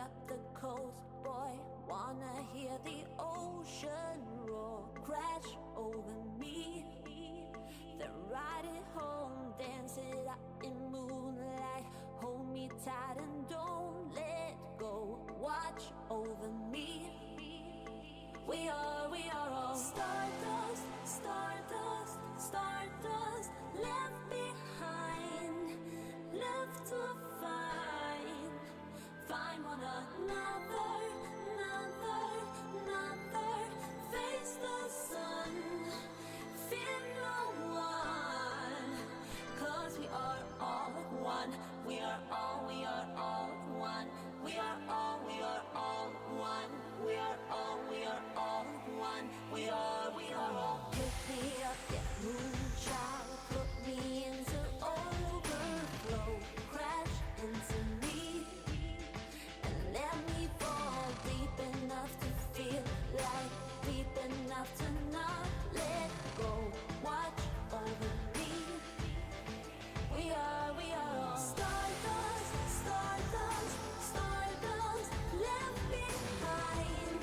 up the coast, boy. Wanna hear the ocean roar, crash over me. Then ride it home, dance it up in moonlight. Hold me tight and don't let go. Watch over me. We are all stardust, stardust, stardust. Left behind, left to find. Find one another, another, another. Face the sun, fear no one. 'Cause we are all one. We are all one. We are all, we are all one. We are all one. We are all. Pick me up, that moonshine, put me into overflow. Crash into me, and let me fall deep enough to feel like deep enough to not let go. Watch over me. We are all stardust, stardust, stardust. Left behind,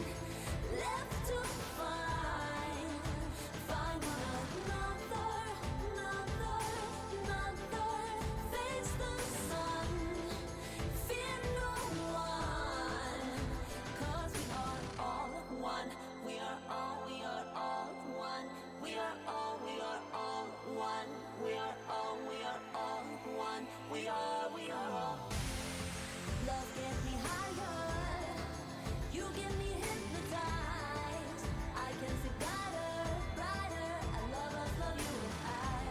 left to find. Find one another, another, another. Face the sun, fear no one. 'Cause we are all one. We are all one. We are all one. We are all one. We are all one. We are all. Love get me higher, you get me hypnotized. I can see brighter, brighter. I love us, love you and I.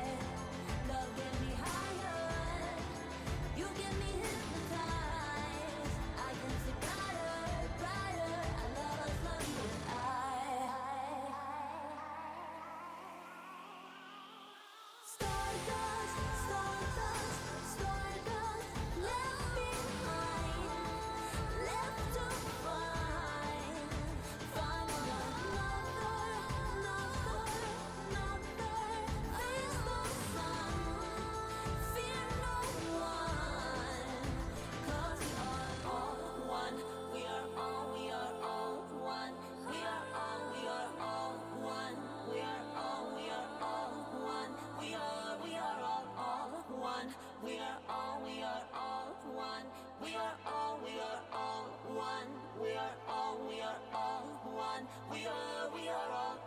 Love get me higher, you get me hypnotized. I can see brighter, brighter. I love us, love you and I. Stardust, stardust, stardust. Left behind, left to find. Find one another, another, another. Face the sun, fear no one. 'Cause we are all one. We are all one. We are all one. We are all one. We are all one. We are all one. We are all one. We are all one. We are all one. We are all one. We are all one. We are all.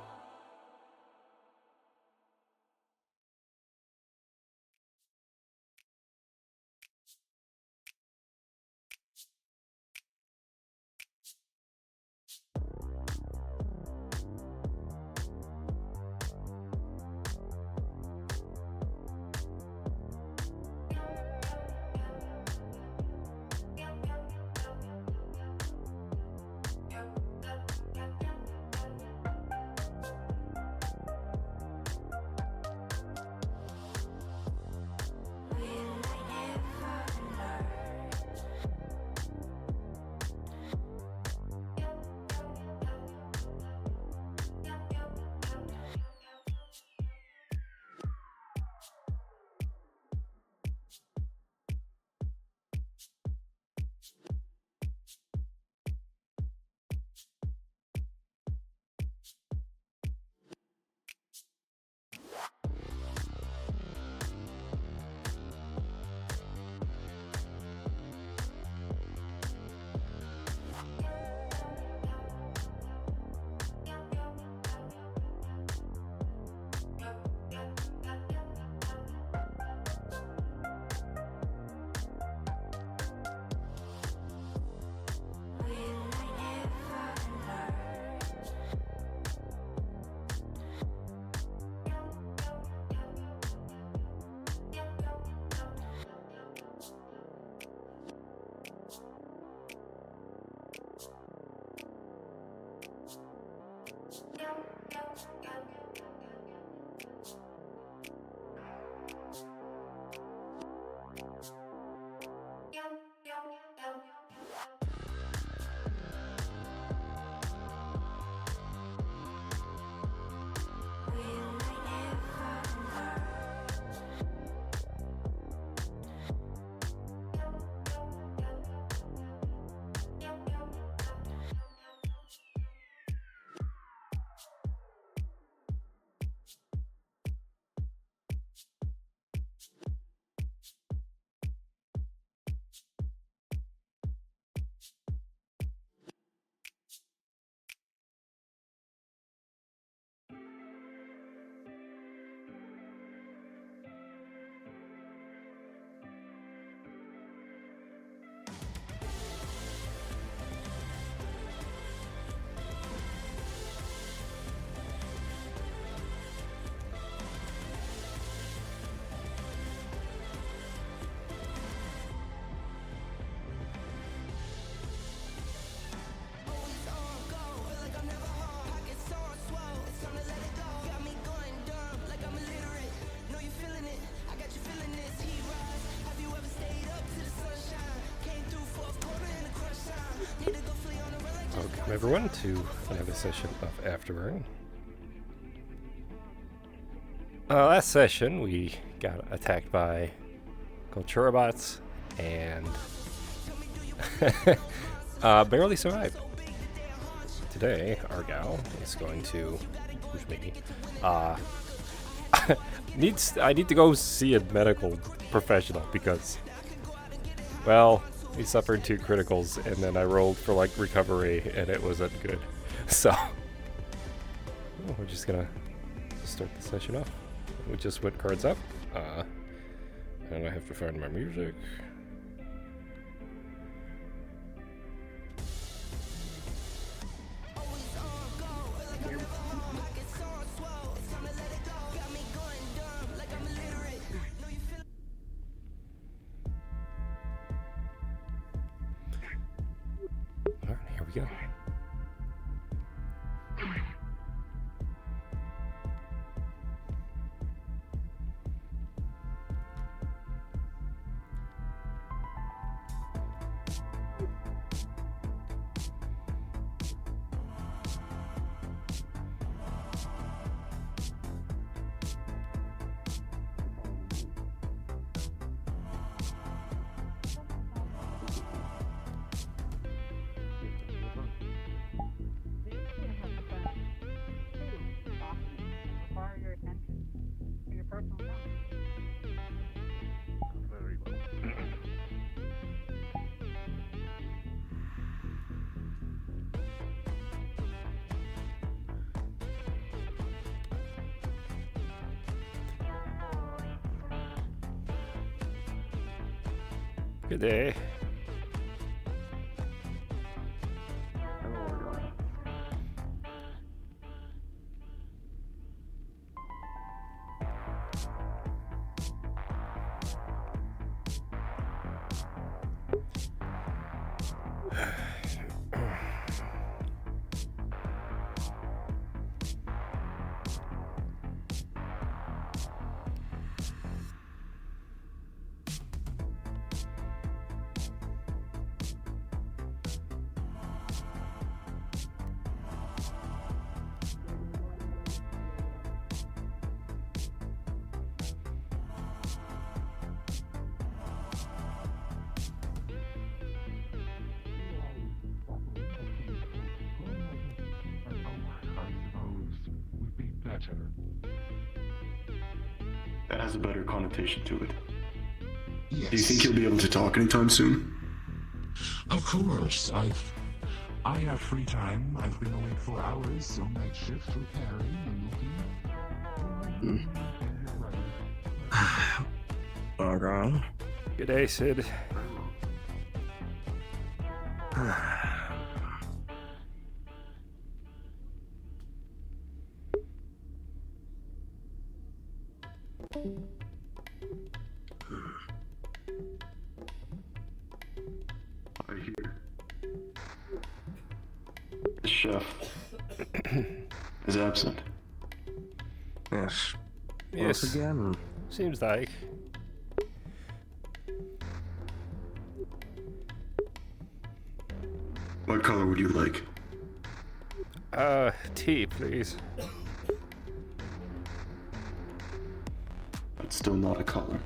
everyone to another session of Afterburn. Last session we got attacked by Kulturabots and barely survived. Today, Argyll is going to push me. I need to go see a medical professional because, well, he suffered 2 criticals and then I rolled for like recovery and it wasn't good. So we're just gonna start the session off. We just went cards up. And I have to find my music. Alright, here we go. Good day. That has a better connotation to it. Yes. Do you think you'll be able to talk anytime soon? Of course. I have free time. I've been awake for hours on night shift repairing and looking. Argyll. Good day, Sid. I hear. The chef is absent. Yes. Yes. Once again. Seems like. What color would you like? Tea, please. That's still not a color.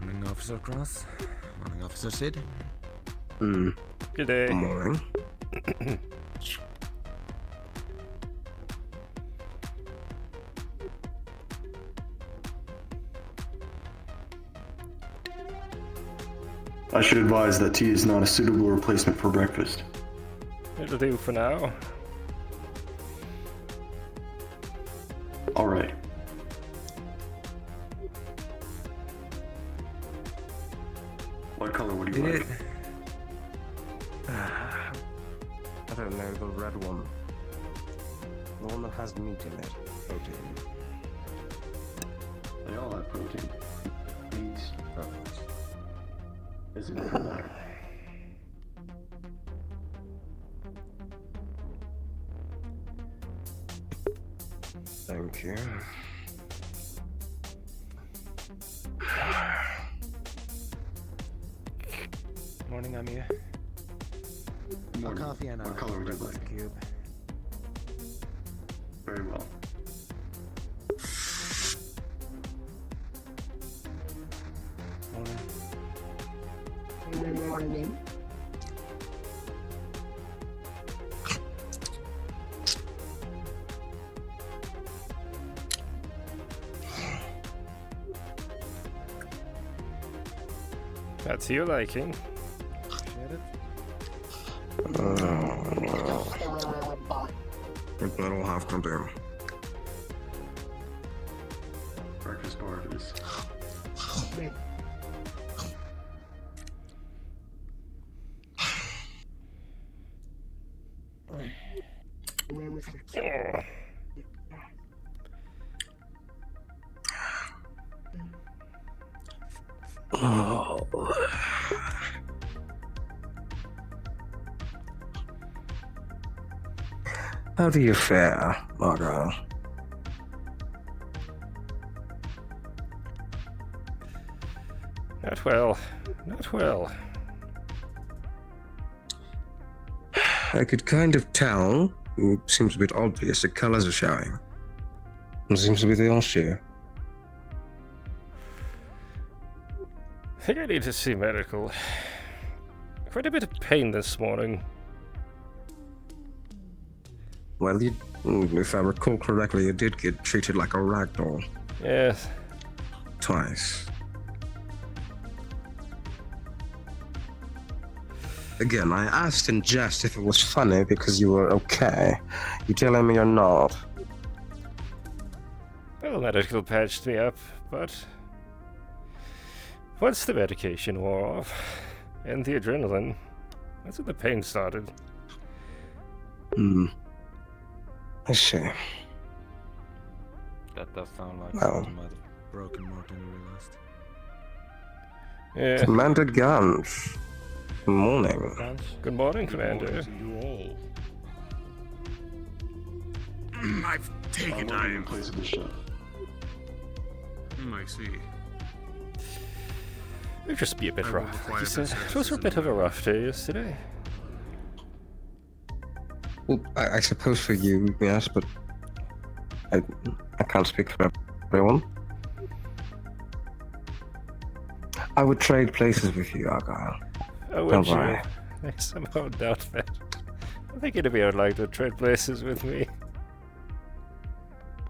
Morning, Officer Kross. Morning, Officer Sid. Good day. Morning. I should advise that tea is not a suitable replacement for breakfast. It'll do for now. Alright. What color would you like? I don't know, the red one. The one that has meat in it. Protein. They all have protein. Meat isn't even better. Thank you. Morning, Amir. Morning. Coffee and What color would you like? cube. Very well. Morning. That's to your liking. That'll have to do. Breakfast parties. How do you fare, Argyll? Not well. Not well. I could kind of tell. It seems a bit obvious. The colors are showing. It seems to be the issue. I think I need to see medical. Quite a bit of pain this morning. Well, if I recall correctly, you did get treated like a ragdoll. Yes. Twice. Again, I asked in jest if it was funny because you were okay. You telling me you're not? Well, medical patched me up, but once the medication wore off, and the adrenaline, that's when the pain started. I see. That does sound like Well. something might have broken more than you realized. Yeah. Commander Guns. Good morning. Good morning, Commander. You all. I've I'm taken working in time. place of the chef. I see. It'll just be a bit I will rough. require You said the it was a bit of a rough day yesterday. Well, I suppose for you, yes, but I can't speak for everyone. I would trade places with you, Argyll. Oh, would Don't you? worry. I somehow doubt that. I think it'd be would like to trade places with me.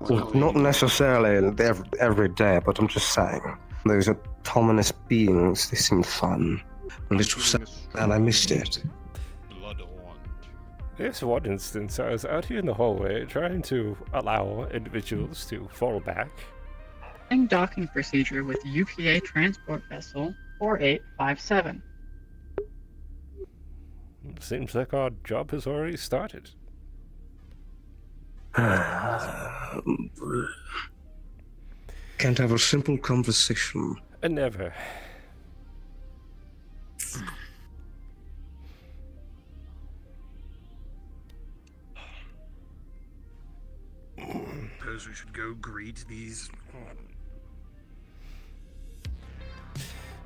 Well, not necessarily every day, but I'm just saying. Those autonomous beings, they seem fun. A little sad, and I missed it. Blood wand. There's one instance I was out here in the hallway trying to allow individuals to fall back. Docking procedure with UPA transport vessel 4857. Seems like our job has already started. Can't have a simple conversation. Never. Suppose we should go greet these.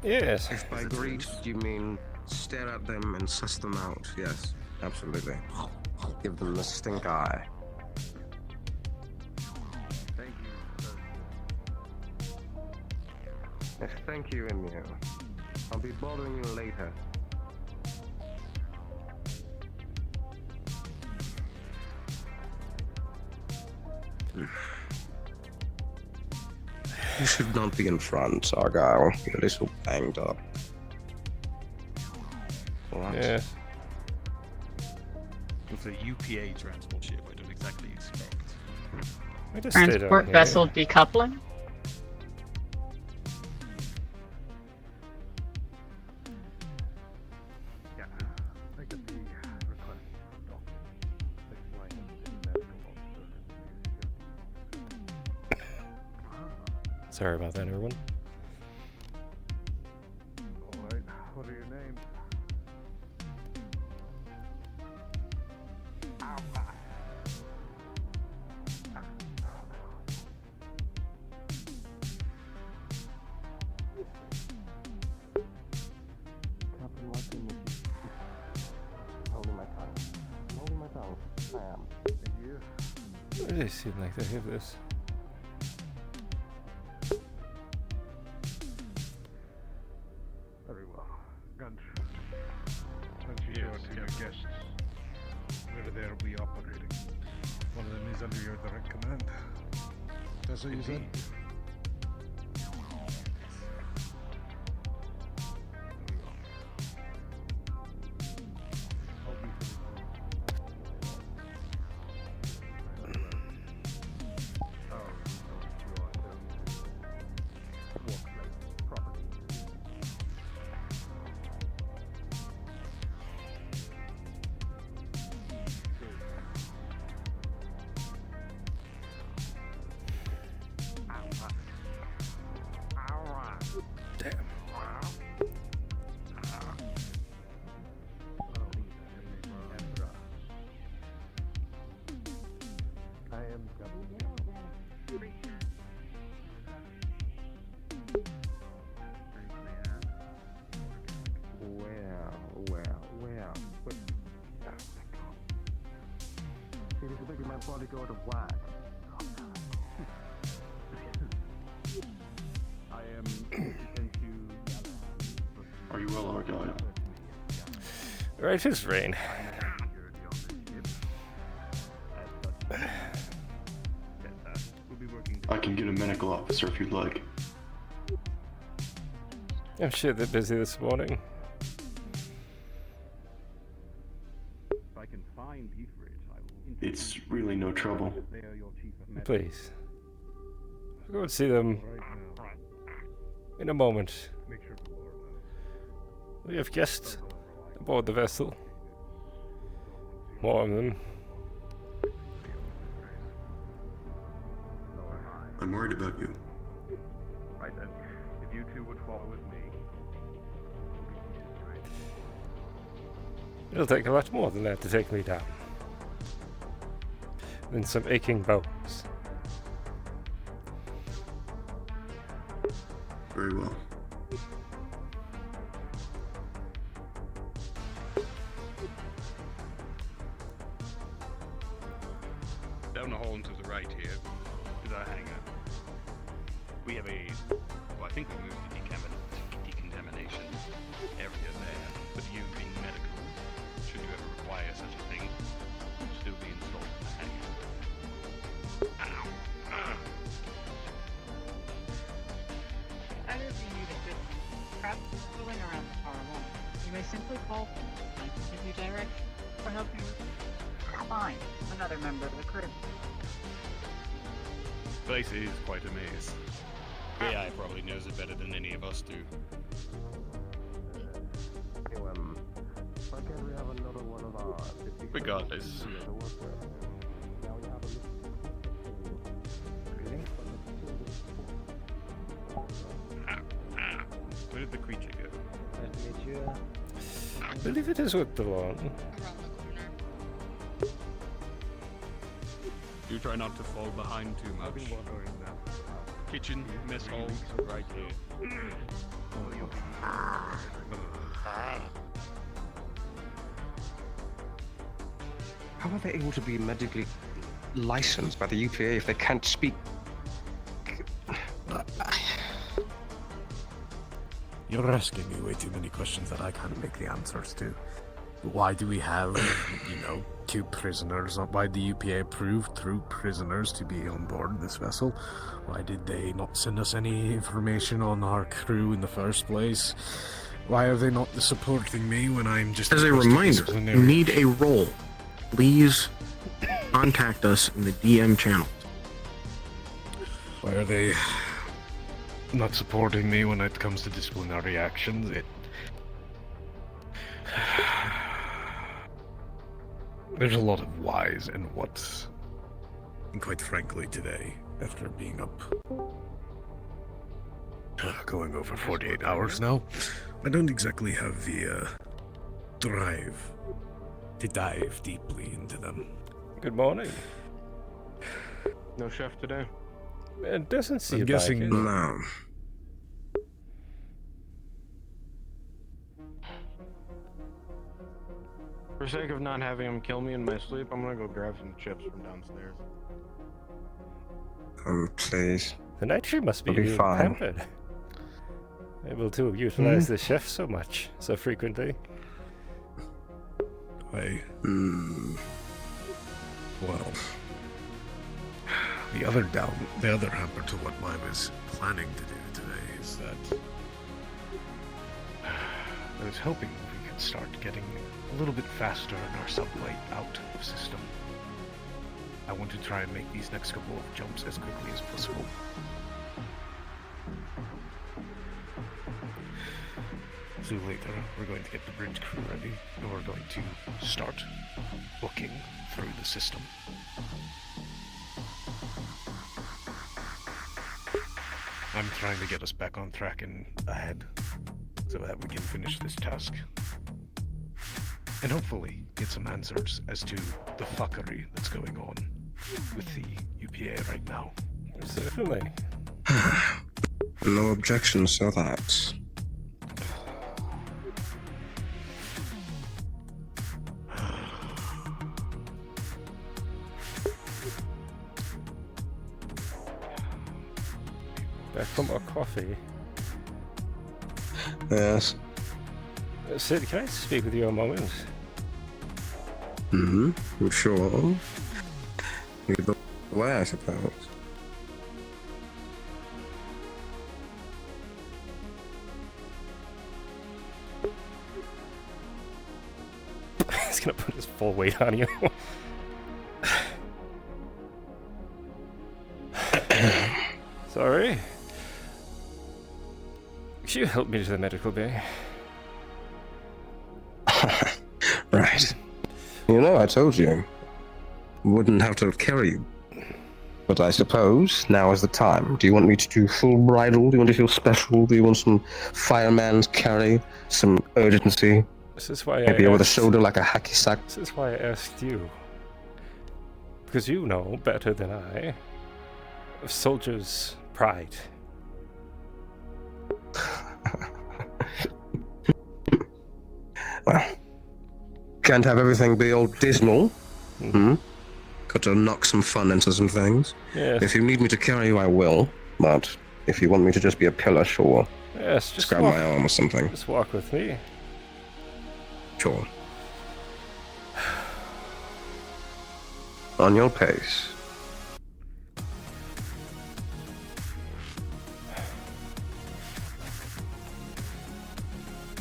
Yes. If by greet you mean stare at them and suss them out, yes, absolutely. Give them the stink eye. Thank you. Yes, thank you, Emil. I'll be bothering you later. You should not be in front, Argyll. You're a little banged up. What? Yeah. With a UPA transport ship, I don't exactly expect. I just stayed Transport out here. vessel decoupling. Yeah, I get the request from Doctor. Explain the medical officer. Sorry about that, everyone. Alright, what are your names? And you? They seem like they have this. Very well. Gunch. Don't you show it to your guests where they'll be operating. One of them is under your direct command. That's what you said? I'll be pretty cool. Workplace property. Damn. I am government. Well. But, it is making my body go to whack. I am sent to Are you well, Argyll? Right, it's rain. We'll be working. I can get a medical officer if you'd like. I'm sure they're busy this morning. If I can find Ifrit, I will. It's really no trouble. They are your chief of medical Please. I'll go and see them right now. in a moment. Make sure the Lord knows. We have guests aboard the vessel. More of them. I'm worried about you. Right then, if you two would follow with me. It'll take a lot more than that to take me down. Than some aching bones. Very well. Down the hall and to the right here is our hangar. We have well, I think we moved the decontamination area there, but you being medical, should you ever require such a thing, will still be installed in the hangar. Ow. Either of you need assistance, perhaps fooling around the far wall. You may simply call for me and I can give you direction or help you find another member of the crew. Place is quite a maze. AI probably knows it better than any of us do. Why can't we have another one of our 50 Regardless. to work with? Now we have a list. Really? Where did the creature go? Nice to meet you. I believe it is with the lawn. Around the corner. Do try not to fall behind too I've much. been wondering that. Kitchen, mess hall, right here. How are they able to be medically licensed by the UPA if they can't speak? You're asking me way too many questions that I can't make the answers to. Why do we have, two prisoners? Why did the UPA approve through prisoners to be on board this vessel? Why did they not send us any information on our crew in the first place? Why are they not supporting me when I'm just... As a reminder, you need a role. Please contact us in the DM channel. Why are they not supporting me when it comes to disciplinary actions? There's a lot of whys and whats. And quite frankly today, after being up going over 48 hours now, I don't exactly have the drive to dive deeply into them. Good morning. No chef today? It doesn't seem I'm guessing like it. No. For sake of not having him kill me in my sleep, I'm gonna go grab some chips from downstairs. Please. The night tree must be, It'll be fine. pampered. Able to utilize the chef so frequently. Well, the other hamper to what I was planning to do today is that I was hoping we could start getting a little bit faster in our subway out of system. I want to try and make these next couple of jumps as quickly as possible. So later, we're going to get the bridge crew ready, and we're going to start booking through the system. I'm trying to get us back on track and ahead, so that we can finish this task. And hopefully get some answers as to the fuckery that's going on with the UPA right now. Certainly. No objections to that. Back from our coffee. Yes. Sid, can I speak with you a moment? Mm-hmm. Sure. Either way, I suppose. He's gonna put his full weight on you. Sorry. Could you help me to the medical bay? Right. You know, I told you. Wouldn't have to carry you. But I suppose now is the time. Do you want me to do full bridal? Do you want to feel special? Do you want some fireman's carry? Some urgency? This is why Maybe over the shoulder like a hacky sack? This is why I asked you. Because you know better than I of soldiers' pride. Well, can't have everything be all dismal. Got to knock some fun into some things. Yes. If you need me to carry you, I will. But if you want me to just be a pillar, sure. Yes, just grab walk, my arm or something. Just walk with me. Sure. On your pace.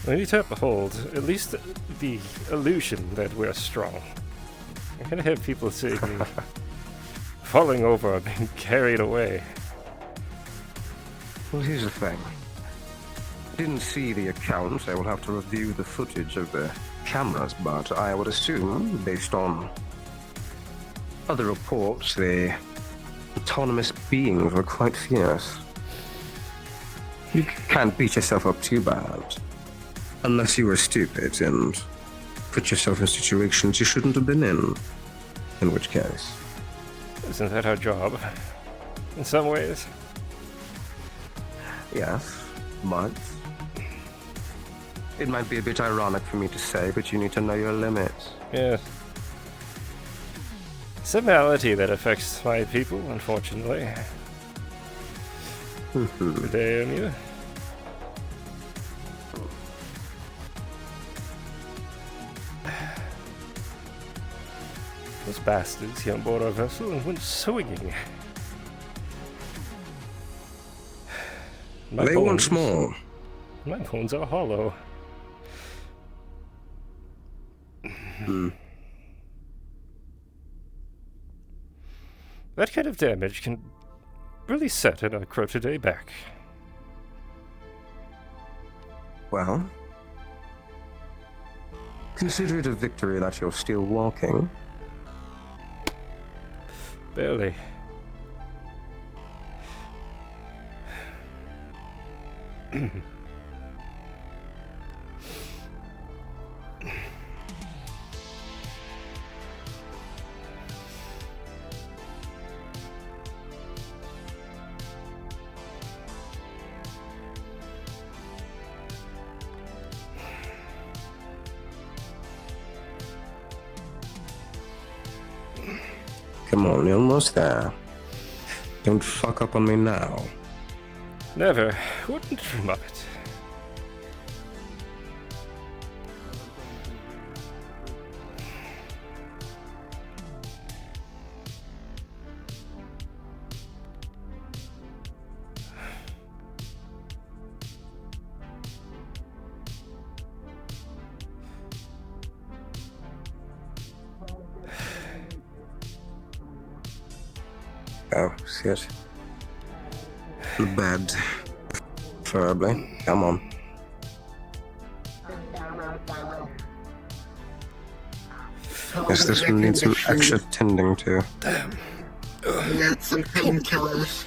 We need to uphold at least the illusion that we're strong. I can't have people seeing me falling over or being carried away. Well, here's the thing. Didn't see the accounts. I will have to review the footage of the cameras, but I would assume, based on other reports, the autonomous beings were quite fierce. You can't beat yourself up too bad. Unless you were stupid and put yourself in situations you shouldn't have been in which case. Isn't that our job? In some ways. Yes, but it might be a bit ironic for me to say, but you need to know your limits. Yes. It's a malady that affects my people, unfortunately. Good day on you. Those bastards here on board our vessel and went swinging. They want more. My bones are hollow. That kind of damage can really set an Crotide back. Well, consider it a victory that you're still walking. Barely. Come on, you're almost there. Don't fuck up on me now. Never. Wouldn't dream of it. Oh, shit. The bed. Preferably. Come on. Guess this one needs some extra tending to. Damn. We got some painkillers.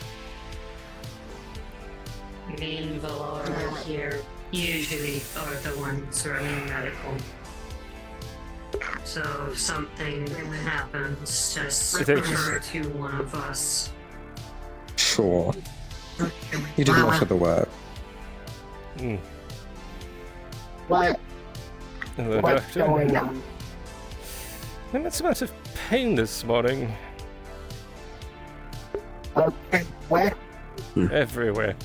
Me and Valora here usually are the ones running medical. So if something happens, just refer to one of us. Sure. You did most of the work. What? Hello, What's Doctor. going on? I'm in some amount of pain this morning. Okay, where? Everywhere.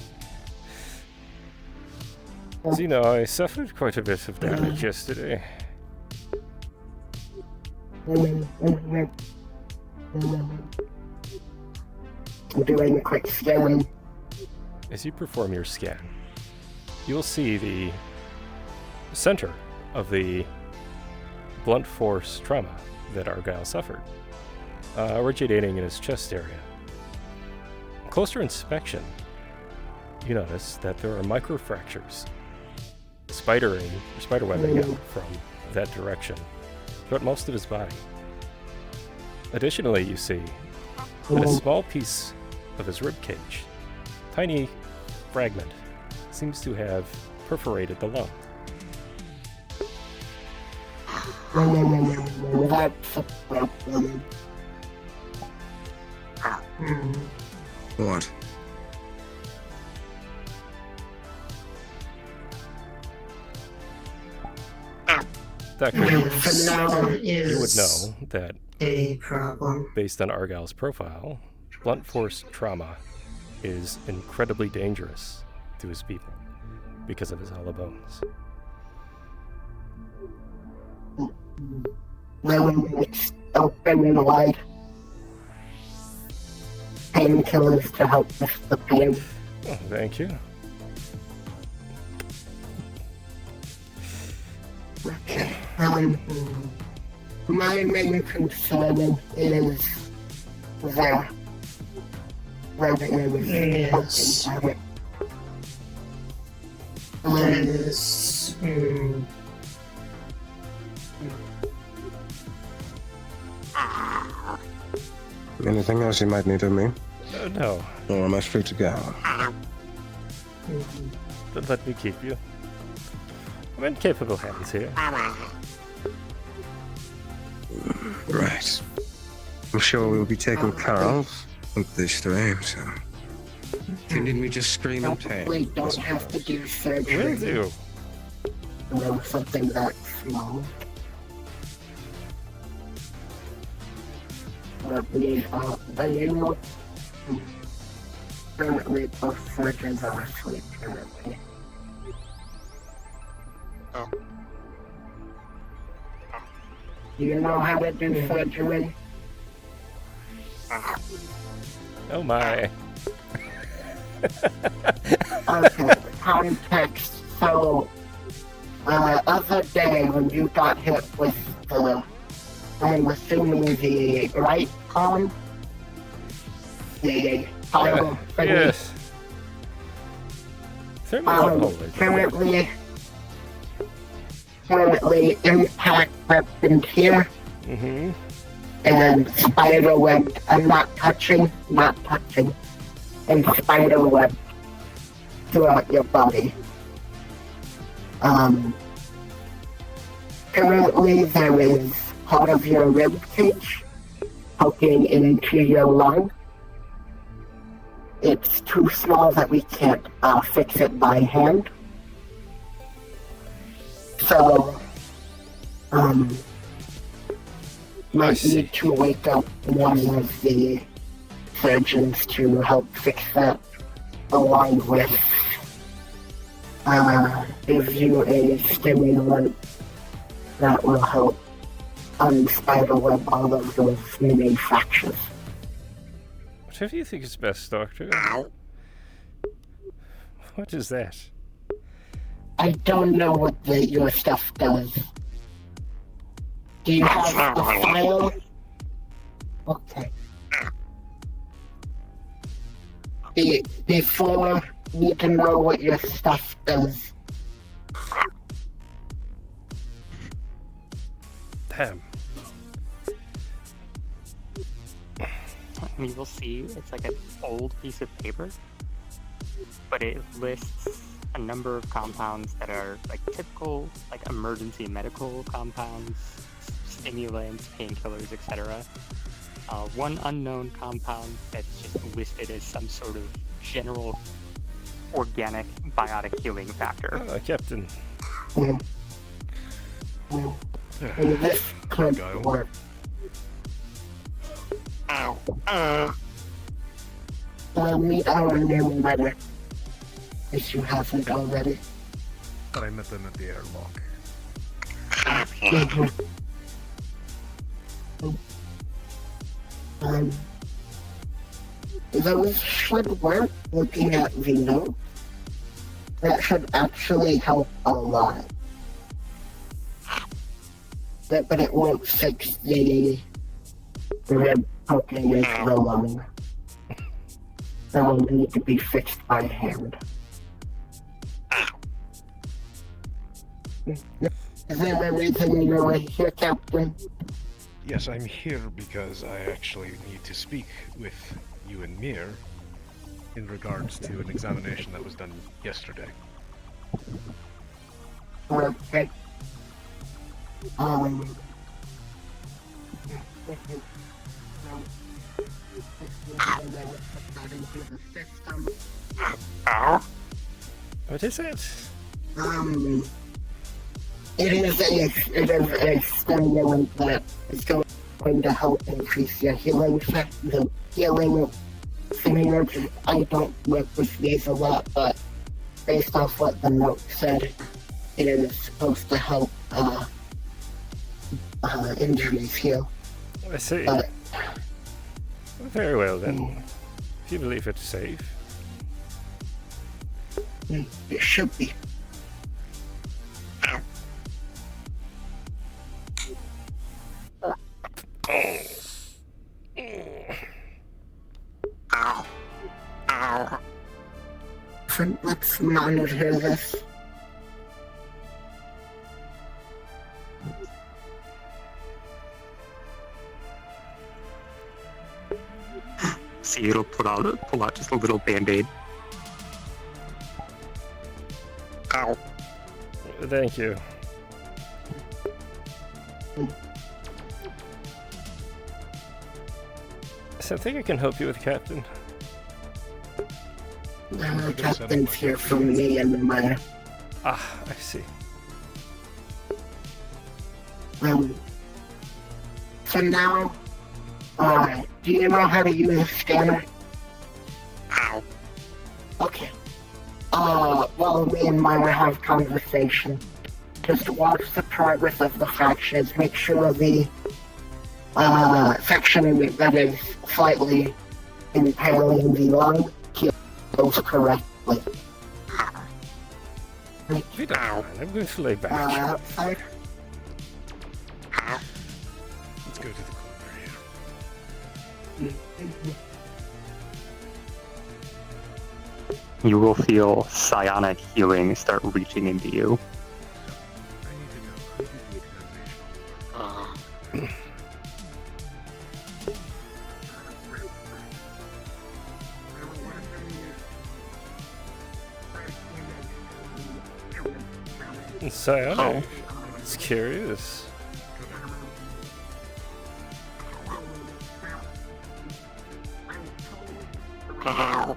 As you know, I suffered quite a bit of damage yesterday. I'm doing a quick scan. As you perform your scan, you will see the center of the blunt force trauma that Argyll suffered, originating in his chest area. Closer inspection, you notice that there are microfractures, spiderwebbing out from that direction throughout most of his body. Additionally, you see that a small piece of his rib cage, tiny fragment, seems to have perforated the lung. That's a problem. What? Doctor, you would know that, A problem. based on Argyll's profile, blunt force trauma is incredibly dangerous to his people because of his hollow bones. It's open and wide. Painkillers to help with the pain. Oh, thank you. My main concern is the revenue Yes. of it. That is... Anything else you might need of me? No. Or am I free to go? Don't let me keep you. I'm in capable hands here. Right. I'm sure we'll be taken care of with this today, so... If you need me, just scream in pain. We don't have to do surgery. Will do. You know, something that small. But we are currently both surgeons are asleep currently. Do you know how to do surgery? Oh my. Okay, context. So, other day when you got hit with the, I'm assuming the right arm? The tile thing? Yes. Currently impact weapons here. Mm-hmm. And spider web, I'm not touching, and spider web throughout your body. Currently there is part of your rib cage poking into your lung. It's too small that we can't fix it by hand. might need to wake up one of the surgeons to help fix that, along with give you a stimulant that will help unspiderweb all of those mini fractures. Whatever you think is best, Doctor. What is that? I don't know what your stuff does. Do you have a file? Okay. Before you can know what your stuff does. Damn. You will see it's like an old piece of paper, but it lists a number of compounds that are like typical like emergency medical compounds, stimulants, painkillers, etc. One unknown compound that's just listed as some sort of general organic biotic healing factor. Captain. This could work. We'll meet our new member, if you haven't already. But I met them at the airlock. Those should work. Looking at the note, that should actually help a lot. But it won't fix the rib poking into the lung. That will need to be fixed by hand. Is there a reason you're here, Captain? Yes, I'm here because I actually need to speak with you and Mir in regards to an examination that was done yesterday. Okay. What is it? It is a stimulant that is going to help increase your healing the healing synergy. I don't work with these a lot, but based off what the note said, it is supposed to help injuries heal. I see. Very well then. If you believe it's safe. It should be. Ow. Let's monitor this. See, it'll pull out just a little band-aid. Ow. Thank you. So I think I can help you with Captain. The captain's here for me and my... Ah, I see. For now, do you know how to use a scanner? Ow. Okay. While me and Myra have conversation, just watch the progress of the fractures, make sure the, section that is slightly impaling the lung heals correctly. If you don't mind, I'm going to lay back. Outside? Let's go to the corner here. You will feel psionic healing start reaching into you. Psionic? It's curious. Ow.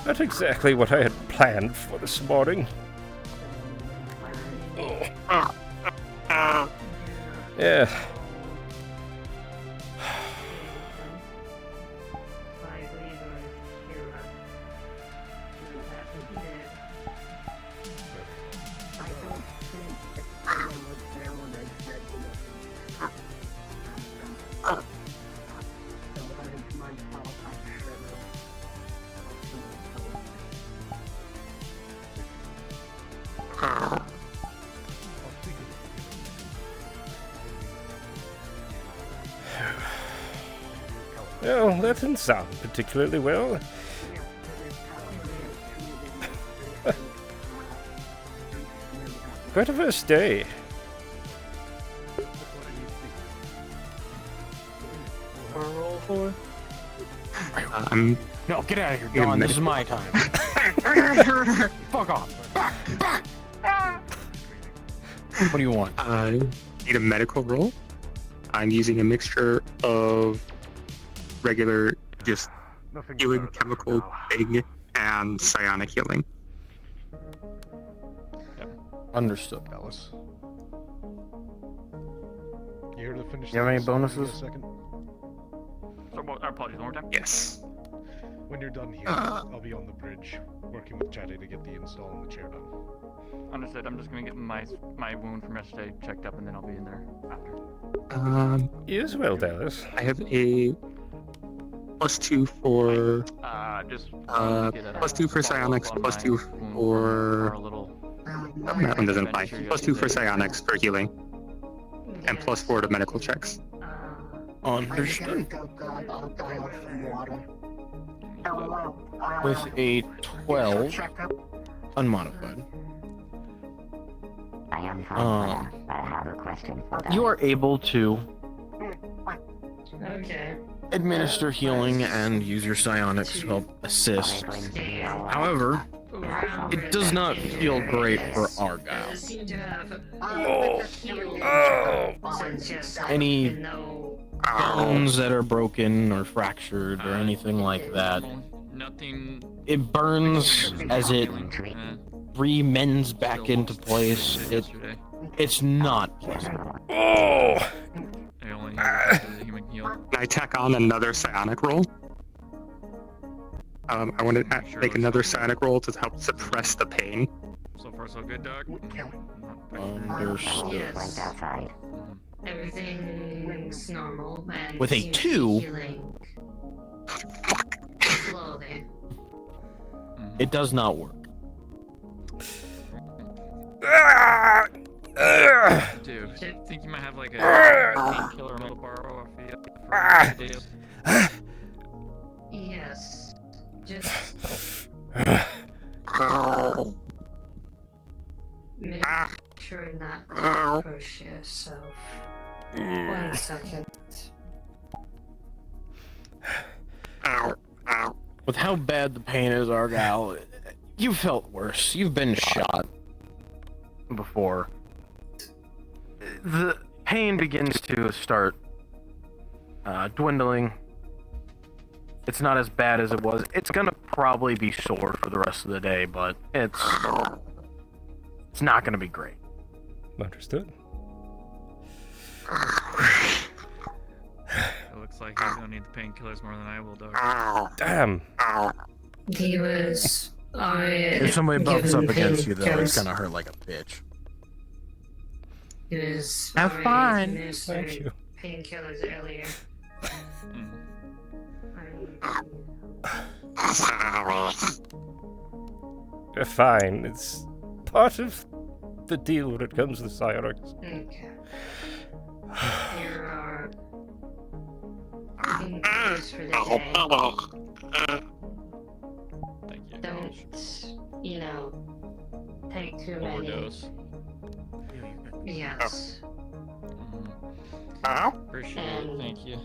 Not exactly what I had planned for this morning. Yeah. Well, that didn't sound particularly well. Quite a first day. Roll for? No, get out of here, Don. This is my time. Fuck off. What do you want? I need a medical roll. I'm using a mixture of regular, just healing chemical thing and psionic healing. Understood. Alice. You here to finish? You have any this? Give me bonuses? a second. So, apologies, one more time? Yes. When you're done here, I'll be on the bridge working with Chatty to get the install on the chair done. Understood. I'm just gonna get my wound from yesterday checked up, and then I'll be in there after. Yes, well, Dallas. I have a +2 for +2 for psionics, +2 for that one doesn't apply. +2 for psionics for healing, and +4 to medical checks. Understood. With a 12 unmodified. I am fine, but I have a question for that. You are able to Okay. administer healing and use your psionics to help assist. However, it does not feel great for Argyll. Does seem to have Any bones that are broken or fractured or anything like that, Nothing. it burns as it re-mends back into place. It's not pleasant. I only have the human heal. Can I tack on another psionic roll? I want to make another psionic roll to help suppress the pain. So far, so good, Doc. Understood. Yes. Outside. Everything's normal and With a seems to 2. be healing slowly. It does not work. Dude, I think you might have like a painkiller to borrow off you. Yes. Just make sure not to push yourself. 1 second. With how bad the pain is, Argyll, you felt worse. You've been shot before. The pain begins to start dwindling. It's not as bad as it was. It's gonna probably be sore for the rest of the day, but it's not gonna be great. Understood. It looks like he's gonna need the painkillers more than I will, Doc. Damn. He was. If somebody bumps up given against you, though, it's painkillers. gonna hurt like a bitch. He was. Have already fun. administered Thank you. Painkillers earlier. Fine. It's part of the deal when it comes to psionics. Okay. Here are painkillers for the day. Thank you. Don't, you know, take too many. Overdose. Yes. Appreciate it. Thank you.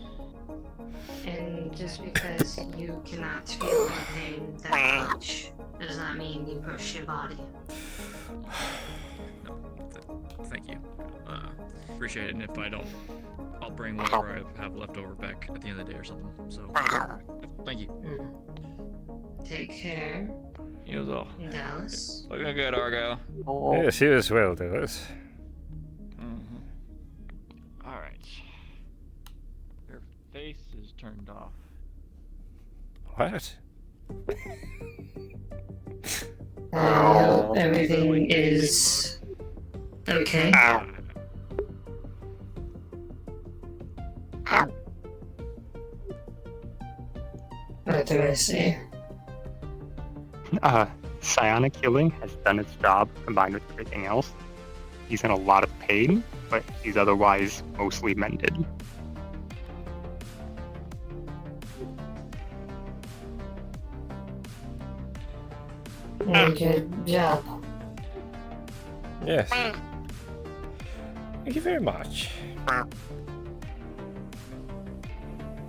And just because you cannot feel the pain that much does not mean you push your body. No, thank you. Appreciate it. And if I don't, I'll bring whatever I have left over back at the end of the day or something. So, thank you. Take care. You as well. Dallas. Looking good, Argyll. Yes, you as well, Dallas. Alright. Your face is turned off. What? Everything is okay. What do I see? Psionic healing has done its job combined with everything else. He's in a lot of pain, but he's otherwise mostly mended. Good job. Yes. Thank you very much. I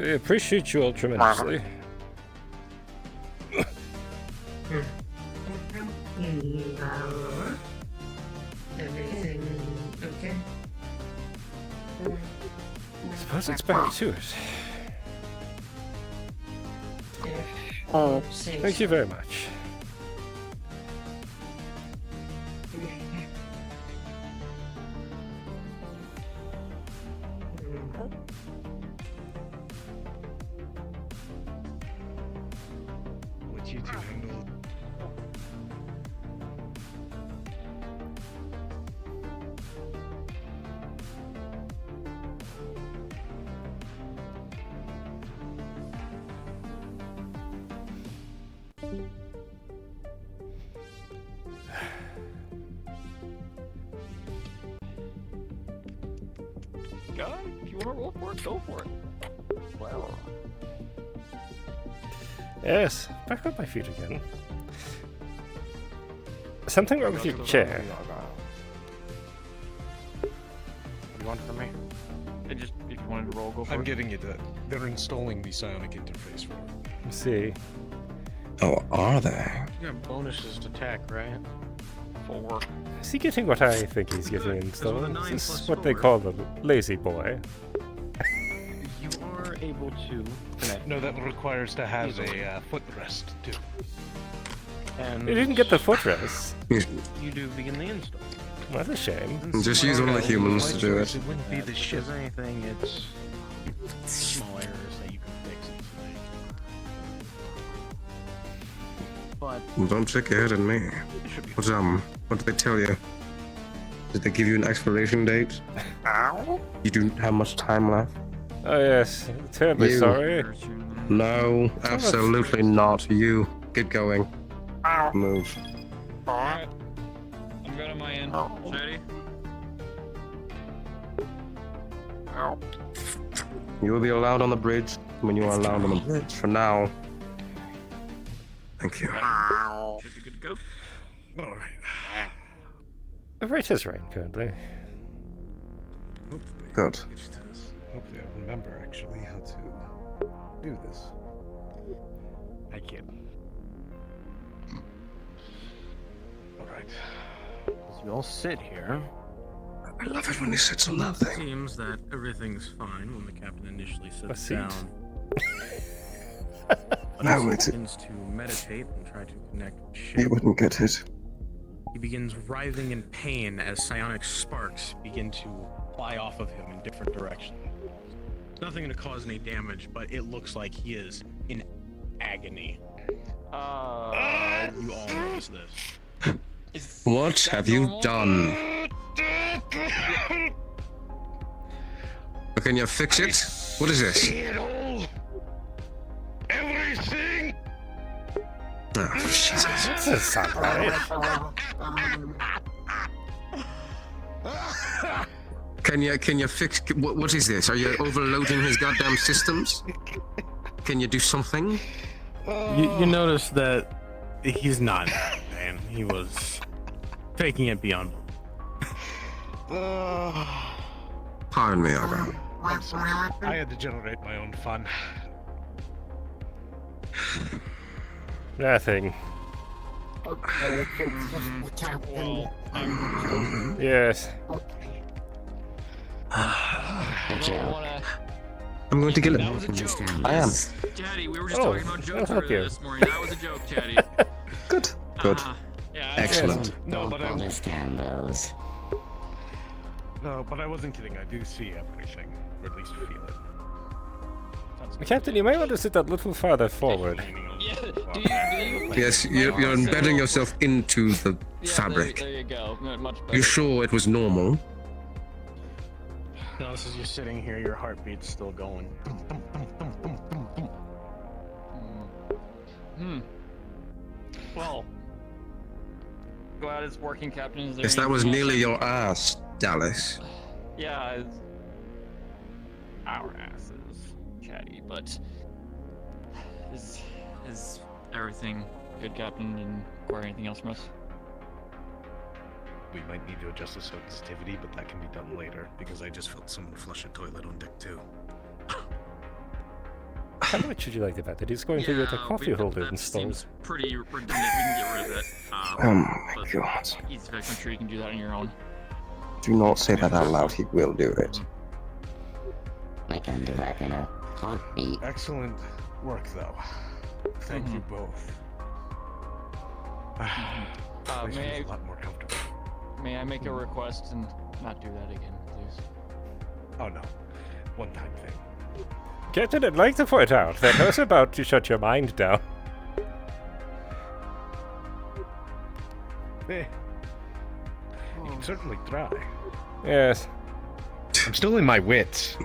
appreciate you all tremendously. Everything okay? Suppose it's back to it. Thank you very much. Let you two handle. God, if you want to roll for it, go for it. Well. Yes, back on my feet again. Something wrong with your chair. What do you want from me? Just if you wanted to roll, go for I'm it. getting you that. They're installing the psionic interface for it. Let's see. Oh, are they? You got bonuses to attack, right? 4. Is he getting what I think he's getting installed? This is what they call the lazy boy. You are able to connect. No, that requires to have a footrest too. And You didn't get the footrest. you do begin the install. That's a shame. Just use one of the humans to do it. It wouldn't be the ship. If there's anything, it's small errors that you can fix easily. But Don't stick your head in me. What did they tell you? Did they give you an expiration date? You don't have much time left? Oh yes, terribly You. sorry. No, absolutely not. You. Get going. Move. Alright. I'm good on my end. Ready? You will be allowed on the bridge when you are allowed on the bridge. For now. Thank you. Should be good to go. Alright. The rate is right currently. Good. Hopefully I remember actually how to do this. I can't. Alright. As you all sit here. I love it when he sits on that It thing. seems that everything's fine when the captain initially A sits seat? down. But No, as it's- he begins to meditate and try to connect with He ship, wouldn't get it. he begins writhing in pain as psionic sparks begin to fly off of him in different directions. Nothing to cause any damage, but it looks like he is in agony. You all notice this. What have you done? Can you fix it? What is this? Everything! Oh, Jesus. This doesn't sound right. Can you fix... What is this? Are you overloading his goddamn systems? Can you do something? You notice that he's not that, man. He was faking it beyond. Pardon me, Argyll. I'm sorry. I had to generate my own fun. Nothing. Yes. I'm going to kill That him. was a joke. I am. Chatty, we were just Oh, talking about I'll jokes help earlier you. this morning. That was a joke, Chatty. Good. Good. Yeah, Excellent. No, but I understand those. no, but I wasn't kidding. I do see everything, or at least feel it. Captain, you may want to sit a little farther forward. Yeah, do you Yes, you're embedding yourself into the fabric. There you go. Much better. You sure it was normal? No, this is you sitting here, your heartbeat's still going. Well, glad it's working, Captain. Is there Yes, that was anything nearly else? your ass, Dallas. Yeah, it's our asses, Chatty, but is everything good, Captain? Didn't require anything else from us? We might need to adjust the sensitivity, but that can be done later, because I just felt someone flush a toilet on deck 2. How much would you like about that? He's going to get a coffee holder installed. Seems pretty redundant. We can get rid of it. Oh my god. Easy fix. I'm sure you can do that on your own. Do not say that out loud, he will do it. I can do that in a heartbeat. Excellent work, though. Thank you both. This May feels a lot more comfortable. May I make a request and not do that again, please? Oh no, one-time thing. Captain, I'd like to point out that I was about to shut your mind down. You can certainly try. Yes. I'm still in my wits.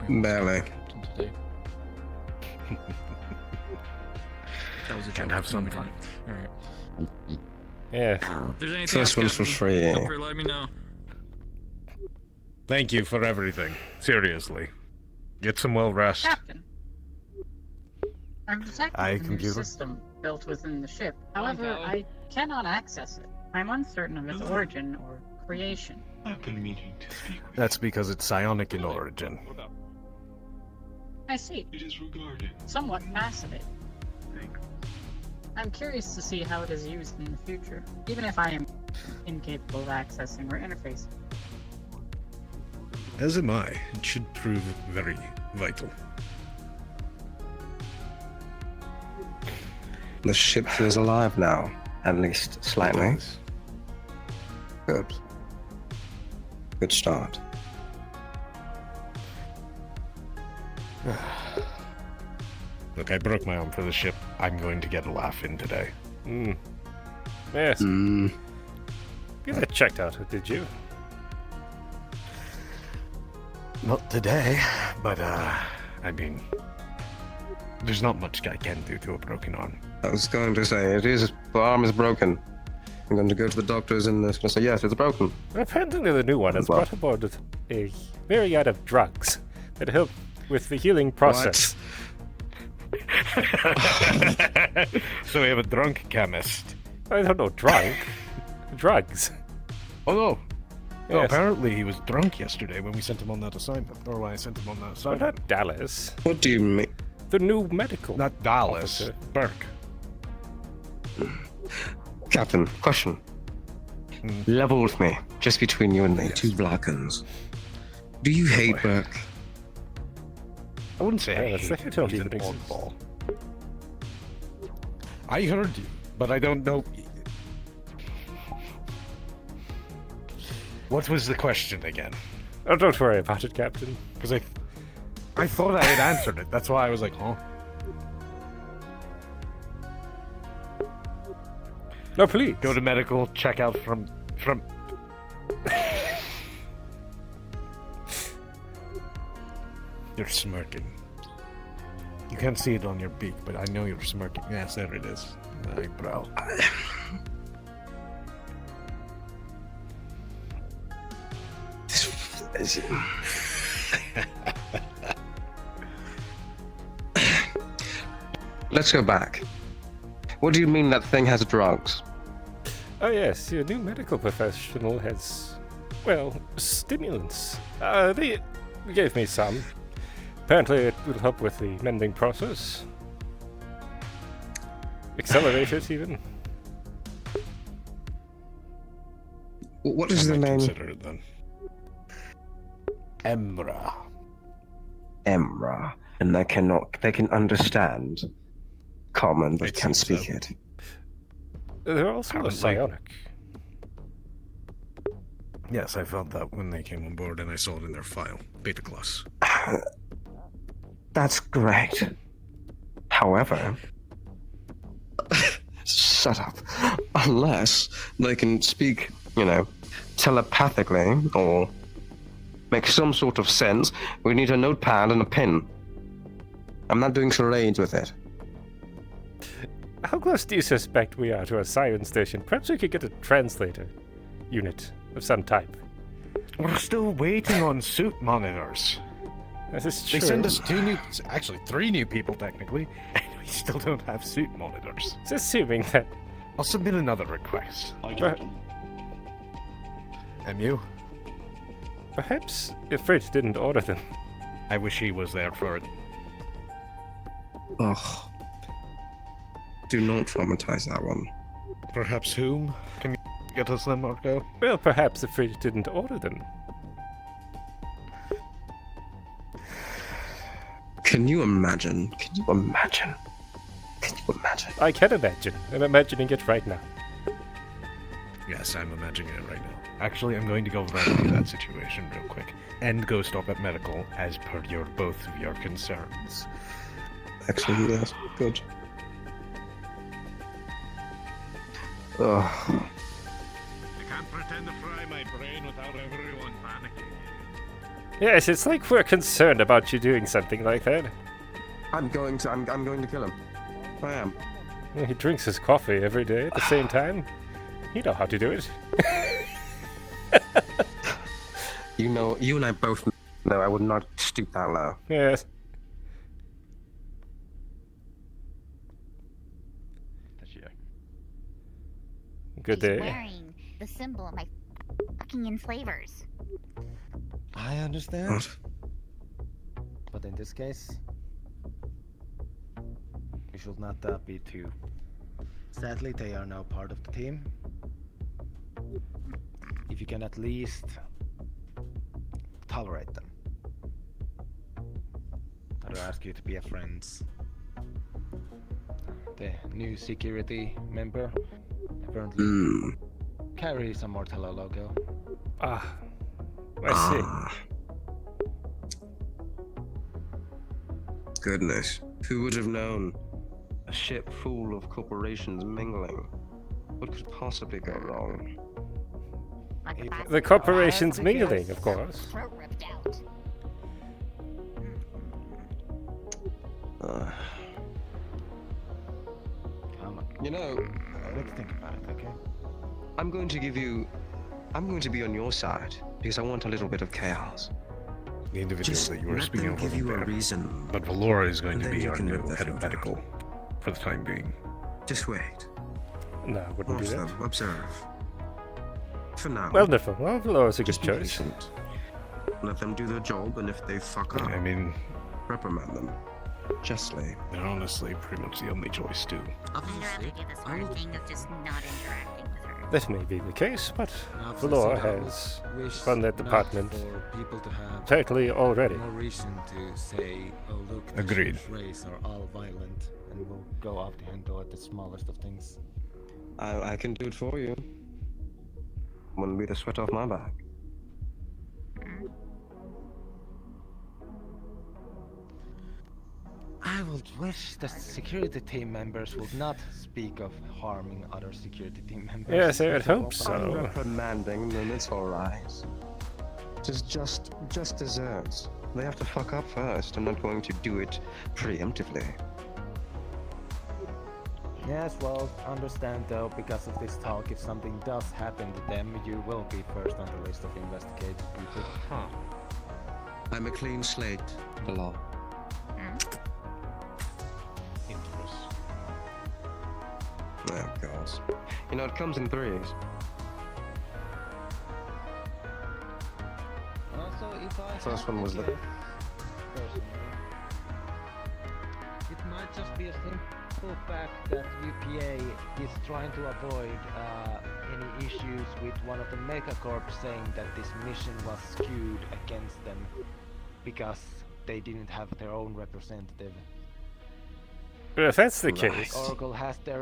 Barely. That was a Can joke. have some fun. Alright. Yeah. If there's anything First else, one's for Captain, free. feel free to let me know. Thank you for everything. Seriously. Get some well rest. Captain, I'm detecting Aye, a new computer. system built within the ship. However, Val. I cannot access it. I'm uncertain of its origin or creation. I've been meaning to speak with That's because it's psionic in origin. I see. you. It is regarded. Somewhat fascinating. I'm curious to see how it is used in the future, even if I am incapable of accessing or interfacing. As am I. It should prove very vital. The ship feels alive now, at least slightly. Good. Good start. Look, I broke my arm for the ship. I'm going to get a laugh in today. Yes. Mm. You got checked out, did you? Not today, but, I mean, there's not much I can do to a broken arm. I was going to say, the arm is broken. I'm going to go to the doctors and they're going to say, yes, it's broken. Apparently the new one has brought aboard a myriad of drugs that help with the healing process. So we have a drunk chemist. I don't know, drunk. Drugs. Oh no. No, Yes. apparently he was drunk yesterday when we sent him on that assignment. Or when I sent him on that Well, assignment. not Dallas. What do you mean? The new medical. Not Dallas. officer. Burke. Captain, question. Level with me, just between you and me. Two Blackens. Do you hate Burke? I wouldn't say Yeah, I that's hate like him. I told He's you an it exists. oddball. I heard you, but I don't know. What was the question again? Oh, don't worry about it, Captain. Because I thought I had answered it. That's why I was like, huh? No, please. Go to medical, check out from. You're smirking. You can't see it on your beak, but I know you're smirking. Yes, there it is. Eyebrow. Let's go back. What do you mean that thing has drugs? Oh, yes, your new medical professional has, well, stimulants. They gave me some. Apparently it will help with the mending process. Accelerate it, even. What is the name? Consider it then. Emra. Emra, and they can understand common but can't speak it. They're also a psionic. Yes, I felt that when they came on board and I saw it in their file. Beta class. That's great. However, shut up. Unless they can speak, telepathically or make some sort of sense, we need a notepad and a pen. I'm not doing charades with it. How close do you suspect we are to a science station? Perhaps we could get a translator unit of some type. We're still waiting on suit monitors. This is true. They send us three new people technically, and we still don't have suit monitors. It's assuming that... I'll submit another request. MU? Perhaps Ifrit didn't order them. I wish he was there for it. Ugh. Do not traumatize that one. Perhaps whom? Can you get us them, Marco? Well, perhaps Ifrit didn't order them. Can you imagine? I can imagine. I'm imagining it right now. Yes, I'm imagining it right now. Actually, I'm going to go remedy that situation real quick and go stop at medical as per both of your concerns. Excellent, yes. Good. Ugh. I can't pretend to fry my brain without everyone panicking. Yes, it's like we're concerned about you doing something like that. I'm going to kill him. I am. Well, he drinks his coffee every day at the same time. You know how to do it. You and I both know I would not stoop that low. Yes. Good day. Wearing the symbol of my fucking enslavers. I understand. What? But in this case, we should not be too. Sadly, they are now part of the team. If you can at least tolerate them. I'd ask you to be a friend. The new security member apparently carries a Mortella logo. I see. Goodness. Who would have known? A ship full of corporations mingling. What could possibly go wrong? The corporations mingling, of course. Let's think about it, okay? I'm going to be on your side because I want a little bit of chaos. The individual that you were speaking of give you a there. reason. But Valora is going to Then be you our can new live there head of from medical for the time being. Just wait. No, I wouldn't do Watch that. them. Observe. For now. Wonderful. Well, Valora's a good Just be choice. patient. Let them do their job, and if they fuck up, reprimand them. Justly. They're honestly pretty much the only choice too. I'd rather do the smart thing of just not interacting with her. That may be the case, but Valora has run that department tightly already. No reason to say, oh look, the Agreed. ship's race are all violent, and we'll go off the handle at the smallest of things. I can do it for you. Wouldn't be the sweat off my back. I would wish the security team members would not speak of harming other security team members. Yes, I would hope I'm so. reprimanding them, it's alright. Just desserts. They have to fuck up first. I'm not going to do it preemptively. Yes, well, understand though, because of this talk, if something does happen to them, you will be first on the list of investigated people. I'm a clean slate, the law. Oh, God. You know, it comes in threes. Also, if I First one was the... it might just be a simple fact that UPA is trying to avoid any issues with one of the megacorps saying that this mission was skewed against them because they didn't have their own representative. But if that's the Like, case, Oracle has their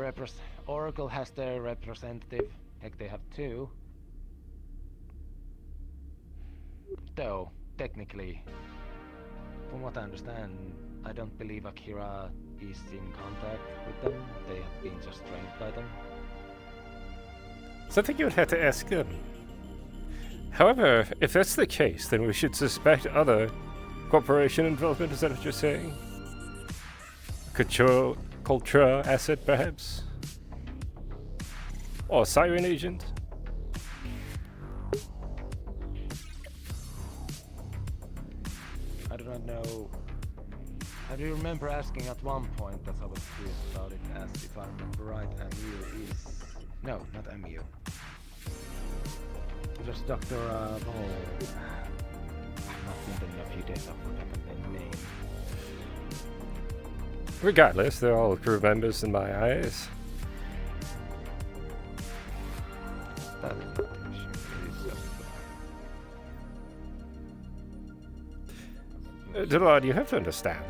representative. Heck, they have two. Though, technically, from what I understand, I don't believe Akira is in contact with them. They have been just trained by them. so I think you would have to ask them. However, if that's the case, then we should suspect other corporation involvement. Is that what you're saying? Culture asset, perhaps? Or siren agent? I do not know. I do remember asking at one point that I was curious about it, as if I remember right, MU is... No, not MU. It was Dr. Ball. I've not seen them in a few days, I've forgotten their name. Regardless, they're all crew members in my eyes. That is not the issue. It is just... Delord, you have to understand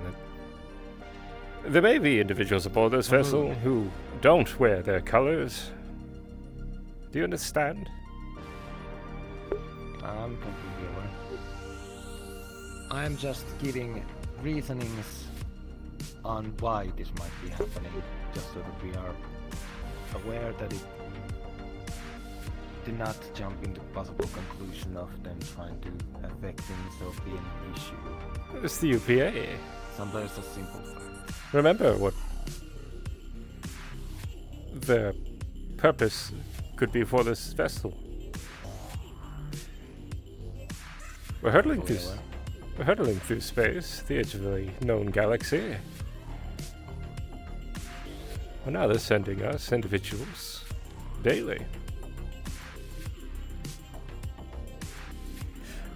that there may be individuals aboard this vessel who don't wear their colors. Do you understand? I'm completely aware. I'm just giving reasonings on why this might be happening, just so that we are aware that it do not jump into possible conclusion of them trying to affect things or be an issue. It's the UPA. Sometimes a simple fact. Remember what their purpose could be for this vessel. We're hurtling through space, the edge of a known galaxy. Well, now they're sending us individuals daily.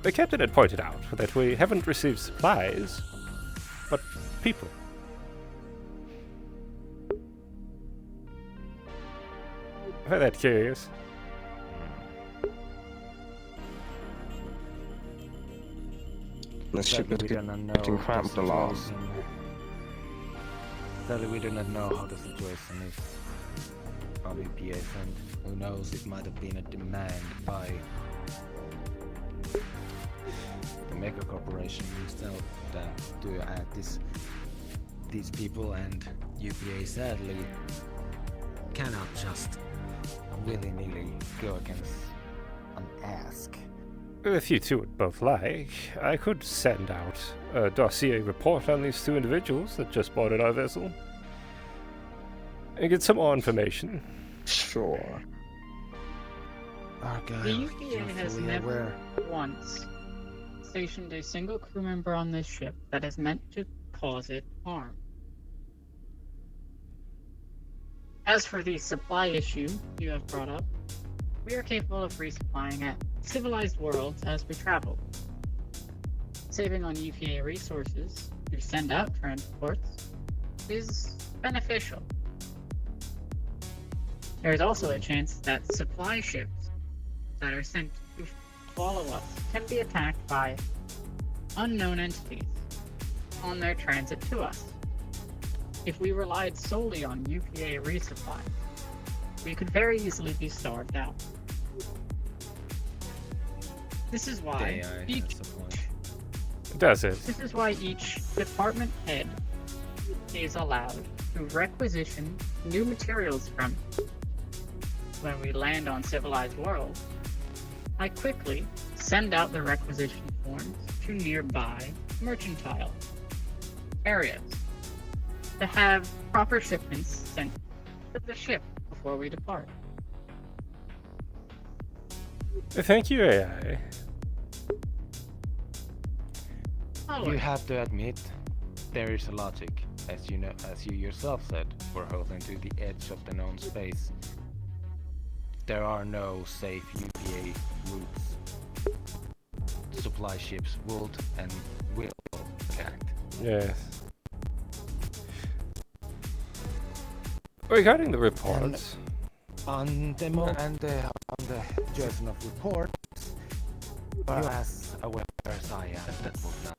The captain had pointed out that we haven't received supplies, but people. I find that curious. The ship is getting cramped a lot. Sadly, we do not know how the situation is on EPA's end. Who knows, it might have been a demand by the mega corporation himself to add these people, and UPA sadly cannot just willy-nilly go against an ask. If you two would both like, I could send out a dossier report on these two individuals that just boarded our vessel and get some more information. Sure. The UPA has never once stationed a single crew member on this ship that is meant to cause it harm. As for the supply issue you have brought up, we are capable of resupplying at civilized worlds as we travel. Saving on UPA resources to send out transports is beneficial. There is also a chance that supply ships that are sent to follow us can be attacked by unknown entities on their transit to us. If we relied solely on UPA resupply, we could very easily be starved out. This is why Does it? This is why each department head is allowed to requisition new materials from me. When we land on civilized worlds, I quickly send out the requisition forms to nearby mercantile areas to have proper shipments sent to the ship before we depart. Thank you, AI. You have to admit, there is a logic, as you know, as you yourself said, we're holding to the edge of the known space. There are no safe UPA routes. Supply ships would and will attack. Yes. Regarding the reports, On the duration of reports, you're as aware as I am that would not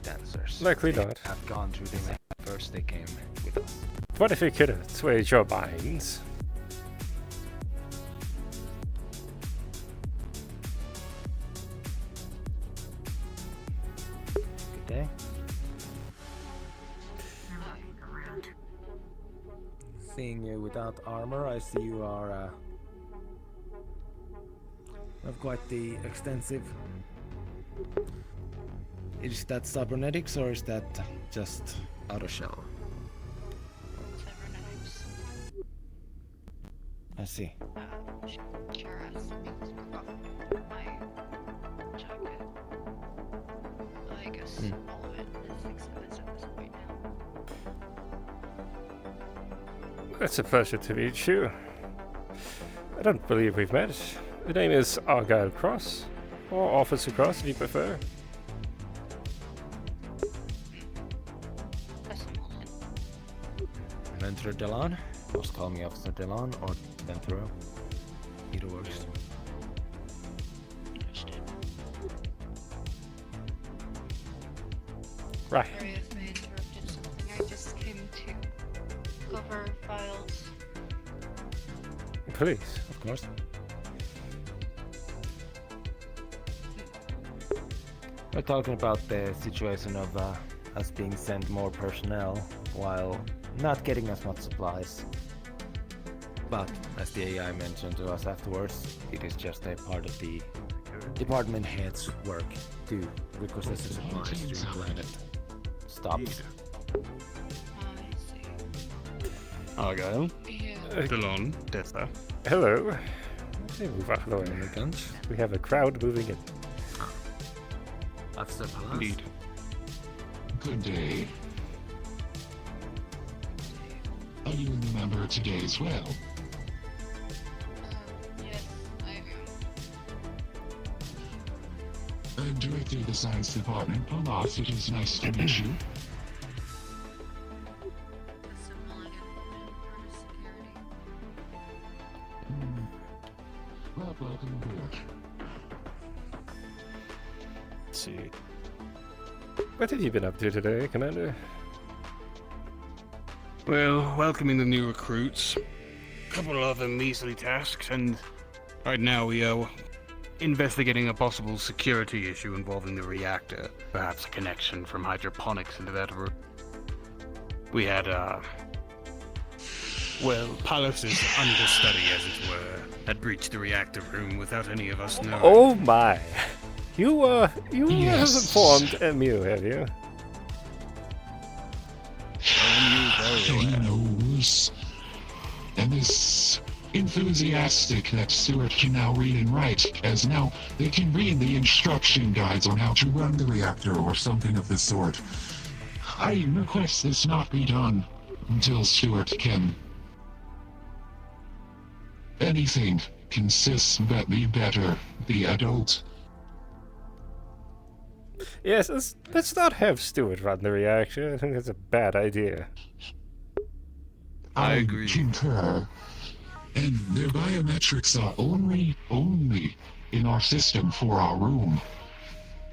answers. Likely They not. have gone through them at first they came with us. What if you could have swayed your minds? Good day. Seeing you without armor, I see you are have quite the extensive. Is that cybernetics or is that just out of shell? Cybernetics. I see. Sure has things off my jacket. I guess all of it is exposed at this point now. It's a pleasure to meet you. I don't believe we've met. The name is Argyll Kross, or Officer Kross if you prefer. Ventura Delon? Just call me Officer Delon or Ventura. Either works. Right. Sorry if I interrupted something. I just came to cover files. Please. Of course. We're talking about the situation of us being sent more personnel while not getting as much supplies. But as the AI mentioned to us afterwards, it is just a part of the department head's work to request the supplies to planet stops. Argyll. Delon. Desta. Hello. Hey, move out of the way. We have a crowd moving in. Officer Palas. Indeed. Good day. Are you a member today as well? Yes, I am. I'm Director of the Science Department, Palas. It is nice to meet you. Well, welcome aboard. Let's see. What have you been up to today, Commander? Well, welcoming the new recruits. A couple of them measly tasks, and right now we are investigating a possible security issue involving the reactor. Perhaps a connection from hydroponics into that room. We had, well, Palace's understudy, as it were, had breached the reactor room without any of us knowing. Oh my! You Yes. have informed MU, have you? He knows. And is enthusiastic that Stewart can now read and write, as now they can read the instruction guides on how to run the reactor or something of the sort. I request this not be done until Stewart can. Anything consists but be better, the adult. Yes, let's not have Stewart run the reactor. I think that's a bad idea. I agree. Concur. And their biometrics are only in our system for our room.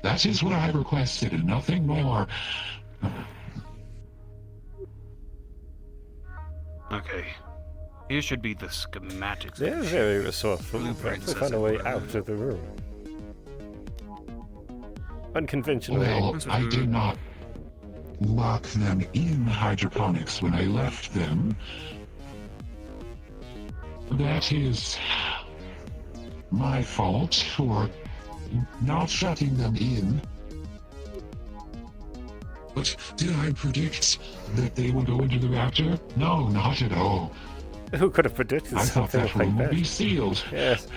That is what I requested and nothing more. Okay. Here should be the schematics. They're very resourceful. Blueprints, They as found a it way were. out of the room. Unconventionally. Well, I did not lock them in hydroponics when I left them. That is my fault for not shutting them in. But did I predict that they would go into the reactor? No, not at all. Who could have predicted I thought something that like room would that? be sealed. Yes.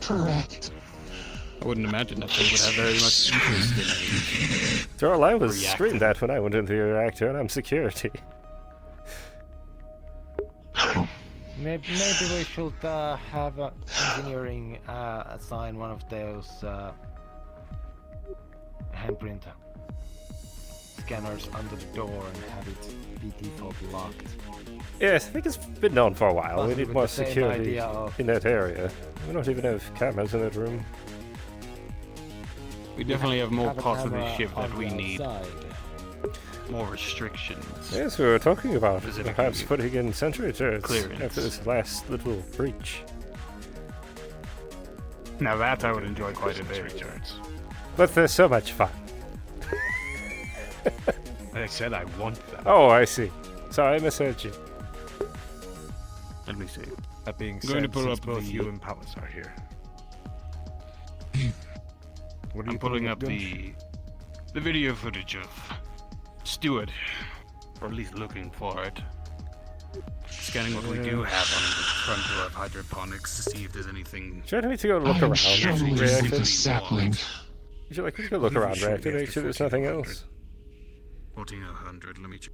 Correct. I wouldn't imagine that they would have very much interest in it. So all I was Reactor. screamed at when I went into the reactor, and I'm security. Maybe we should have engineering assign one of those handprint scanners under the door and have it be default locked. Yes, I think it's been known for a while. Possibly We need with more the same security idea of- in that area. We don't even have cameras in that room. We definitely have more a parts of the camera ship that on we the need. outside. More restrictions. Yes, we were talking about Specifically perhaps putting in sentry turrets clearance. after this last little breach. Now that I would enjoy quite a bit. But they're so much fun. Like I said, I want them. Oh, I see. Sorry, I misheard you. Let me see. That being I'm said, going to pull since up both the- you and Palace are here. What are I'm you pulling up Gunch? the video footage of Stewart, or at least looking for it. Scanning what we do have on the front door of hydroponics to see if there's anything. Do you want me to go look I'm around? struggling with Reactor? the sapling. Would you like me to go look around, Reactor, make sure there's nothing else? 1400. Let me check.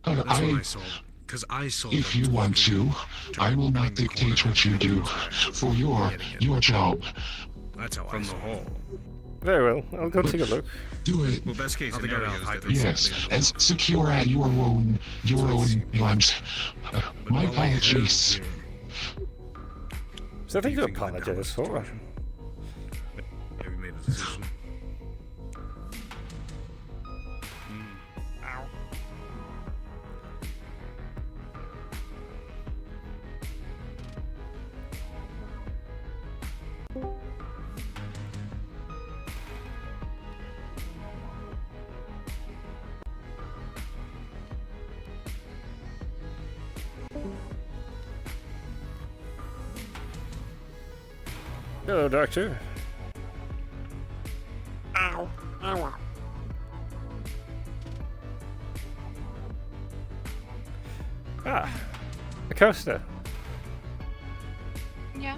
That's what I saw. Because I saw. If you want to, I will not dictate what you do for your job. That's how from the hall. Very well, I'll go take a look. Do it. Well, best case scenario is that Yes, as secure at your own lives. My apologies. There's nothing to apologize for. Have you made a decision? Ow. Hello, Doctor. Ow. Ow. Ah, Acosta. Yeah.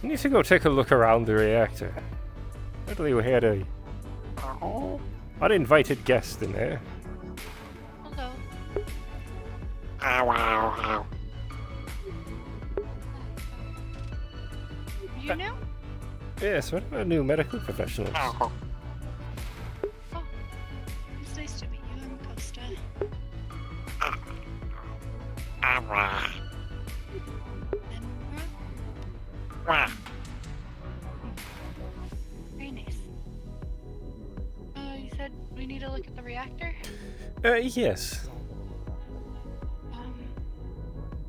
You need to go take a look around the reactor. Apparently we had a uninvited guest in there. Hello. Ow, ow, ow. You know? Yes, what about new medical professionals? Oh. It's nice to meet you. I'm Costa. Very nice. You said we need to look at the reactor? Yes.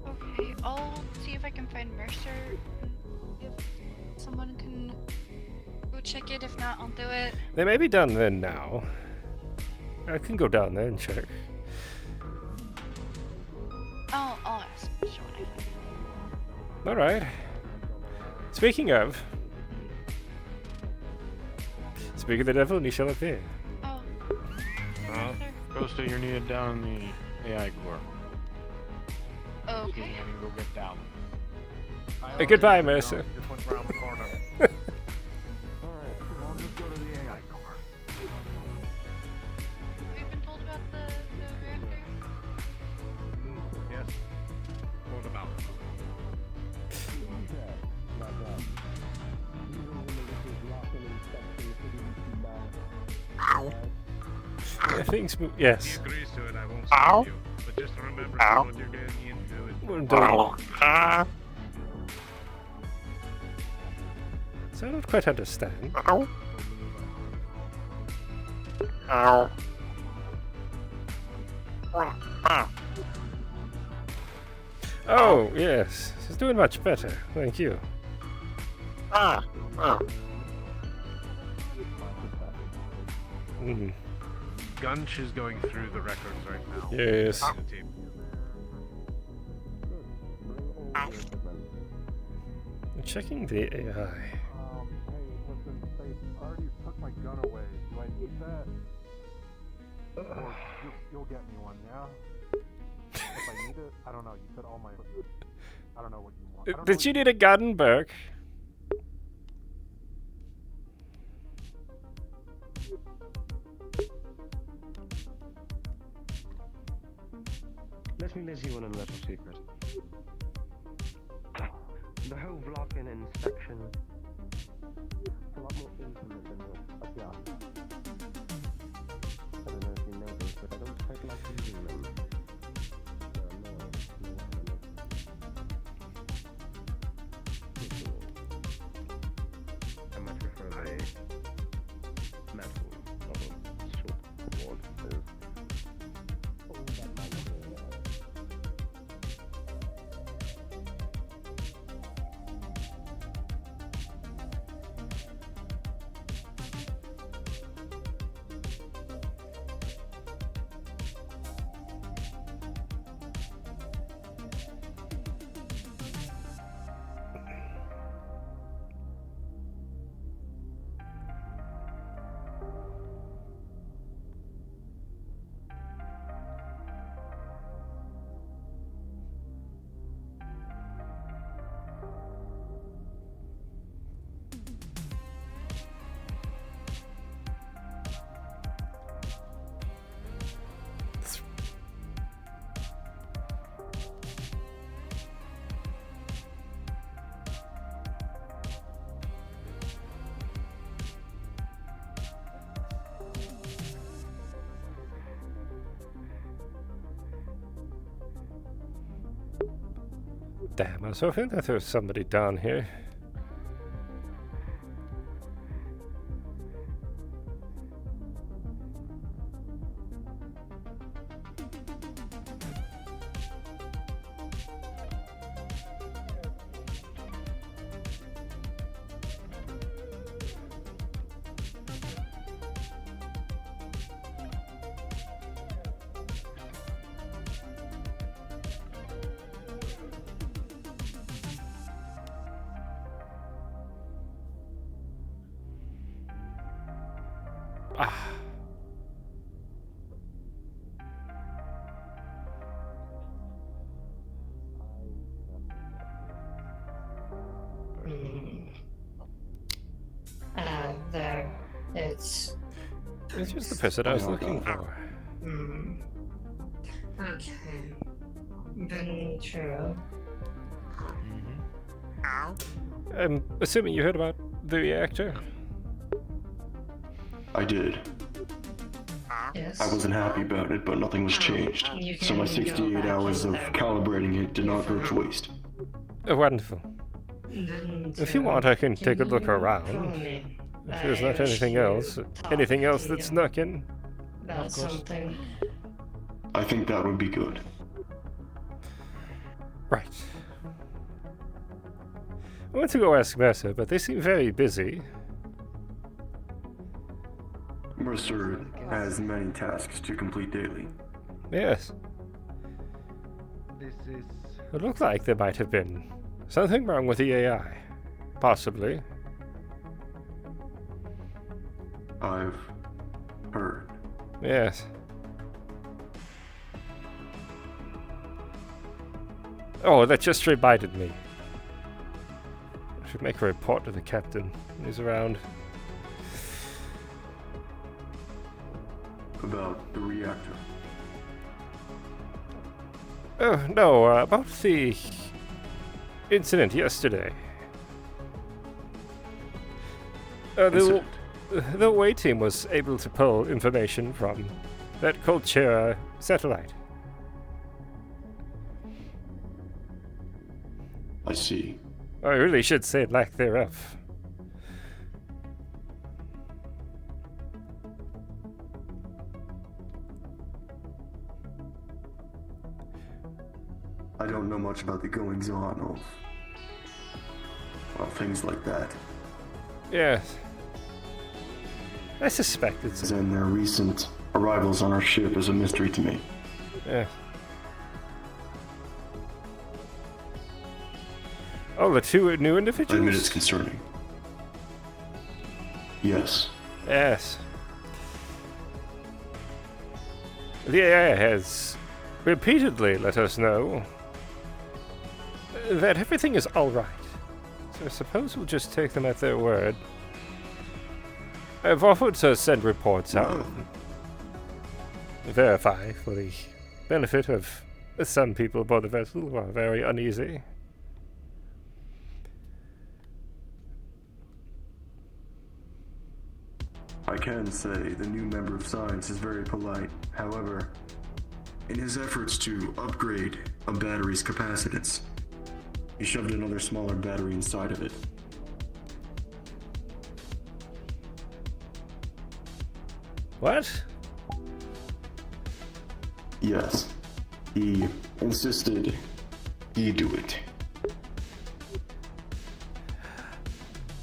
Okay, I'll see if I can find Mercer. If someone can go check it, if not, I'll do it. They may be down there now. I can go down there and check. I'll ask Mercer when I find him. Alright. Speaking of... Speak of the devil, and he shall appear. Oh. Costa, you're needed down in the AI core. Okay. You can go get down. Goodbye, Mercer. Just went around the corner. Alright, well, let's go to the AI core. Have you been told about the reactor? Yes. What about? Ow. Things move. Yes. He agrees to it, I won't Ow. stop you. But just remember Ow. what you're getting into. Well done. So I don't quite understand. Ow. Ow. Oh, yes. She's doing much better. Thank you. Ah. Oh. Mm. Gunch is going through the records right now. Yes. The tape. I'm checking the AI. Hey, listen, they already took my gun away. Do I need that? Or you'll get me one, yeah? If I need it, I don't know. You said all my. I don't know what you want. I don't know Did you need a gun back? Let me let you in on a little secret. The whole blocking inspection is a lot more intimate than the yeah. I don't know if you noticed, but I don't quite like using them. I'm Damn, I was hoping that there was somebody down here. Ah. There. It's just the person I was looking for. Okay. Very true. I'm assuming you heard about the reactor? I did. Yes. I wasn't happy about it, but nothing was changed. You So my can go 68 back hours in of there. calibrating it did not go to waste. Oh, wonderful. If you want, I can take a look around. If there's not anything else that's snuck in. About something. I think that would be good. Right. I went to go ask Mercer, but they seem very busy. Mercer has many tasks to complete daily. Yes. This is... It looked like there might have been something wrong with the AI. Possibly. I've heard. Yes. Oh, that just reminded me. I should make a report to the captain when he's around. About the reactor. Oh, no, about the incident yesterday. The away team was able to pull information from that Colchera satellite. I see. I really should say lack thereof. I don't know much about the goings-on of, well, things like that. Yes. I suspect it's... And their recent arrivals on our ship is a mystery to me. Yeah. Oh, the two new individuals? I admit it's concerning. Yes. Yes. The AI has repeatedly let us know that everything is alright. So I suppose we'll just take them at their word. I've offered to send reports out and verify for the benefit of some people aboard the vessel who are very uneasy. I can say the new member of science is very polite. However, in his efforts to upgrade a battery's capacitance, he shoved another smaller battery inside of it. What? Yes. He insisted he do it.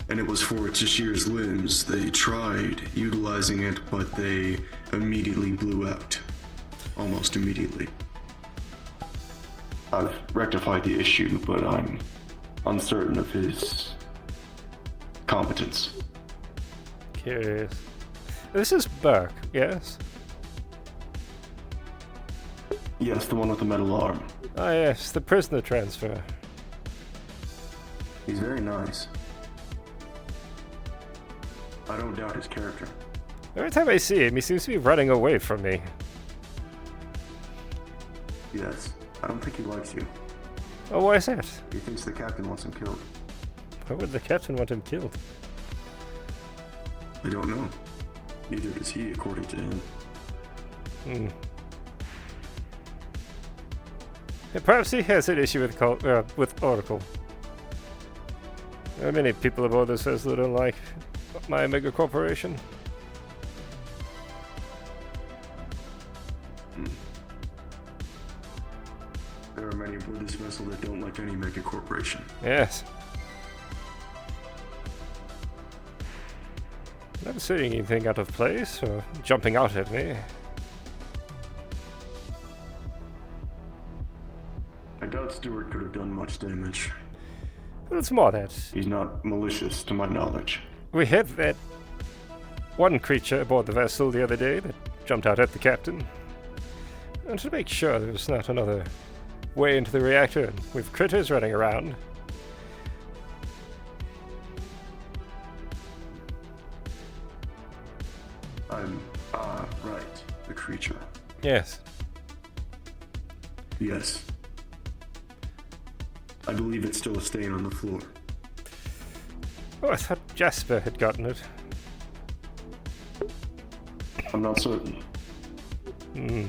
And it was for Tashir's limbs. They tried utilizing it, but they immediately blew out. Almost immediately. I've rectified the issue, but I'm uncertain of his competence. Curious. This is Burke, yes? Yes, the one with the metal arm. Ah, yes, the prisoner transfer. He's very nice. I don't doubt his character. Every time I see him, he seems to be running away from me. Yes, I don't think he likes you. Oh, why is that? He thinks the captain wants him killed. Why would the captain want him killed? I don't know. Neither does he, according to him. Perhaps he has an issue with Oracle. There are many people aboard this vessel who don't like my mega corporation. There are many aboard this vessel that don't like any mega corporation. Yes. Not saying anything out of place or jumping out at me. I doubt Stewart could have done much damage. Well, it's more that He's not malicious, to my knowledge. we had that one creature aboard the vessel the other day that jumped out at the captain. And to make sure there's not another way into the reactor and with critters running around. Right. The creature. Yes. Yes. I believe it's still a stain on the floor. Oh, I thought Jasper had gotten it. I'm not certain. Hmm.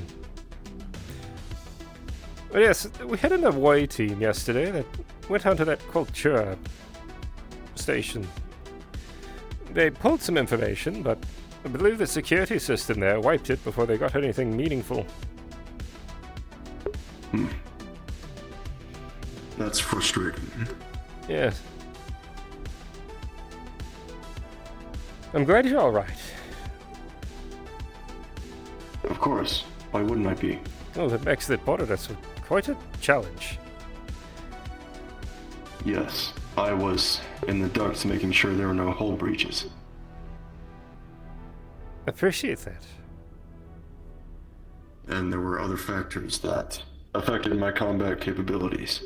Well, yes, we had an away team yesterday that went onto that Cultura station. They pulled some information, but I believe the security system there wiped it before they got anything meaningful. That's frustrating. Yes. I'm glad you're alright. Of course. Why wouldn't I be? Oh, the mechs that boarded us were quite a challenge. Yes. I was in the ducts making sure there were no hull breaches. Appreciate that. And there were other factors that affected my combat capabilities.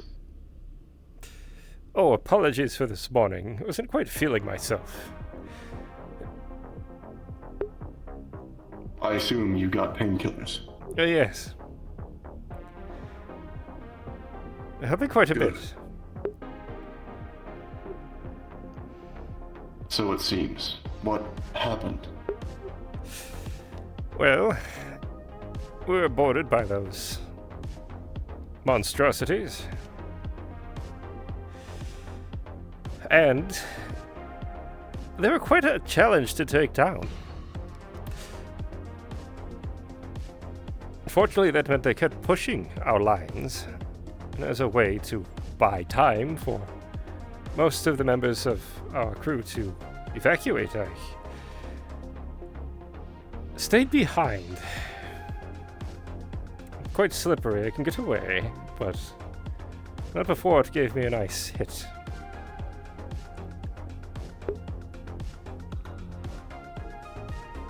Oh, apologies for this morning. I wasn't quite feeling myself. I assume you got painkillers. Yes. Helping quite a Good. bit. So it seems. What happened? Well, we were boarded by those monstrosities. And they were quite a challenge to take down. Fortunately, that meant they kept pushing our lines as a way to buy time for most of the members of our crew to evacuate. I stayed behind. Quite slippery, I can get away, but not before it gave me a nice hit.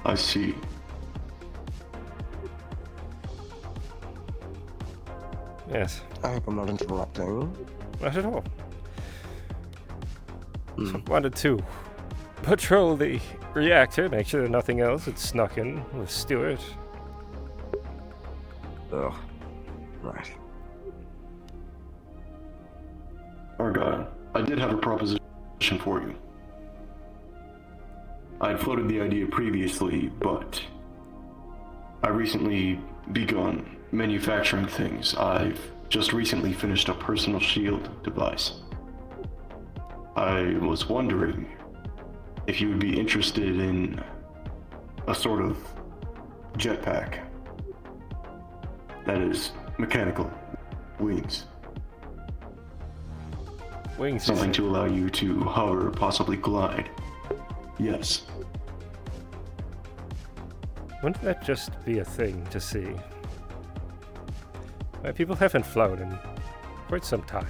I see. Yes. I hope I'm not interrupting. Not at all. Wanted to patrol the reactor, make sure that nothing else had snuck in with Stewart. Ugh. Right. Argyll, I did have a proposition for you. I had floated the idea previously, but I recently begun manufacturing things. I've just recently finished a personal shield device. I was wondering if you would be interested in a sort of jetpack that is mechanical, wings. Wings. Something to allow you to hover, possibly glide. Yes. Wouldn't that just be a thing to see? People haven't flown in quite some time.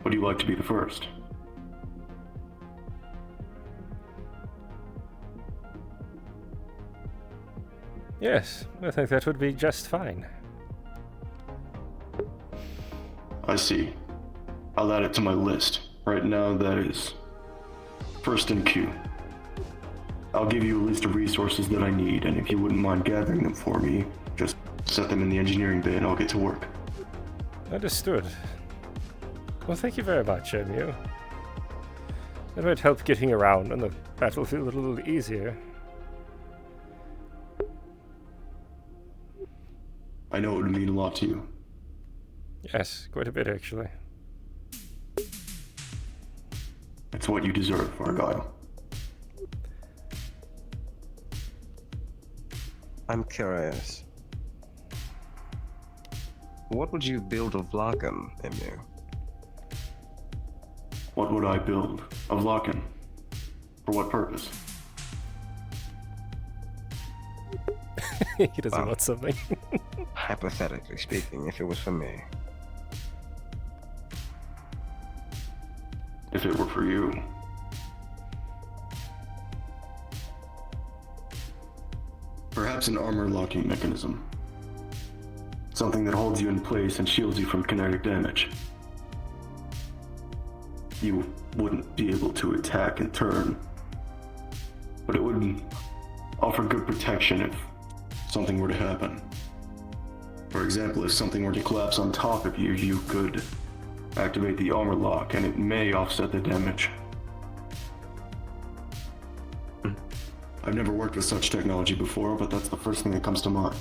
Would you like to be the first? Yes, I think that would be just fine. I see. I'll add it to my list. Right now, that is first in queue. I'll give you a list of resources that I need, and if you wouldn't mind gathering them for me, just set them in the engineering bay and I'll get to work. Understood. Well, thank you very much, Emu. That might help getting around on the battlefield a little easier. I know it would mean a lot to you. Yes, quite a bit actually. It's what you deserve, Argyll. I'm curious. What would you build of Larkham, Emu? What would I build of Larkham? For what purpose? He doesn't want something. Hypothetically speaking, if it was for me. If it were for you. Perhaps an armor locking mechanism. Something that holds you in place and shields you from kinetic damage. You wouldn't be able to attack and turn, but it would offer good protection if something were to happen. For example, if something were to collapse on top of you, you could activate the armor lock and it may offset the damage. I've never worked with such technology before, but that's the first thing that comes to mind.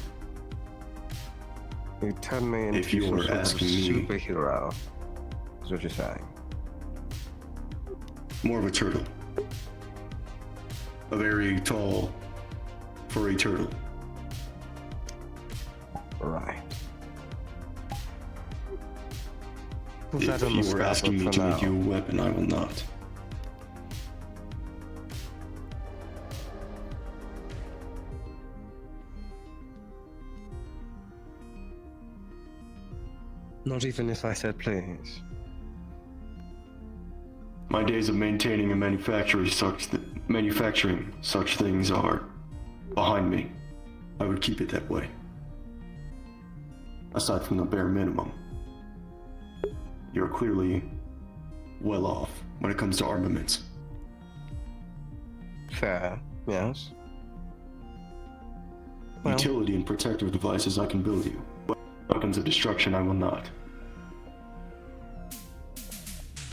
You turn me into If you some were sort of asking me, superhero, is what you're saying. more of a turtle. A very tall, furry turtle. Right. If you were asking me to make you a weapon, I will not. Not even if I said please. My days of maintaining and manufacturing such things are behind me. I would keep it that way. Aside from the bare minimum. You're clearly well off when it comes to armaments. Fair, yes. Utility and protective devices I can build you. Weapons of destruction I will not.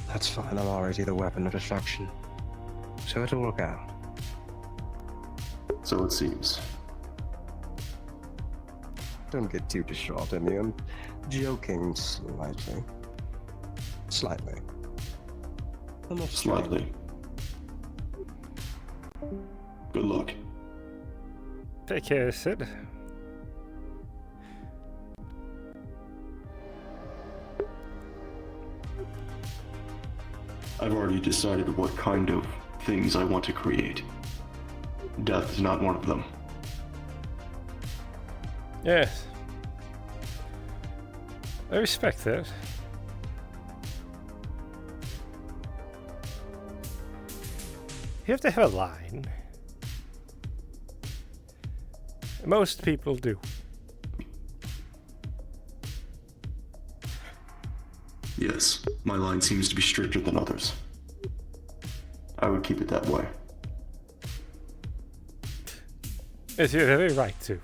That's fine, I'm already the weapon of destruction. So it'll work out. So it seems. Don't get too distraught, Emu. I'm joking slightly. Slightly. I'm not Slightly. Good luck. Take care, Sid. I've already decided what kind of things I want to create. Death is not one of them. Yes. I respect that. You have to have a line. Most people do. Yes, my line seems to be stricter than others. I would keep it that way. Yes, you have every right to.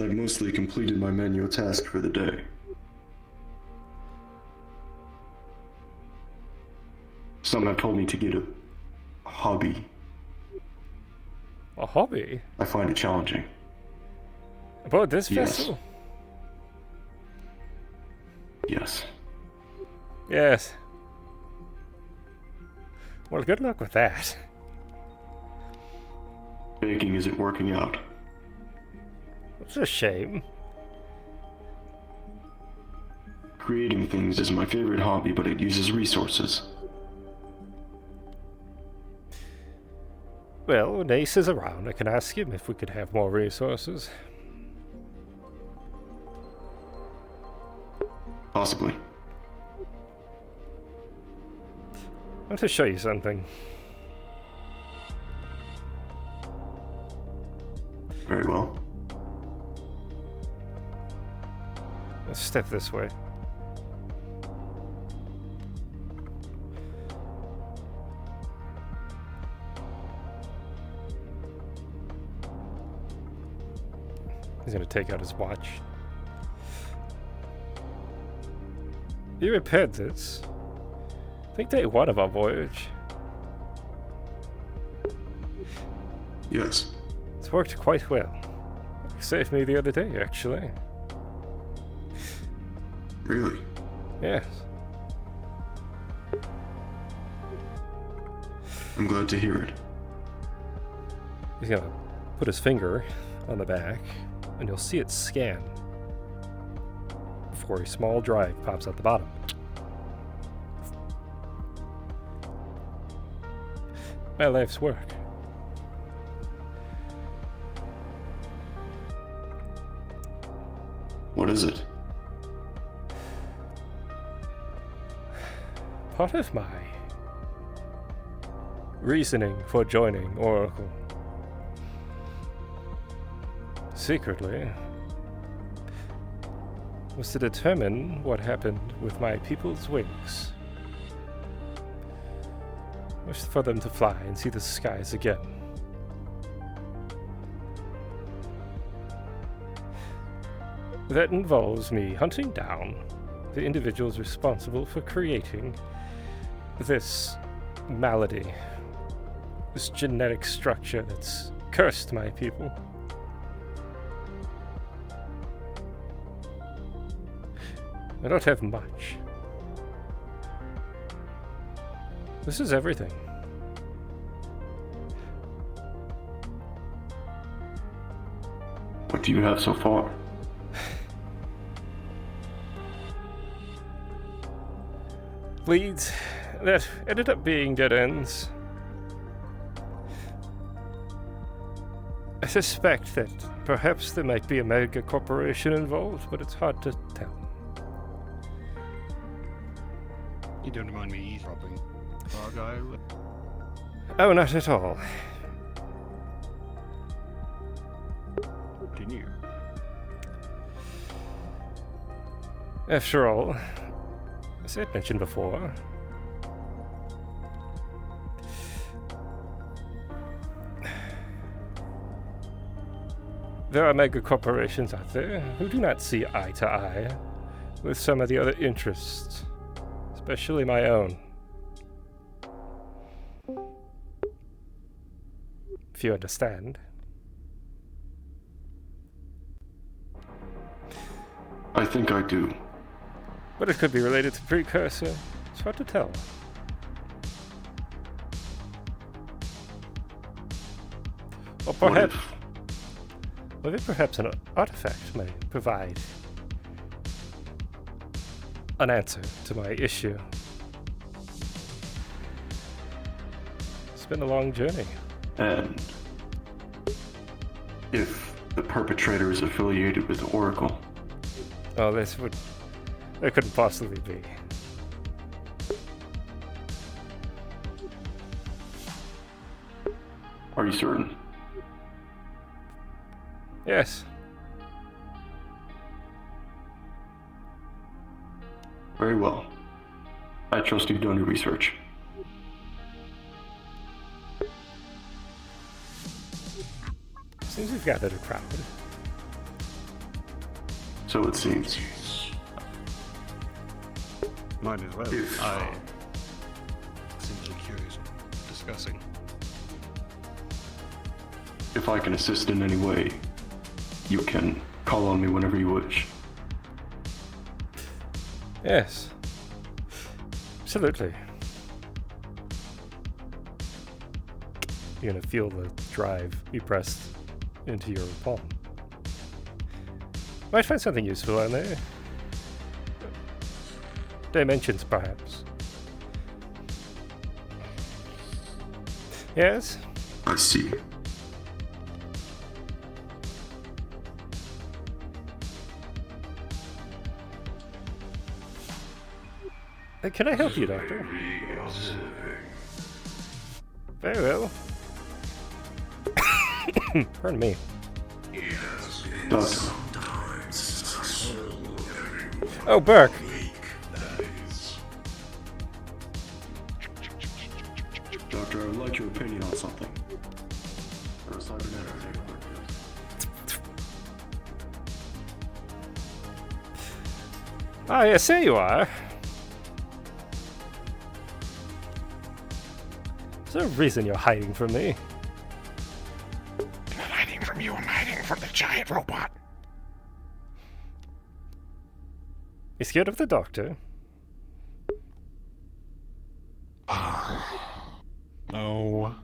I've mostly completed my manual task for the day. Some have told me to get a hobby. A hobby? I find it challenging. About this Yes. vessel? Yes. Yes. Well, good luck with that. Baking isn't working out. It's a shame. Creating things is my favorite hobby, but it uses resources. Well, when Ace is around, I can ask him if we could have more resources. Possibly. I want to show you something. Very well. Let's step this way. He's gonna take out his watch. You repaired this. I think day one of our voyage. Yes. It's worked quite well. It saved me the other day, actually. Really? Yes. I'm glad to hear it. He's gonna put his finger on the back, and you'll see it scan before a small drive pops at the bottom. My life's work. What is it? Part of my reasoning for joining Oracle. Secretly, was to determine what happened with my people's wings. Was for them to fly and see the skies again. That involves me hunting down the individuals responsible for creating this malady, this genetic structure that's cursed my people. I don't have much. This is everything. What do you have so far? Leads that ended up being dead ends. I suspect that perhaps there might be a mega corporation involved, but it's hard to tell. You don't mind me eavesdropping, Argyll? Oh, not at all. Continue. After all, as I had mentioned before, there are mega corporations out there who do not see eye to eye with some of the other interests, especially my own. If you understand. I think I do. But it could be related to Precursor. It's hard to tell. Or perhaps... Maybe perhaps an artifact may provide an answer to my issue. It's been a long journey. And if the perpetrator is affiliated with Oracle? Oh, there couldn't possibly be. Are you certain? Yes. Very well. I trust you've done your research. Seems we've gathered a crowd. So it seems. Mine as well. I simply curious discussing. If I can assist in any way, you can call on me whenever you wish. Yes. Absolutely. You're gonna feel the drive be pressed into your palm. Might find something useful on there. Dimensions, perhaps. Yes? I see. Can I help you, Doctor? Very well. Pardon me. Doctor. Oh, Burke. Doctor, I would like your opinion on something. Ah, yes, there you are. Is there a reason you're hiding from me? I'm not hiding from you, I'm hiding from the giant robot. You scared of the doctor? No.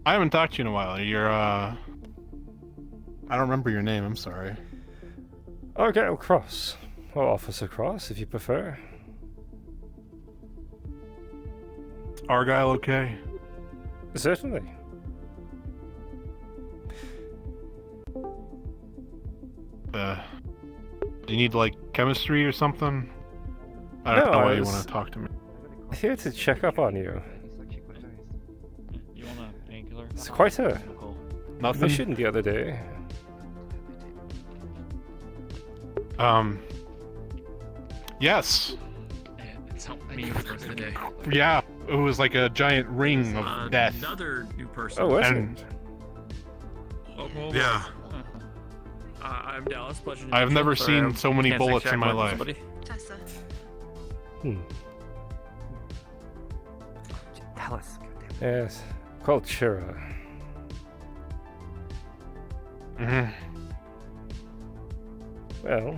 I haven't talked to you in a while. You're, I don't remember your name, I'm sorry. Argyll Kross. Or Officer Kross, if you prefer. Argyll okay? Certainly. Do you need, like, chemistry or something? I don't know why you want to talk to me. Here to check up on you. You want a painkiller? It's quite a Nothing? mission the other day. Yes. It's helped me for the rest of the day. Yeah, it was like a giant ring of death. Another new person. Oh, was And it? Well, yeah. I'm Dallas. Pleasure to meet I've you. never Sorry, seen so many can't bullets check in my with life. somebody. Tessa. Dallas. Yes. Called Shira. Mm-hmm. Well.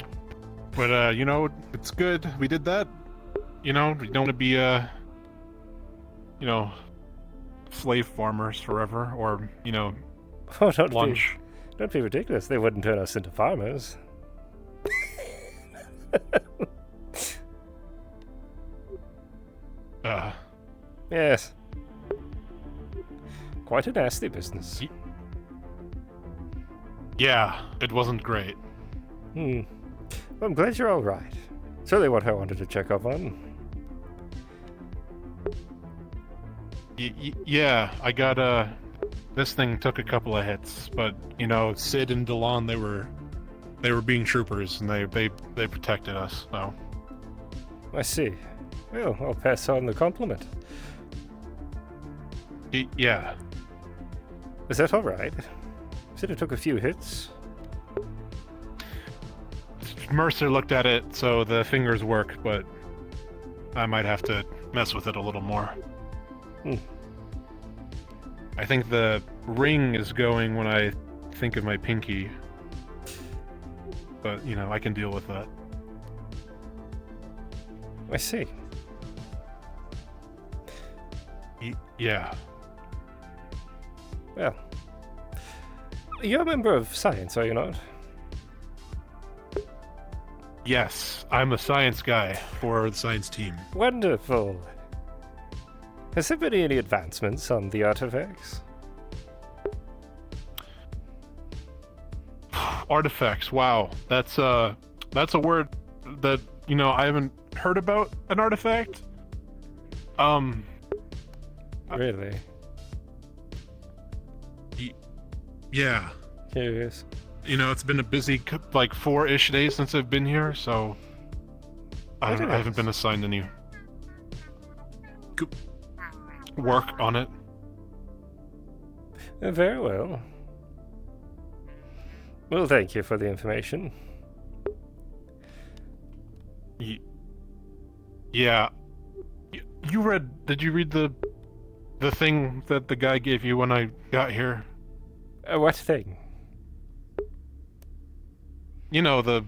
But, you know, it's good. We did that. You know, we don't want to be, you know, slave farmers forever, or, you know, Oh, don't lunch. Don't be ridiculous. They wouldn't turn us into farmers. Yes. Quite a nasty business. Yeah, it wasn't great. Well, I'm glad you're all right. Certainly what I wanted to check up on. Yeah, I got, this thing took a couple of hits, but, you know, Sid and Delon, they were being troopers, and they protected us, so. I see. Well, I'll pass on the compliment. Yeah. Is that all right? Said it took a few hits. Mercer looked at it, so the fingers work, but I might have to mess with it a little more. I think the ring is going when I think of my pinky. But, you know, I can deal with that. I see. Yeah. Well, you're a member of science, are you not? Yes, I'm a science guy for the science team. Wonderful. Has there been any advancements on the artifacts? Artifacts, wow. That's a word that, you know, I haven't heard about an artifact. Really? Yeah. Curious. You know, it's been a busy, like, 4-ish days since I've been here, so I haven't been assigned any work on it. Very well. Well, thank you for the information. Yeah. Did you read the thing that the guy gave you when I got here? What thing? You know, the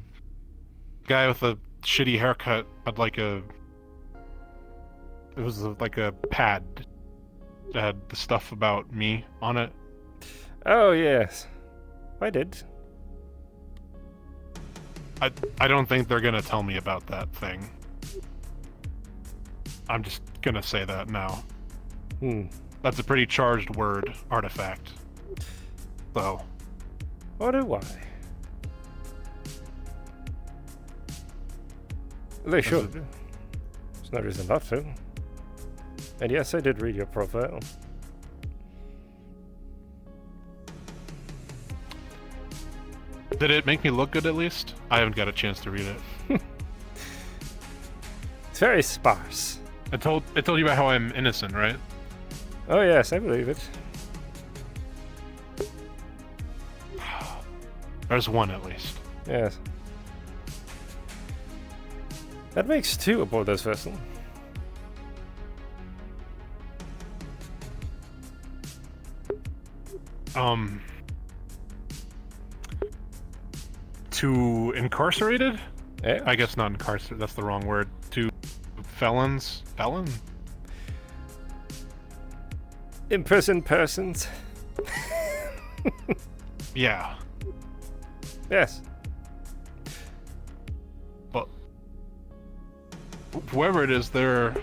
guy with the shitty haircut had like it was like a pad that had the stuff about me on it. Oh, yes. I did. I don't think they're gonna tell me about that thing. I'm just gonna say that now. That's a pretty charged word, artifact. So. Wonder why? They should. There's no reason not to. And yes, I did read your profile. Did it make me look good at least? I haven't got a chance to read it. It's very sparse. I told you about how I'm innocent, right? Oh yes, I believe it. There's one at least. Yes. That makes 2 aboard this vessel. To incarcerated? Yeah. I guess not incarcerated, that's the wrong word. To felons? Felon? Imprisoned persons. Yeah. Yes. But whoever it is, they're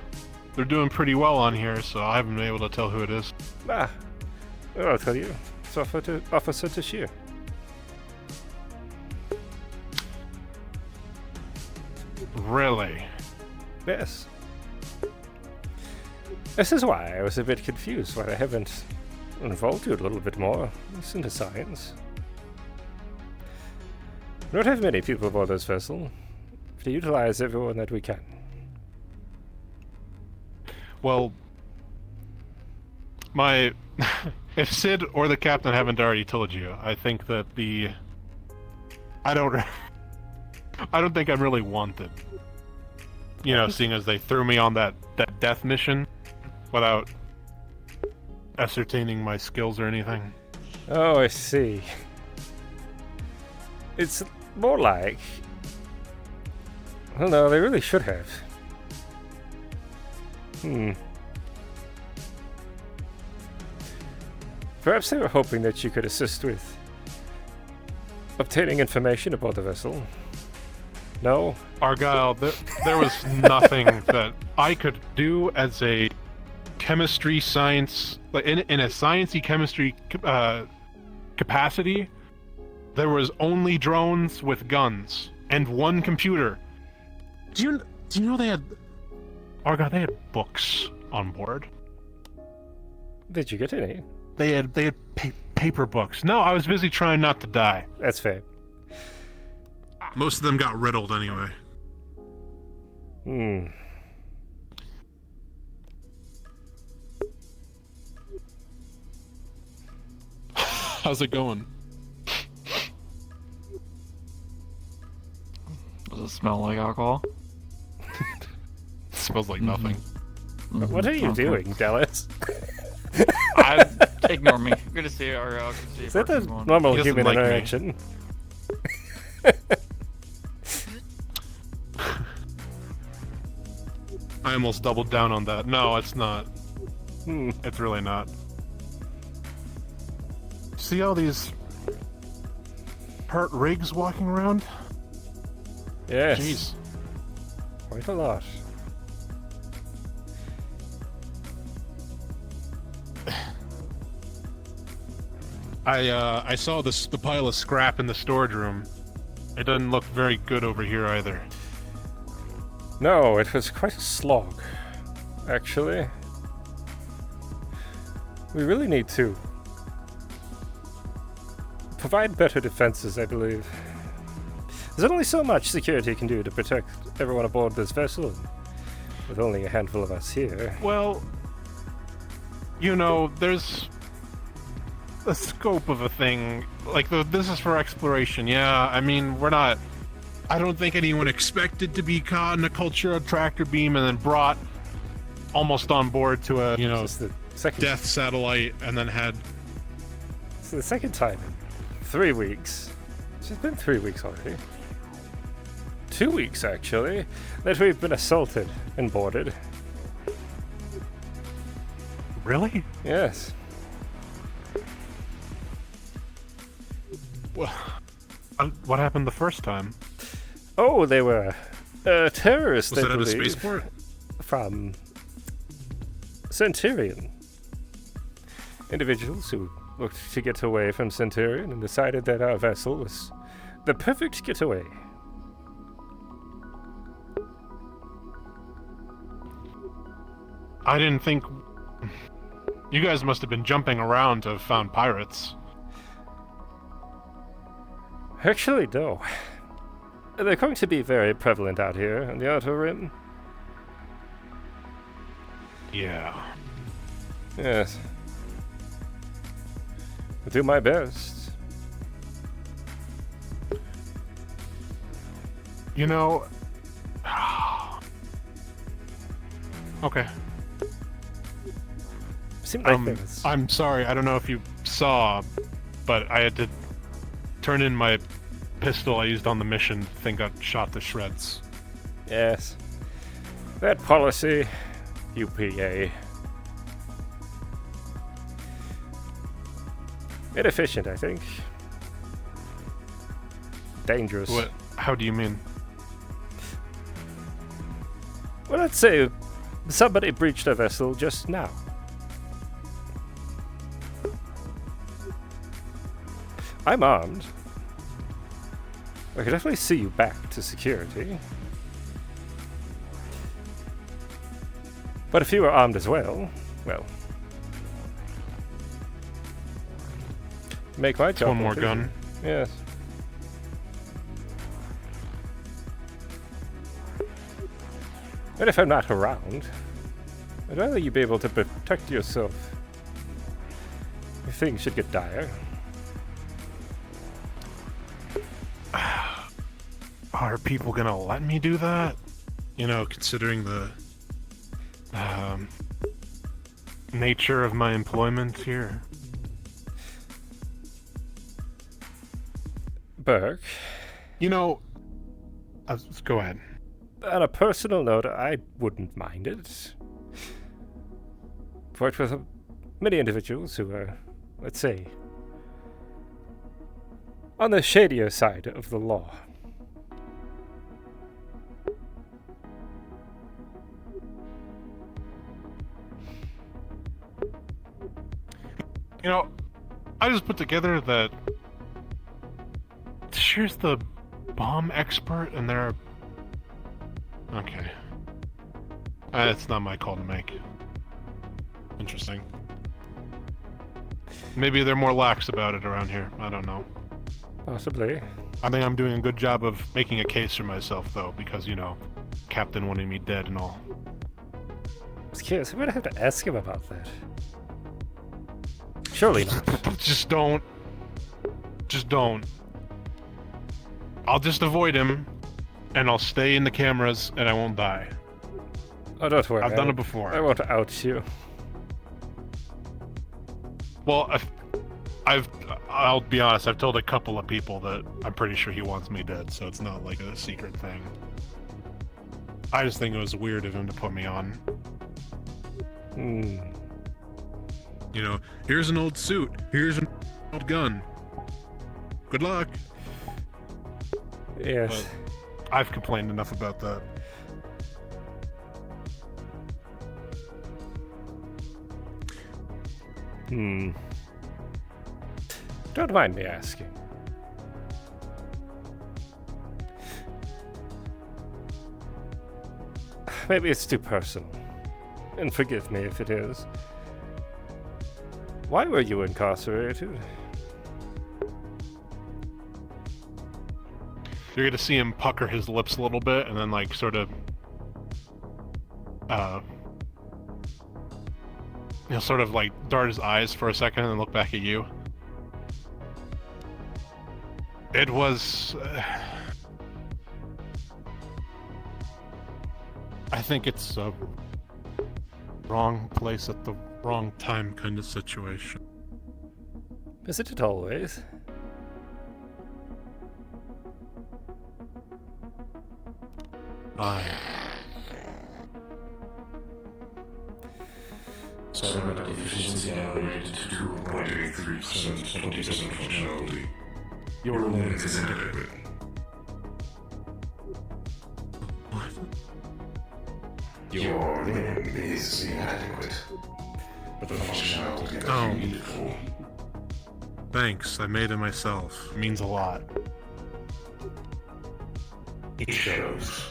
doing pretty well on here, so I haven't been able to tell who it is. Ah, well, I'll tell you. It's Officer Tashir. Really? Yes. This is why I was a bit confused why I haven't involved you a little bit more into science. We don't have many people aboard this vessel. To utilize everyone that we can. Well, if Sid or the captain haven't already told you, I think that I don't think I'm really wanted. You know, seeing as they threw me on that death mission without ascertaining my skills or anything. Oh, I see. It's more like... Well, no, they really should have. Perhaps they were hoping that you could assist with obtaining information about the vessel. No? Argyll, there was nothing that I could do as a chemistry science, in a sciencey chemistry capacity. There was only drones with guns and one computer. Do you know they had... Argyll, they had books on board. Did you get any? They had paper books. No, I was busy trying not to die. That's fair. Most of them got riddled anyway. How's it going? Does it smell like alcohol? It smells like nothing. What are you doing, Dallas? Ignore me. Good to see you, Argyll. Is that the normal human interaction? I almost doubled down on that. No, it's not. It's really not. See all these hurt rigs walking around? Yes. Jeez. Quite a lot. I saw the pile of scrap in the storage room. It doesn't look very good over here either. No, it was quite a slog, actually. We really need to provide better defenses, I believe. There's only so much security can do to protect everyone aboard this vessel, with only a handful of us here. Well, you know, there's the scope of a thing. Like, this is for exploration, yeah. I mean, I don't think anyone expected to be caught in a culture tractor beam and then brought almost on board to a, death satellite and then had... It's the second time in 3 weeks. It's been 3 weeks already. 2 weeks, actually, that we've been assaulted and boarded. Really? Yes. Well, what happened the first time? Oh, they were terrorists, Was I that at a believe, spaceport? from Centurion. Individuals who looked to get away from Centurion and decided that our vessel was the perfect getaway. I didn't think... You guys must have been jumping around to have found pirates. Actually, no. They're going to be very prevalent out here on the Outer Rim. Yeah. Yes. I'll do my best. You know... Okay. Seemed like there was... I'm sorry, I don't know if you saw, but I had to turn in my pistol I used on the mission. Thing got shot to shreds. Yes. That policy, UPA. Inefficient, I think. Dangerous. What? How do you mean? Well, let's say somebody breached a vessel just now. I'm armed. I could definitely see you back to security. But if you were armed as well, well... Make my job one more gun. Yes. And if I'm not around, I'd rather you be able to protect yourself if things should get dire. Are people gonna let me do that? You know, considering the nature of my employment here. Burke? You know, go ahead. On a personal note, I wouldn't mind it. I've worked with many individuals who are, let's say, on the shadier side of the law. You know, I just put together that here's the bomb expert, and they're... Okay. It's not my call to make. Interesting. Maybe they're more lax about it around here. I don't know. Possibly. I think I'm doing a good job of making a case for myself, though, because, you know, Captain wanting me dead and all. I was curious, I'm gonna have to ask him about that. Surely not. Just don't. Just don't. I'll just avoid him, and I'll stay in the cameras, and I won't die. Oh, don't worry. I've done it before. I won't out you. Well, I'll be honest, I've told a couple of people that I'm pretty sure he wants me dead, so it's not like a secret thing. I just think it was weird of him to put me on. Hmm. You know, here's an old suit, here's an old gun. Good luck. Yes. But I've complained enough about that. Hmm. Don't mind me asking. Maybe it's too personal. And forgive me if it is. Why were you incarcerated? You're gonna see him pucker his lips a little bit, and then like sort of he'll sort of like dart his eyes for a second and then look back at you. It was I think it's a wrong place at the wrong time kind of situation. Isn't it always? Cybernetic efficiency now rated to 2.83%, 20% functionality. Your limit is inadequate. What? Your limit is inadequate. But the functionality that you need it for. Thanks, I made it myself. It means a lot. It shows.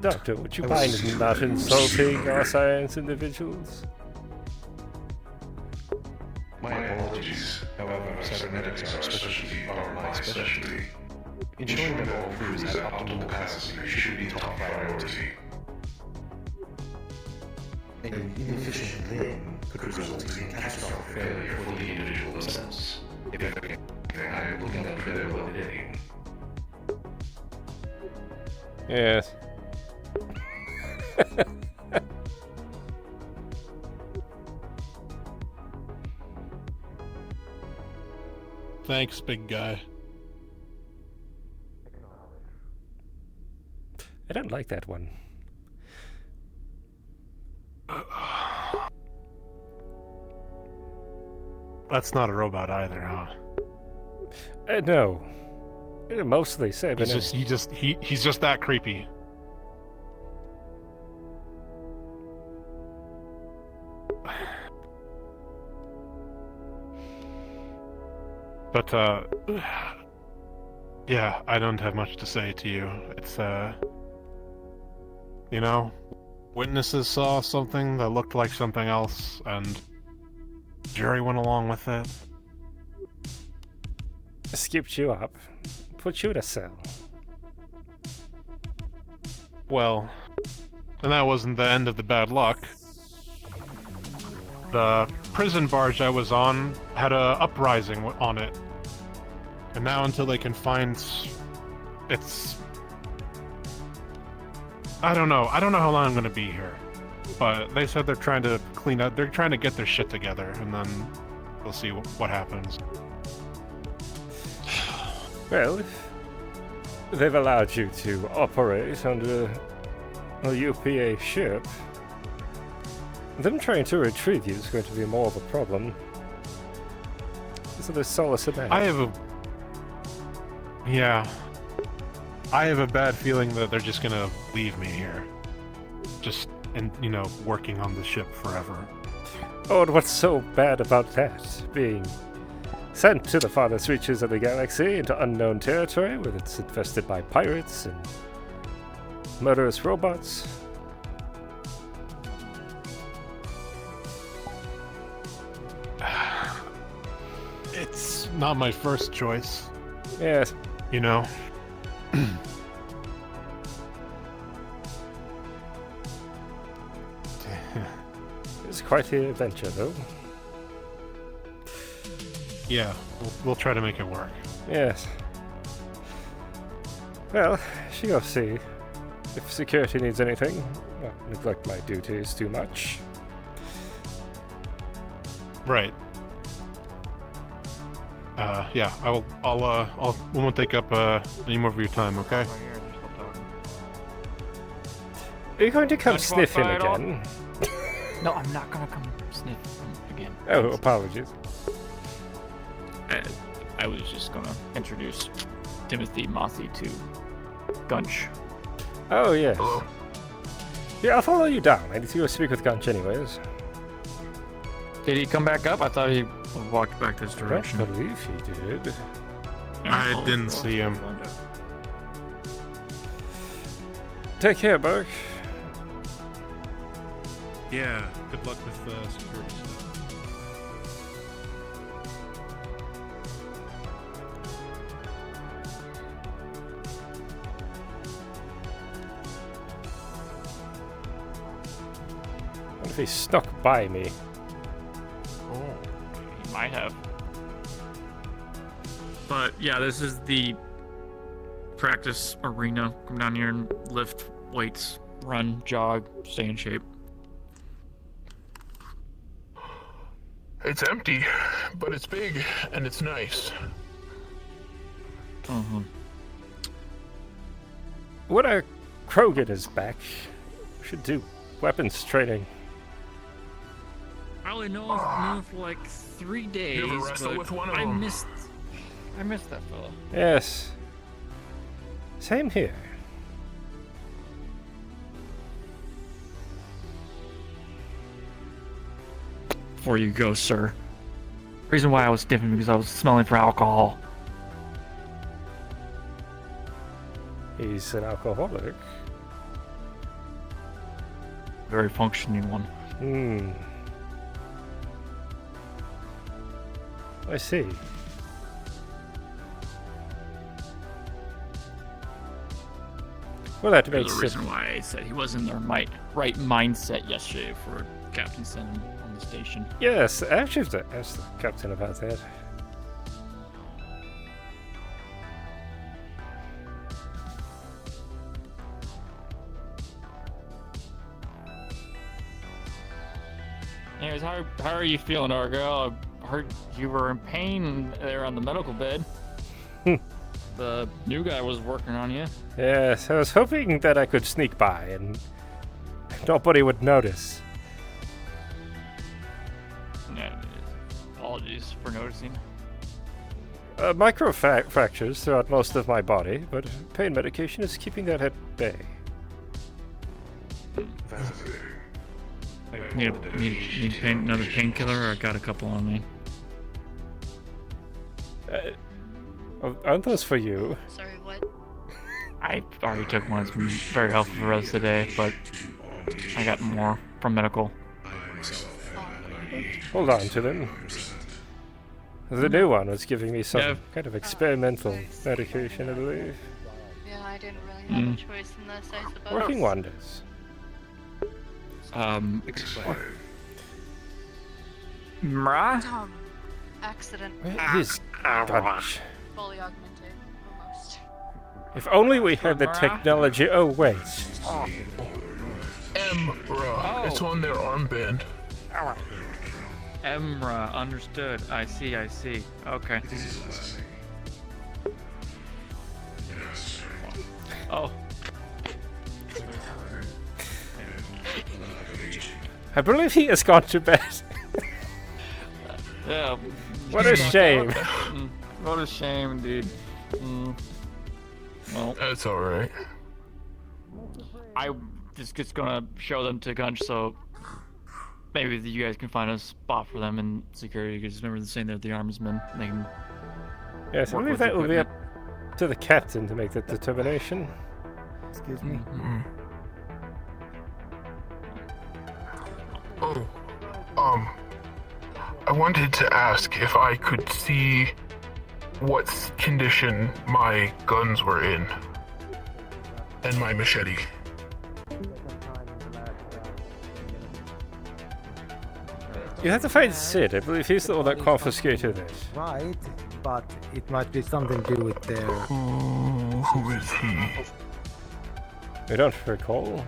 Doctor, would you mind not insulting our science individuals? My apologies. However, cybernetics are my specialty. Ensuring that all crews at optimal capacity should be top priority. An inefficient limb could result in catastrophic failure for the individual themselves. If anything, I am looking at better well-being. Yes. Thanks, big guy. I don't like that one. That's not a robot either, huh? No. Mostly He's just that creepy. But, yeah, I don't have much to say to you. It's, you know, witnesses saw something that looked like something else, and jury went along with it. Scooped you up, put you in a cell. Well, and that wasn't the end of the bad luck. The prison barge I was on had a uprising on it. And now until they can find... It's... I don't know how long I'm gonna be here. But they said they're trying to clean up, they're trying to get their shit together, and then we'll see what happens. Well, if they've allowed you to operate under a UPA ship, them trying to retrieve you is going to be more of a problem. So there's solace in that. I have a bad feeling that they're just gonna leave me here. Just, working on the ship forever. Oh, and what's so bad about that? Being sent to the farthest reaches of the galaxy into unknown territory where it's infested by pirates and murderous robots. It's not my first choice. Yes. You know? It's quite the adventure, though. Yeah, we'll try to make it work. Yes. Well, she'll see. If security needs anything, not neglect my duties too much. Right. Yeah, I won't take up any more of your time, okay? Are you going to come Don't sniff him walk by at again? No, I'm not gonna come sniff him again. Oh, apologies. I was just gonna introduce Timothy Mossy to Gunch. Oh, yes. Hello. Yeah, I'll follow you down. I need to go speak with Gunch anyways. Did he come back up? I thought he walked back this direction. I believe he did. I didn't see him. Take care, Burke. Yeah, good luck with security stuff. What if he snuck by me? Oh, he might have. But yeah, this is the practice arena. Come down here and lift weights, run, jog, stay in shape. It's empty, but it's big and it's nice. When our Krogan is back, we should do weapons training. I only know him for like 3 days. You ever wrestle but with one of I them? missed that fella. Yes. Same here. Before you go, sir. Reason why I was sniffing because I was smelling for alcohol. He's an alcoholic. Very functioning one. Hmm. I see. Well, that There's makes a sense. reason why I said he was in their right mindset yesterday for Captain sent him on the station. Yes, I actually have to ask the captain about that. Anyways, how are you feeling, Argyll? heard you were in pain there on the medical bed. The new guy was working on you. Yes, I was hoping that I could sneak by and nobody would notice. Yeah, apologies for noticing. Micro fractures throughout most of my body, but pain medication is keeping that at bay. Need another painkiller? I got a couple on me. Aren't those for you? Sorry, what? I already took one. It's been very helpful for the rest of the day, but I got more from medical. Hold on to them. The new one was giving me some kind of experimental medication, I believe. Yeah, I didn't really have a choice in this, I suppose. Working wonders. Mra? Tom. Accident. Where is Bunch? Fully augmented, almost. If only we had the technology. Oh, wait. Emra. It's on their armband. Emra, understood. I see. Okay. Oh. I believe he has gone to bed. Yeah. What a shame. What a shame, indeed. Well, that's alright. I just gonna show them to Gunch, so maybe you guys can find a spot for them in security. Because remember the saying they're the armsmen. They can. Yes, I believe that will be up to the captain to make that determination. Excuse me. I wanted to ask if I could see what condition my guns were in. And my machete. You have to find Sid. I believe he's the one that confiscated it. Right, but it might be something to do with their... Who is he? We don't recall.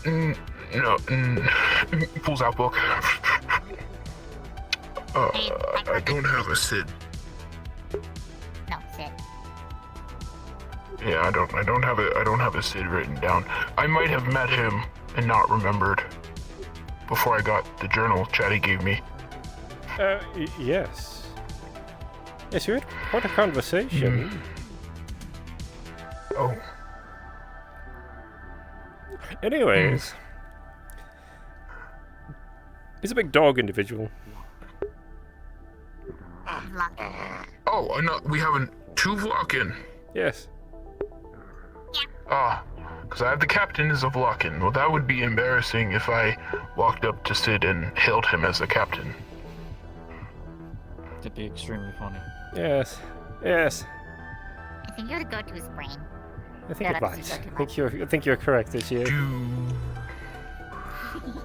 No. Pulls out book. I don't have a Sid. No, Sid. Yeah, I don't have a Sid written down. I might have met him and not remembered before I got the journal Chatty gave me. Yes. Yes, you had quite a conversation. Oh. Anyways. He's a big dog individual. Oh, I know. We have two Vlakin. Yes. Because I have the captain as a Vlakin. Well, that would be embarrassing if I walked up to Sid and hailed him as the captain. That'd be extremely funny. Yes. I think you're the go-to his brain. I think it might. I think you're correct this year.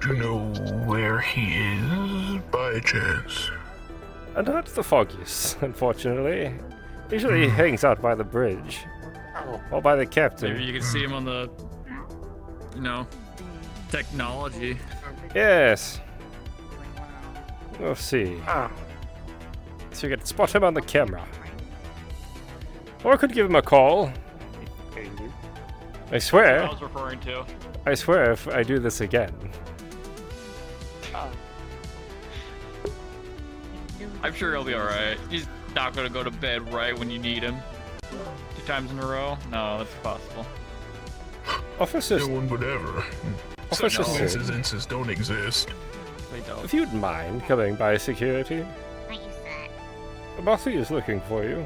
Do you know where he is, by chance? Not the foggiest, unfortunately. Usually he hangs out by the bridge. Or by the captain. Maybe you can see him on the, technology. Yes. We'll see. So you can spot him on the camera. Or I could give him a call. I swear. That's what I was referring to. I swear if I do this again. I'm sure he'll be alright. He's not gonna go to bed right when you need him. 2 times in a row? No, that's possible. Officer. No one would ever. Such coincidences don't exist. They don't. If you'd mind coming by security. Bossy is looking for you.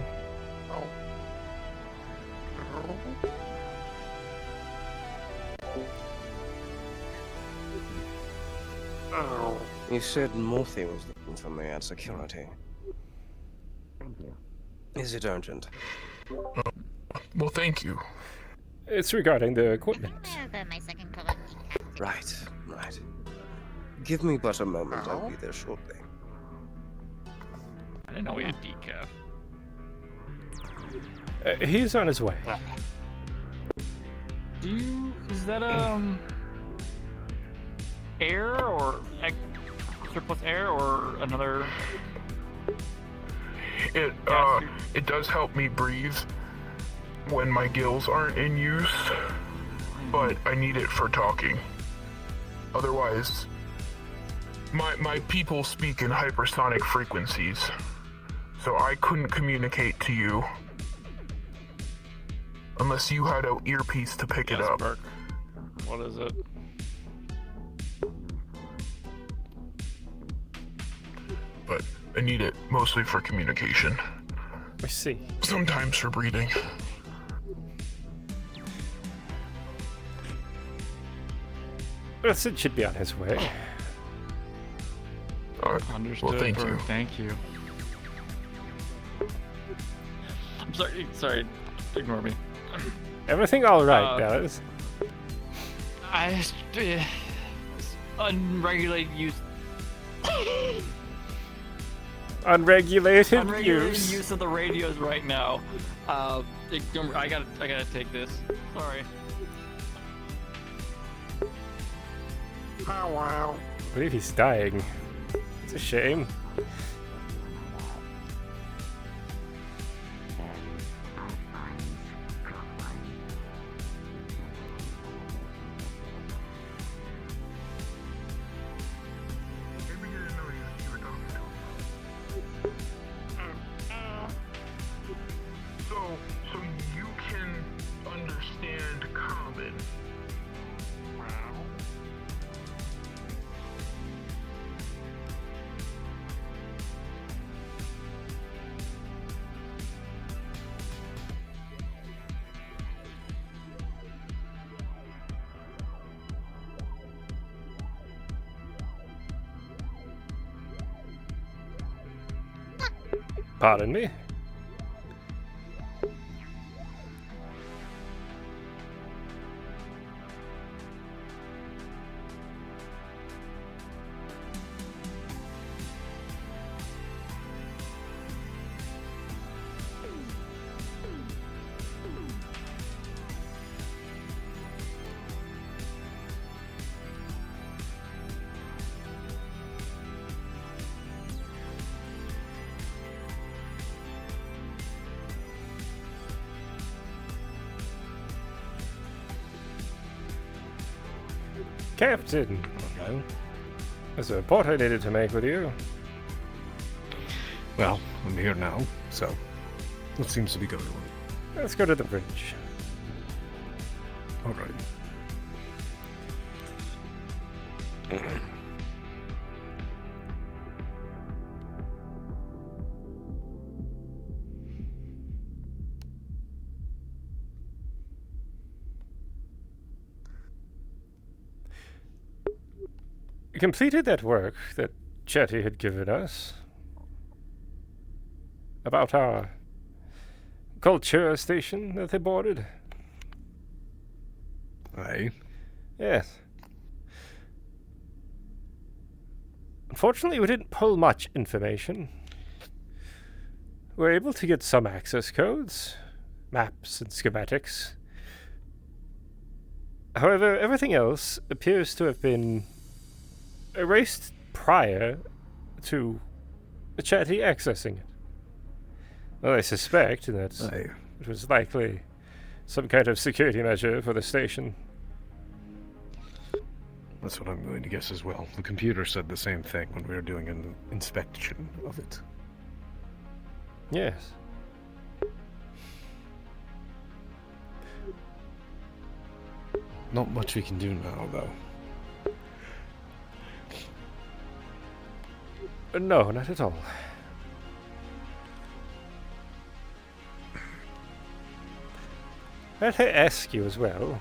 You said Morphy was looking for me at security. Is it urgent? Well, thank you. It's regarding the equipment. My second cover. Right. Give me but a moment, I'll be there shortly. I didn't know we had decaf. He's on his way. Is that air or surplus air or another? It does help me breathe when my gills aren't in use, but I need it for talking. Otherwise, my people speak in hypersonic frequencies, so I couldn't communicate to you unless you had an earpiece to pick it up. Burke. What is it? But I need it mostly for communication. I see. Sometimes for breathing. Well, Sid should be on his way. Understood. Well, thank Burke. you. Thank you. I'm sorry. Sorry. Ignore me. Everything all right, Dallas? Unregulated use. Unregulated Unregulated use. use of the radios right now. I gotta take this. Sorry. Oh wow. I believe he's dying. It's a shame. So you can understand common. Pardon me? Captain, there's a report I needed to make with you. Well, I'm here now, so what seems to be going on? Let's go to the bridge. All right. Completed that work that Chetty had given us about our culture station that they boarded. Aye. Yes. Unfortunately, we didn't pull much information. We were able to get some access codes, maps, and schematics. However, everything else appears to have been erased prior to Chatty accessing it. Well, I suspect that it was likely some kind of security measure for the station. That's what I'm going to guess as well. The computer said the same thing when we were doing an inspection of it. Yes. Not much we can do now, though. No, not at all. I'd ask you as well.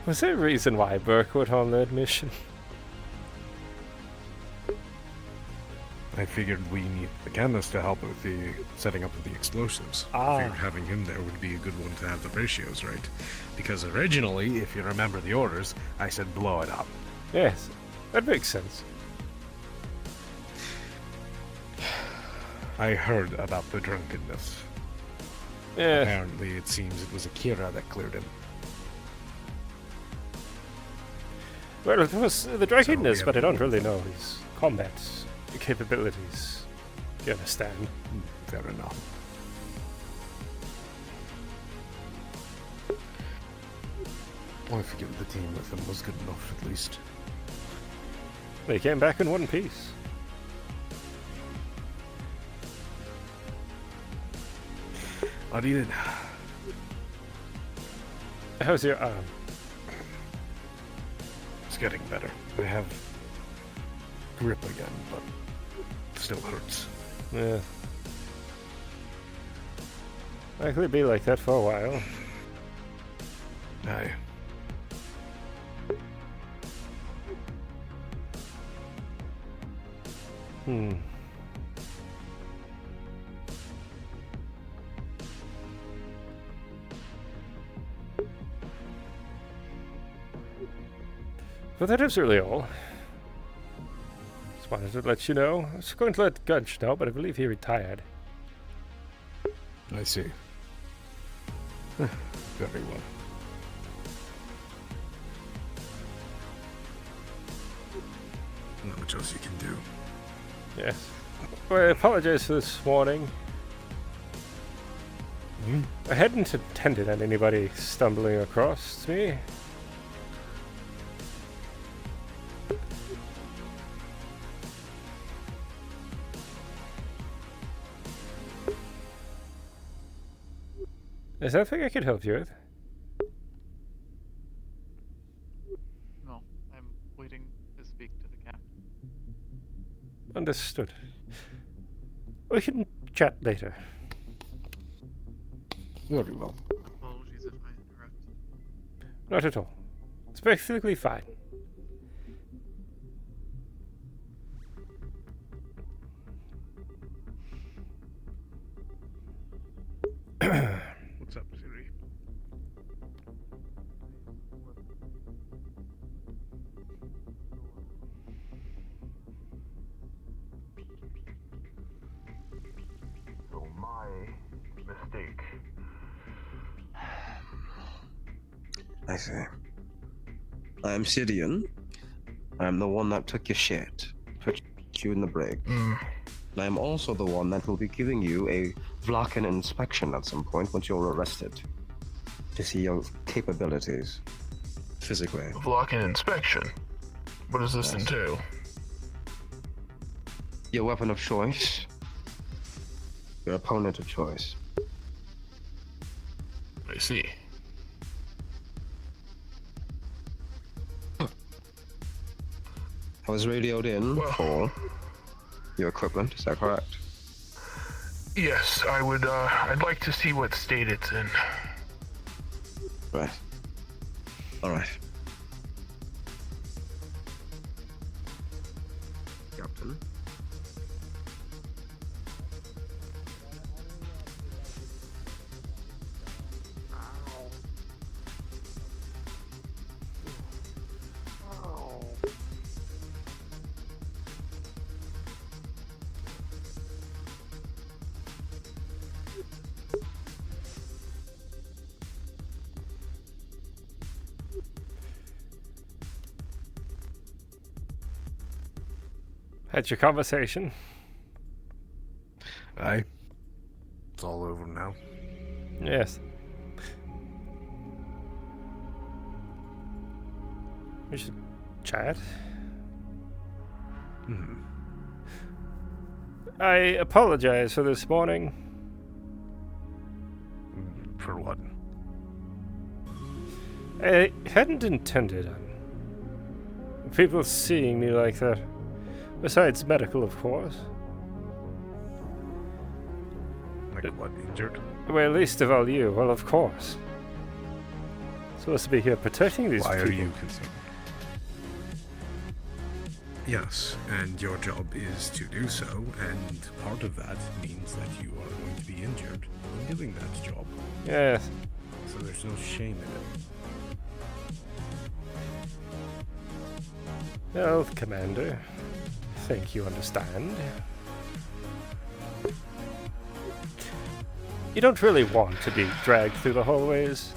Was there a reason why Burke went on that mission? I figured we need the chemist to help with the setting up of the explosives. Ah. I figured having him there would be a good one to have the ratios right. Because originally, if you remember the orders, I said blow it up. Yes, that makes sense. I heard about the drunkenness. Yeah. Apparently, it seems it was Akira that cleared him. Well, it was the drunkenness, So, but I don't really know his combat capabilities. You understand? Fair enough. I figured the team with them was good enough, at least. They came back in one piece. I did. How's your arm? It's getting better. I have grip again, but it still hurts. Yeah. Likely be like that for a while. Aye. But that is really all. Just wanted to let you know. I was going to let Gunch know, but I believe he retired. I see. Very well. Not much else you can do. Yes. Well, I apologize for this morning. I hadn't intended on anybody stumbling across me. Is that something I could help you with? No, I'm waiting to speak to the captain. Understood. We can chat later. Very well. Apologies if I interrupt. Not at all. It's perfectly fine. What's up, Siri? So my mistake. I see. I'm Sidian. I'm the one that took your shit, put you in the brig. And I'm also the one that will be giving you a Vlakan inspection at some point once you're arrested, to see your capabilities physically. Block an inspection. What does this entail? Your weapon of choice, your opponent of choice. I see. I was radioed in for your equipment, is that correct? Yes, I would, I'd like to see what state it's in. Right. Alright. Captain? Had your conversation? Aye. It's all over now. Yes. We should chat. I apologize for this morning. For what? I hadn't intended on people seeing me like that. Besides medical, of course. Like what, injured? Well, least of all you. Well, of course. Supposed to be here protecting these Why people. are you concerned? Yes, and your job is to do so, and part of that means that you are going to be injured in doing that job. Yes. So there's no shame in it. Well, Commander, I think you understand. You don't really want to be dragged through the hallways.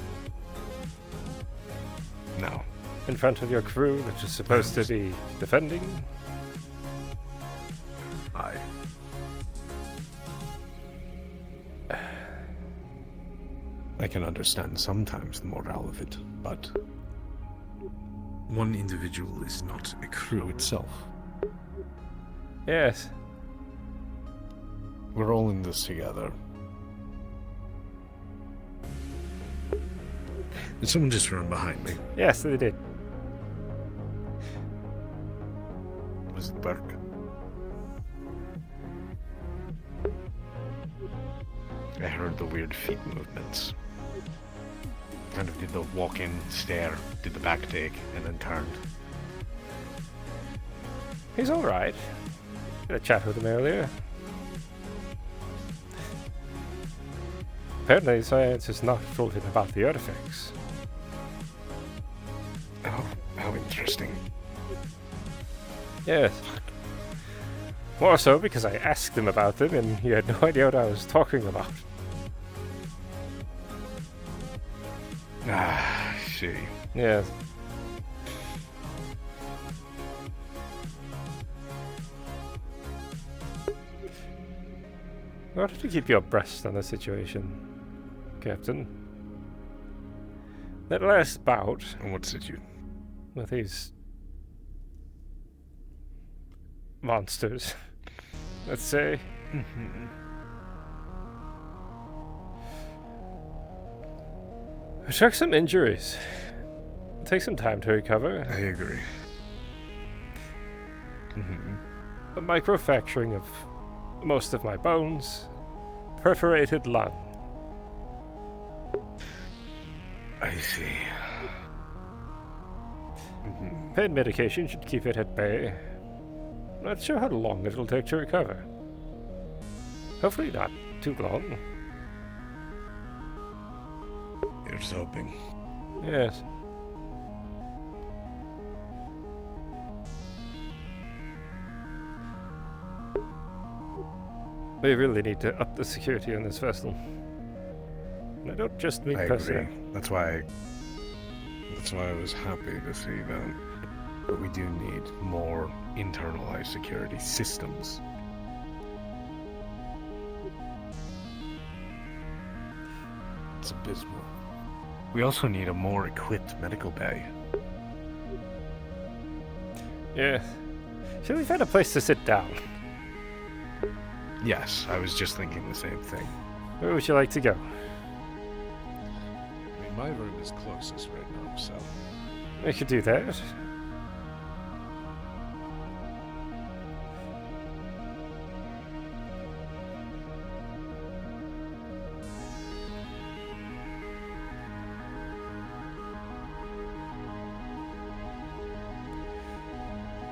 No. In front of your crew that you're supposed to be defending. can understand sometimes the morale of it, but one individual is not a crew itself. Yes. We're all in this together. Did someone just run behind me? Yes, they did. Was it Burke? I heard the weird feet movements. Kind of did the walk-in stare, did the back take, and then turned. He's alright. Had a chat with him earlier. Apparently science is not told him about the artifacts. Oh, how interesting. Yes. More so because I asked him about them and he had no idea what I was talking about. Ah, I see. Yes. I wanted to keep you abreast on the situation, Captain. That last bout... What said you? With these... monsters, let's say. I took some injuries. It'll take some time to recover. I agree. A microfracturing of most of my bones, perforated lung. I see. Pain medication should keep it at bay. Not sure how long it'll take to recover. Hopefully not too long. Here's hoping. Yes. We really need to up the security on this vessel. And I don't just mean I personnel. agree. That's why I was happy to see that. But we do need more internalized security systems. It's abysmal. We also need a more equipped medical bay. Yeah. Should we find a place to sit down? Yes, I was just thinking the same thing. Where would you like to go? I mean, my room is closest right now, so... We could do that.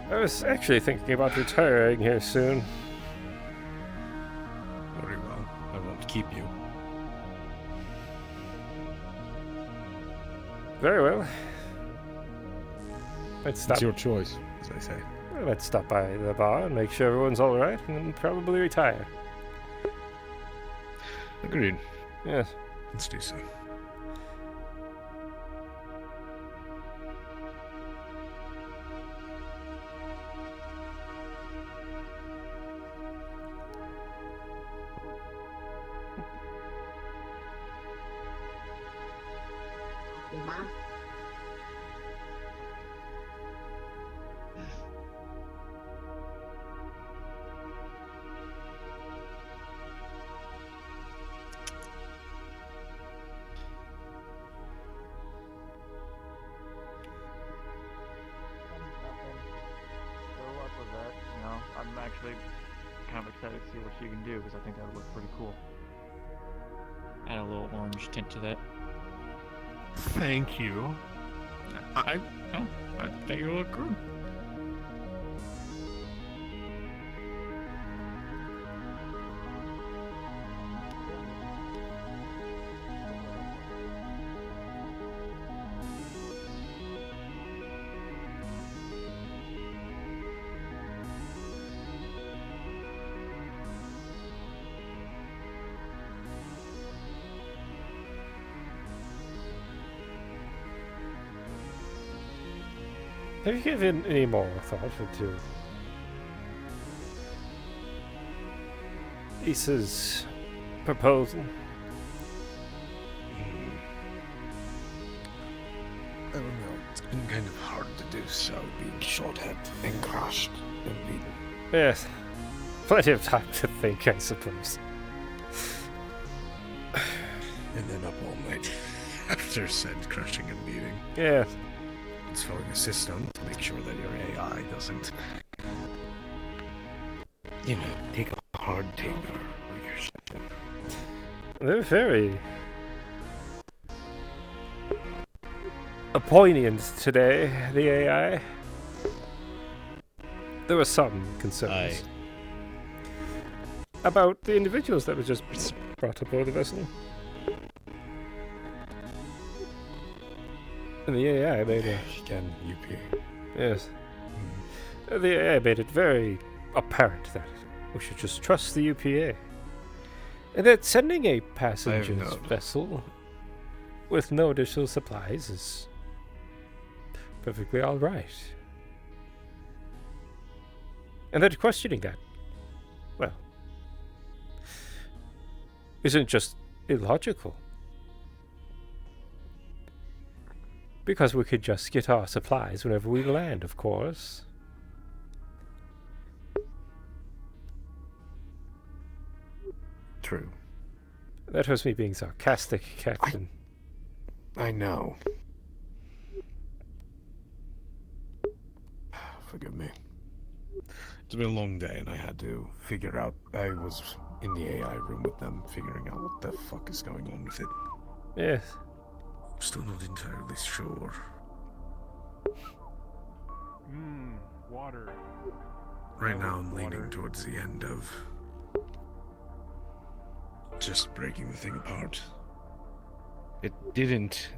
I was actually thinking about retiring here soon. Very well. I won't keep you. Very well. Let's stop. It's your choice, as I say. Let's stop by the bar and make sure everyone's alright, and then probably retire. Agreed. Yes. Let's do so. I'm actually kind of excited to see what she can do because I think that would look pretty cool. Add a little orange tint to that. Thank you. I think it'll look good. Have you given any more thought into Isa's proposal? I don't know. It's been kind of hard to do so, being shot at and crushed and beaten. Yes. Plenty of time to think, I suppose. And then up all night after said crushing and beating. Yes. Installing a system to make sure that your AI doesn't, take a hard taker with your shit. They're very poignant today, the AI. There were some concerns about the individuals that were just brought aboard the vessel. And the AI made it... Again, UPA. Yes. The AI made it very apparent that we should just trust the UPA. And that sending a passenger's vessel with no additional supplies is perfectly alright. And that questioning that, well, isn't just illogical. Because we could just get our supplies whenever we land, of course. True. That was me being sarcastic, Captain. I know. Forgive me. It's been a long day and I had to figure out... I was in the AI room with them, figuring out what the fuck is going on with it. Yes. Still not entirely sure. Water. Right now I'm leaning towards the end of just breaking the thing apart. It didn't...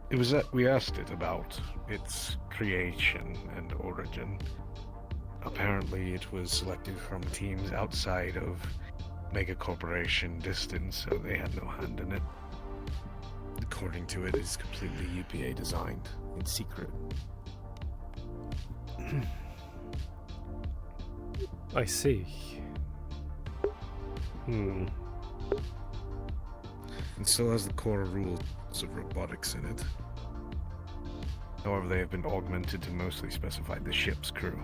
It was that we asked it about its creation and origin. Apparently it was selected from teams outside of Mega Corporation Destined, so they had no hand in it. According to it, it's completely UPA designed in secret. I see. It still has the core rules of robotics in it. However, they have been augmented to mostly specify the ship's crew.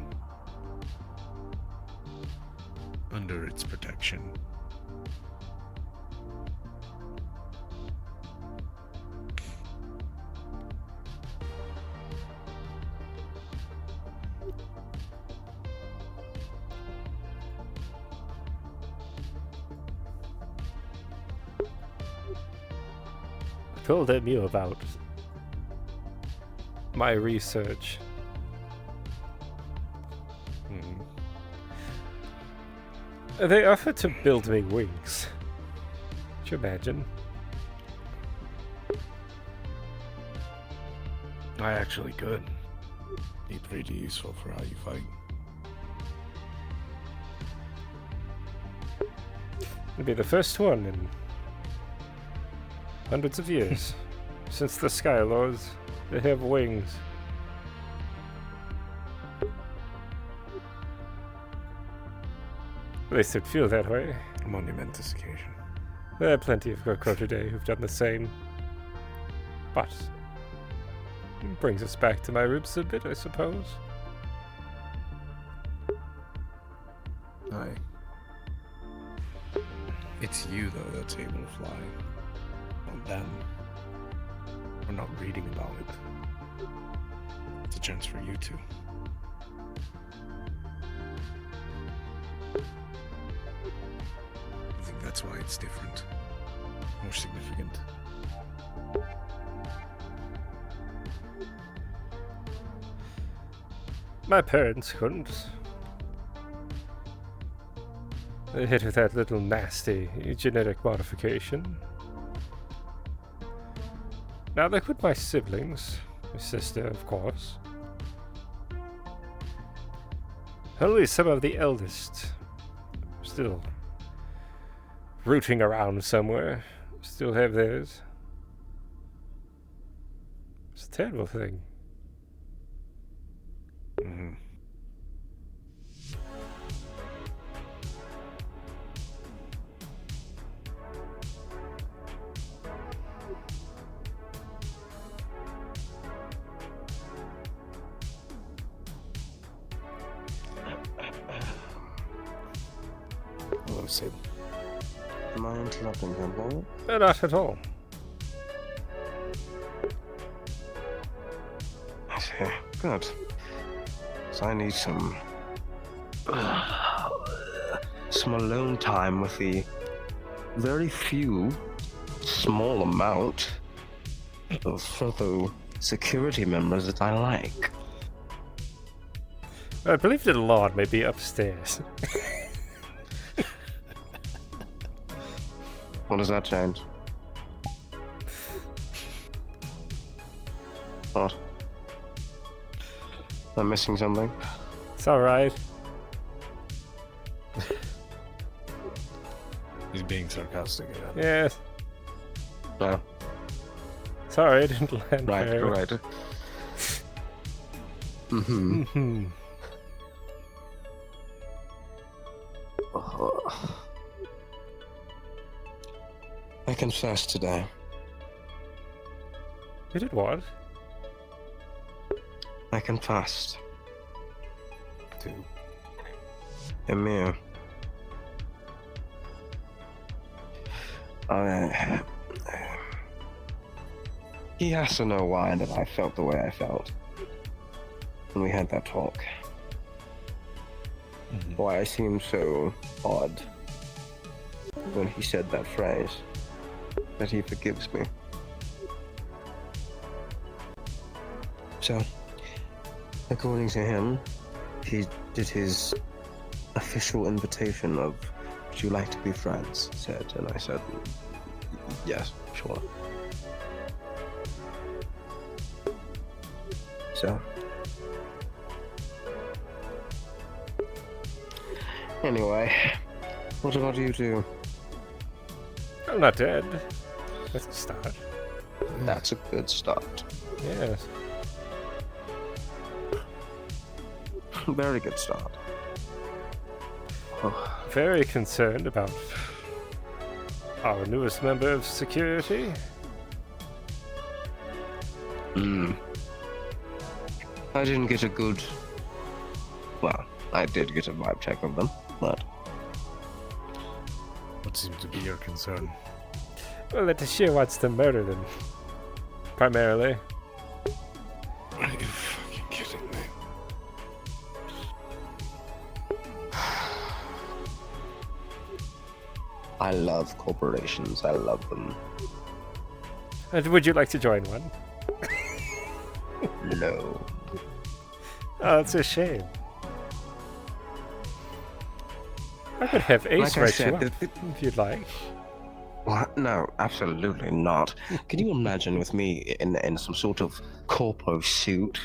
Under its protection. Told them you about my research. They offered to build me wings. Could you imagine? I actually could. Be pretty useful for how you fight. It'd be the first one in hundreds of years since the Skylords. They have wings. At least it'd feel that way. A monumentous occasion. There are plenty of Gorko today who've done the same. But it brings us back to my roots a bit, I suppose. Aye. It's you, though, that's able to fly. Not them. We're not reading about it. It's a chance for you to. I think that's why it's different. More significant. My parents couldn't. They hit with that little nasty genetic modification. Now they could my siblings, my sister, of course. Only some of the eldest still rooting around somewhere, still have theirs. It's a terrible thing. same. Am I interrupting him, boy? No, not at all. I see. Good. So I need some alone time with the very few, small amount of fellow security members that I like. I believe the Lord may be upstairs. What does that change? What? I'm missing something. It's alright. He's being sarcastic again. Yes. No. Sorry, I didn't land Right, very well. right. Mm-hmm. Mhm. I confess today. You did what? I confessed. To? Emir. He has to know why that I felt the way I felt when we had that talk. Why I seemed so odd when he said that phrase, that he forgives me. So, according to him, he did his official invitation of, would you like to be friends? Said, and I said, yes, sure. So, anyway, what about you two? I'm not dead. That's a start. That's a good start. Yes. Very good start. Very concerned about our newest member of security. I didn't get a good... Well, I did get a vibe check of them, but... What seems to be your concern? Well, that she wants to murder them. Primarily. Are you fucking kidding me? I love corporations. I love them. And would you like to join one? No. Oh, that's a shame. I could have Ace Like I write said, you up if you'd like. What? No, absolutely not. Can you imagine with me in some sort of corpo suit,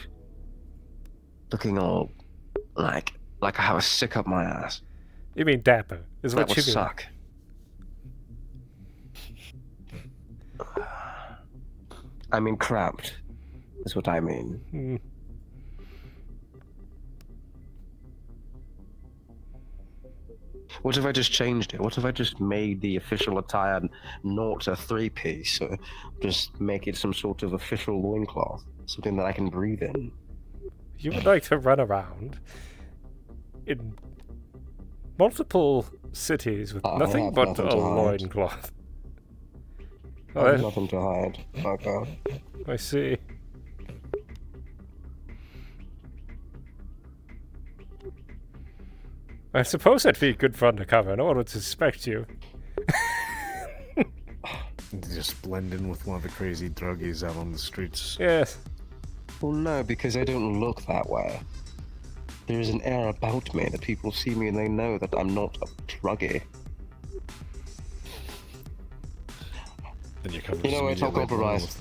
looking all like I have a stick up my ass? You mean dapper, is That what would you mean. suck. I mean cramped, is what I mean. What if I just changed it? What if I just made the official attire not a three-piece? Just make it some sort of official loincloth, something that I can breathe in. You would like to run around in multiple cities with I nothing have but nothing a to hide. loincloth. I have nothing to hide. Okay. I see. I suppose that'd be good for undercover. No one would suspect you. Just blend in with one of the crazy druggies out on the streets. Yes. Well, no, because I don't look that way. There is an air about me that people see me and they know that I'm not a druggie. Then you come. You know what? I'll compromise.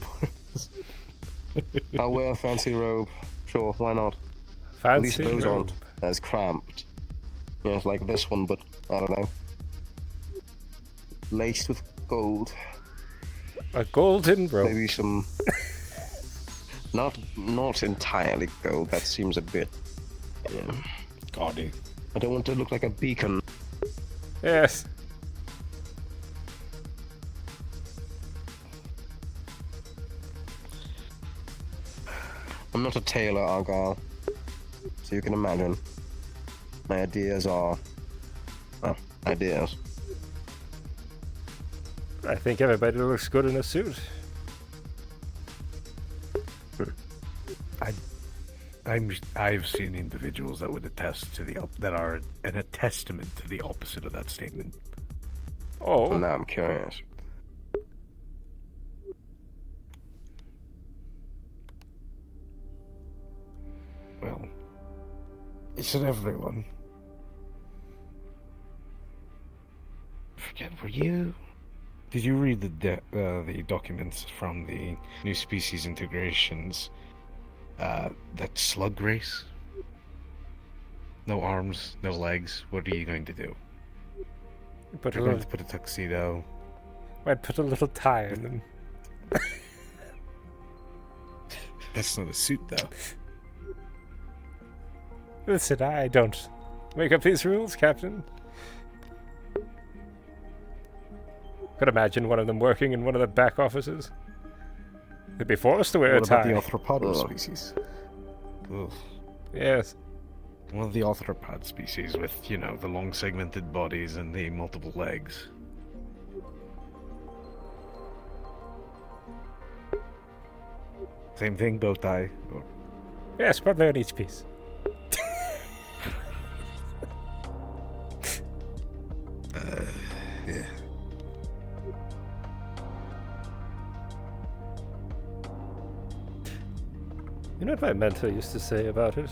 I'll wear a fancy robe. Sure, why not? At least Fancy those robe. aren't as cramped. You know, it's like this one, but I don't know. Laced with gold. A golden robe. Maybe some. Not entirely gold. That seems a bit. Gaudy. I don't want to look like a beacon. Yes. I'm not a tailor, Argyll. So you can imagine. My ideas are... well, ideas. I think everybody looks good in a suit. I've seen individuals that would attest to that are a testament to the opposite of that statement. Oh. Now I'm curious. Well, isn't everyone? Forget, did you read the documents from the new species integrations? That slug race? No arms, no legs. What are you going to do? You're going to put a tuxedo. I'd put a little tie in them. That's not a suit, though. Listen, I don't make up these rules, Captain. Could imagine one of them working in one of the back offices. They'd be forced to wear a tie. What about the arthropod species? Ugh. Yes. One of the arthropod species with, the long segmented bodies and the multiple legs. Same thing, bow tie. Or... Yes, but they're on each piece. Yeah. You know what my mentor used to say about it?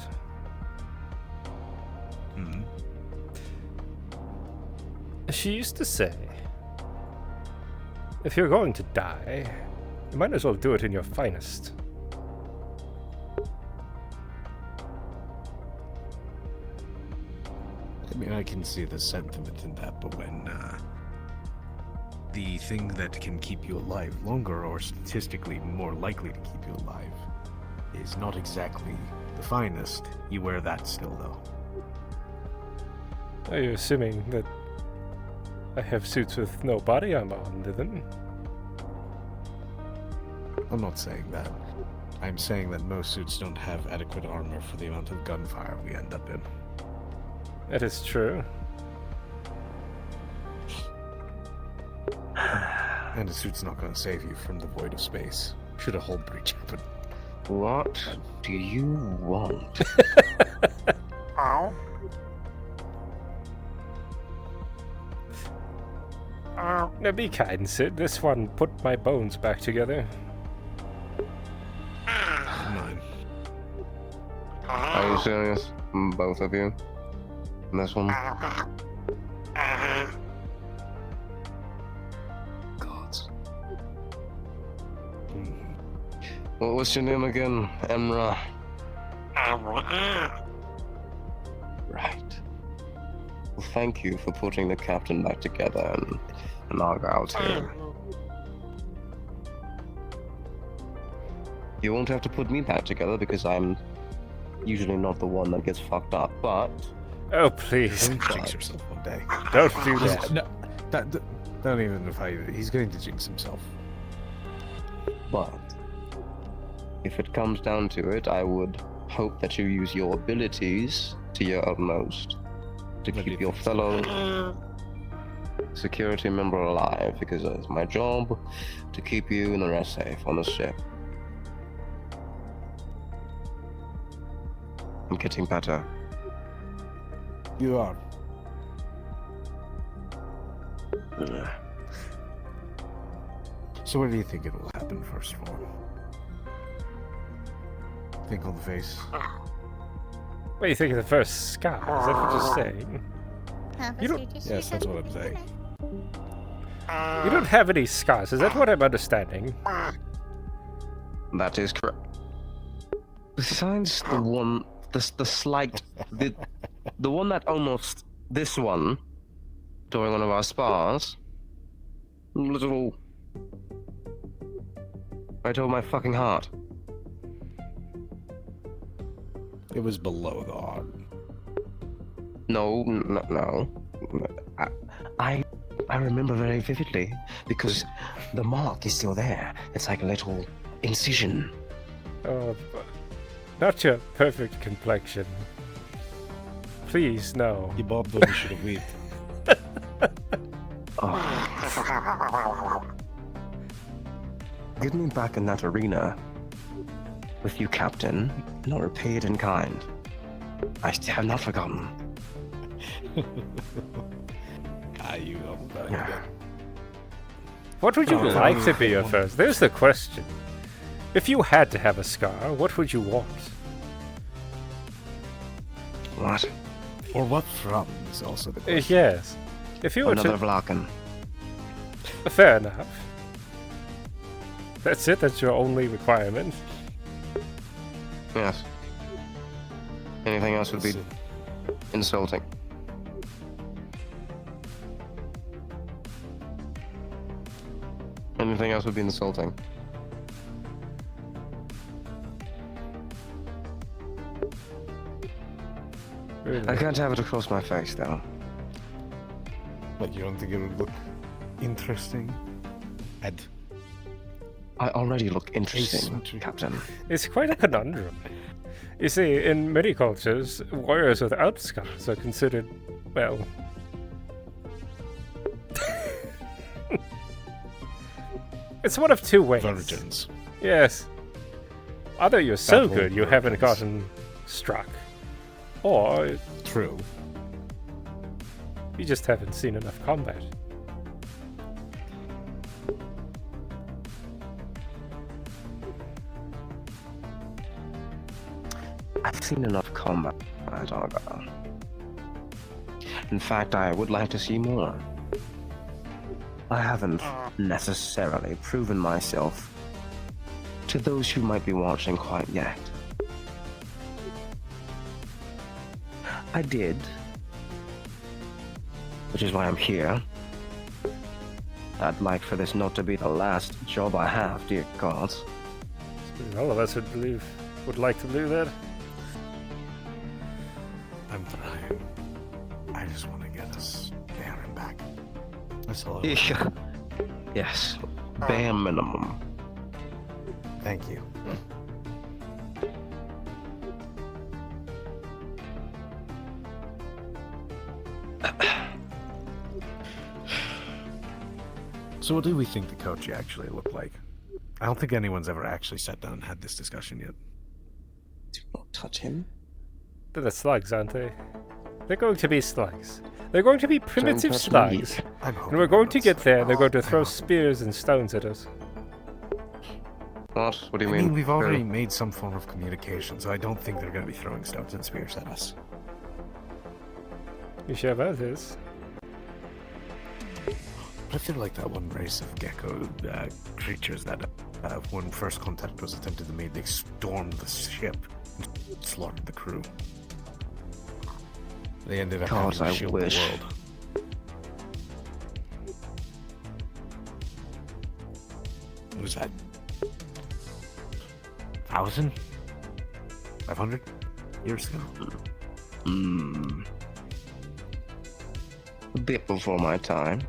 Hmm. She used to say, if you're going to die, you might as well do it in your finest. I mean, I can see the sentiment in that, but when the thing that can keep you alive longer, or statistically more likely to keep you alive, is not exactly the finest, you wear that still, though. Are you assuming that I have suits with no body armor on them? I'm not saying that. I'm saying that most suits don't have adequate armor for the amount of gunfire we end up in. That is true. And a suit's not going to save you from the void of space. Should a hull breach happen. What do you want? Ow. Now be kind, Sid. This one put my bones back together. Mine. Are you serious? Both of you? This one? Gods. What was your name again? Emra? Right. Well, thank you for putting the captain back together and Argyll too. You won't have to put me back together because I'm usually not the one that gets fucked up, but... Oh, please. Don't jinx yourself one day. Don't do that. No, don't even fight. He's going to jinx himself. But if it comes down to it, I would hope that you use your abilities to your utmost to keep your fellow security member alive, because it's my job to keep you and the rest safe on the ship. I'm getting better. You are. So where do you think it will happen first of all? Think on the face. What do you think of the first scar? Is that what you're saying? You don't... Yes, that's what I'm saying. You don't have any scars, is that what I'm understanding? That is correct. Besides the one, the slight, the one that almost, this one, during one of our spars, little, right over my fucking heart. It was below the heart. No. I remember very vividly because the mark is still there. It's like a little incision. Oh, not your perfect complexion. Please, no. You bobbed when you should have weaved. Get me back in that arena with you, Captain, and I'll repay it in kind. I have not forgotten. You What would you like to be at first? There's the question. If you had to have a scar, what would you want? What? Or what from is also the question. Yes. If you were Another to... Vlaken. Fair enough. That's it? That's your only requirement? Yes. Anything else would be insulting. Anything else would be insulting. Really? I can't have it across my face, though. But you don't think it would look interesting? Ed. I already look interesting, Captain. It's quite a conundrum. You see, in many cultures, warriors without scars are considered, well... It's one of two ways. Virgins. Yes. Either you're so That good you won't haven't work. gotten struck, or... True. You just haven't seen enough combat. I've seen enough combat, Argyll. In fact, I would like to see more. I haven't necessarily proven myself to those who might be watching quite yet. I did, which is why I'm here. I'd like for this not to be the last job I have, dear gods. All of us would like to do that. I'm trying. I just want to get us there and back. That's all. Yes, bare minimum. Thank you. So what do we think the Koji actually look like? I don't think anyone's ever actually sat down and had this discussion yet. Do not touch him. They're the slugs, aren't they? They're going to be slugs. They're going to be primitive touch me. slugs. And we're going to get there, and they're going to throw spears and stones at us. What? What do you I mean? mean, we've already made some form of communication, so I don't think they're going to be throwing stones and spears at us. You sure about this? But I feel like that one race of gecko creatures that when first contact was attempted to make, they stormed the ship and slaughtered the crew. They ended up having to shield the world. What was that? 1,000? 500 years ago? A bit before my time.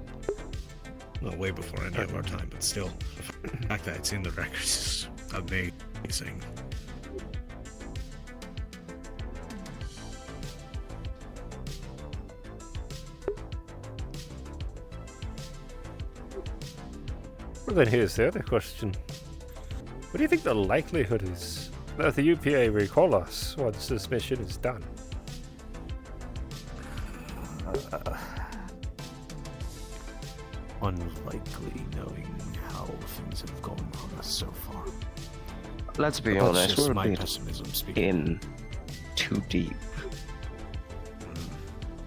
Well, way before any of our time, but still, the fact that it's in the records is amazing. Well, then here's the other question. What do you think the likelihood is that the UPA recall us once this mission is done? Unlikely, knowing how things have gone on us so far. Let's be But that's honest, just we're my a bit pessimism speaking. in too deep.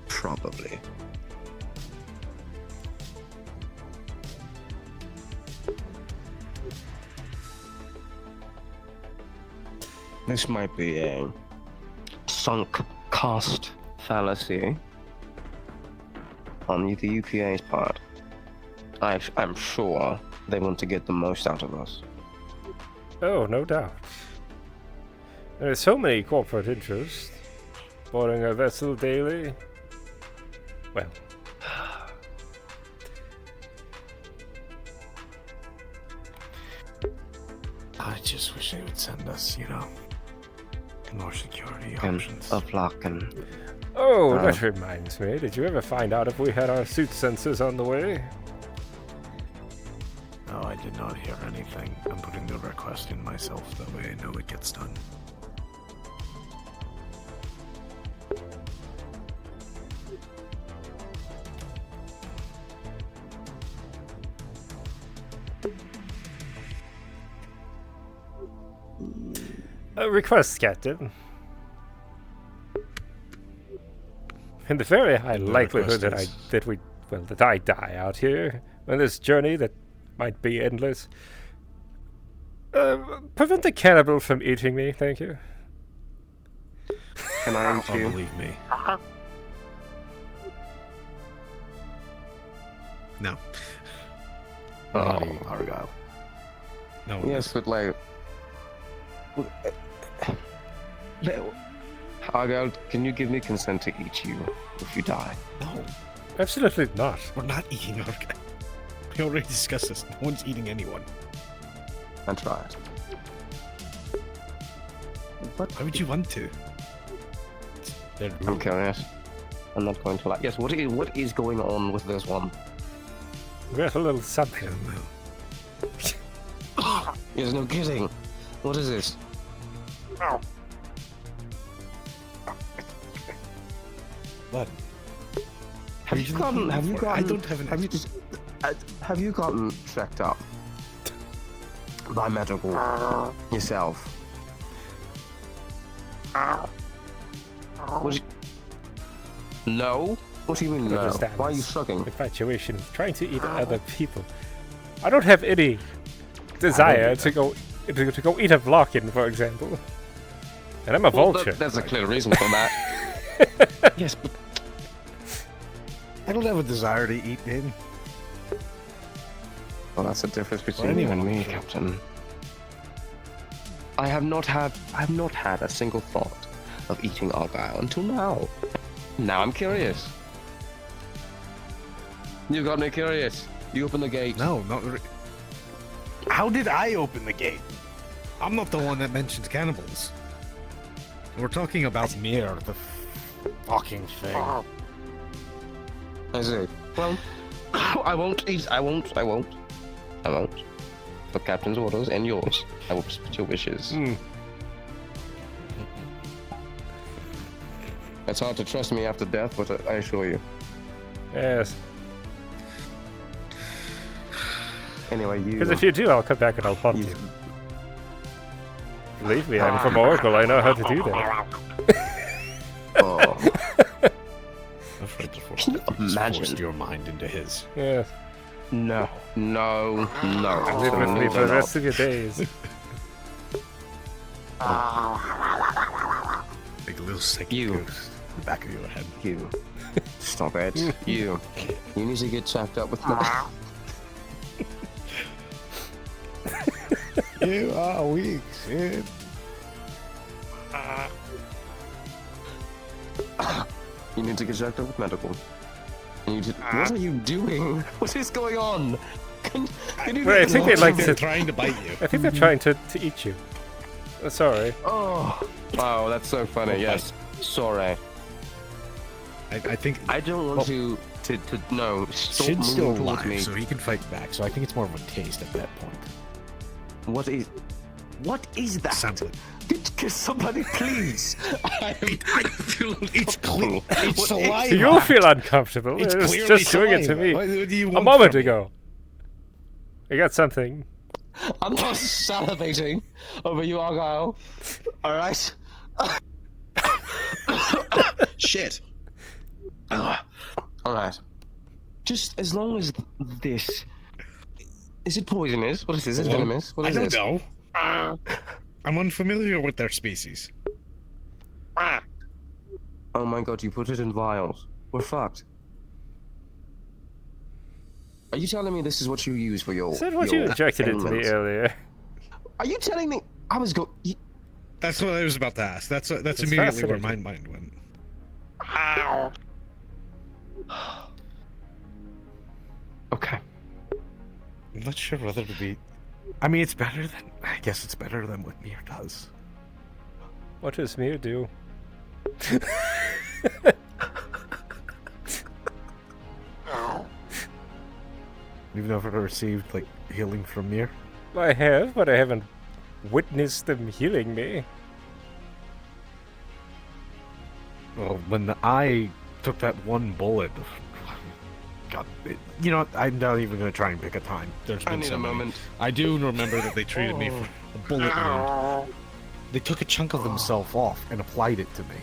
Probably. This might be a sunk cost fallacy on the UPA's part. I'm sure they want to get the most out of us. Oh, no doubt. There are so many corporate interests. Boarding a vessel daily. Well. I just wish they would send us, more security And options. a block and... Oh, that reminds me. Did you ever find out if we had our suit sensors on the way? did not hear anything. I'm putting the request in myself, that way I know it gets done. A request, Captain. In the very high likelihood that I die out here on this journey that might be endless, prevent the cannibal from eating me, thank you. Can I eat you? Believe me. No. Not eating Argyll. No. Yes, but like... Argyll, can you give me consent to eat you if you die? No. Absolutely not. We're not eating Argyll. We already discussed this. No one's eating anyone. I tried. Why would you want to? I'm curious. I'm not going to lie. Yes, what is going on with this one? There's a little something. Yes, no kidding. What is this? What? Have you gotten? I don't have an. Have you gotten checked up by medical yourself? No. What do you mean no? Why are you shrugging? Infatuation, trying to eat other people. I don't have any desire to go eat a Vlokin, for example. And I'm a vulture. There's a clear reason for that. Yes, but I don't have a desire to eat him. Well, that's the difference between you and me, Captain. I have not had a single thought of eating Argyll until now. Now I'm curious. You got me curious. You open the gate. No, not. How did I open the gate? I'm not the one that mentioned cannibals. We're talking about Mir, the fucking thing. I see. Well, I won't. For Captain's orders and yours, I will respect your wishes. It's hard to trust me after death, but I assure you. Yes. Anyway, you... Because if you do, I'll come back and I'll haunt you. Believe me, I'm from Oracle, I know how to do that. Oh. Afraid to force your mind into his. Yes. No. Live with me for the rest of your days. Like a little sick ghost in the back of your head. You. Stop it. You need to get checked up with my... You are weak, Sid. You need to get checked up with medical. What are you doing? What is going on? Can you Wait, I think they're trying to bite you. I think they're trying to eat you. Sorry. Oh, wow, that's so funny. Yes, sorry. I think I don't want to no. Stop Sid's still moving towards alive, me. so he can fight back. So I think it's more of a taste at that point. What is that? Something. Can somebody please? I feel it's clear. It's saliva. You'll feel uncomfortable. It's It's clearly just doing it to saliva. me. What do you A want moment from me? ago. I got something. I'm not salivating over you, Argyll. All right. Shit. All right. Just as long as this. Is it poisonous? What is this? Is it venomous? What is I this? don't know. I'm unfamiliar with their species. Oh my god, you put it in vials. We're fucked. Are you telling me this is what you use for your... Is that what you injected into me earlier? Are you telling me... I was That's what I was about to ask. That's immediately where my mind went. Okay. I'm not sure whether to be... I mean, it's better than... I guess it's better than what Mir does. What does Mir do? You've never received, like, healing from Mir? I have, but I haven't witnessed them healing me. Well, when I took that one bullet, God, you know what? I'm not even going to try and pick a time. There's been I need so a many. moment. I do remember that they treated me for a bullet wound. They took a chunk of themselves off and applied it to me.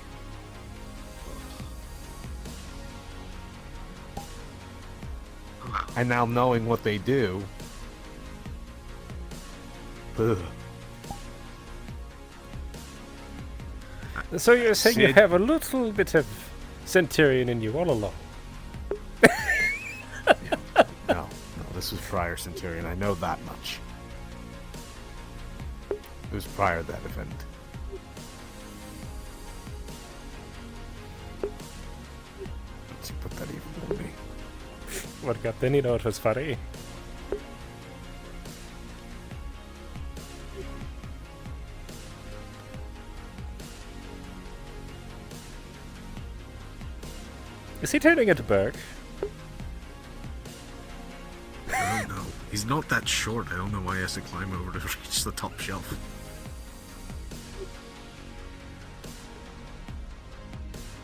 And now knowing what they do... Ugh. So you're saying you Sid- have a little bit of Centurion in you all along? No, this was prior Centurion. I know that much. It was prior to that event. Let's put that even on me. What got then you know it was funny? Is he turning into Burke? I don't know. He's not that short. I don't know why he has to climb over to reach the top shelf.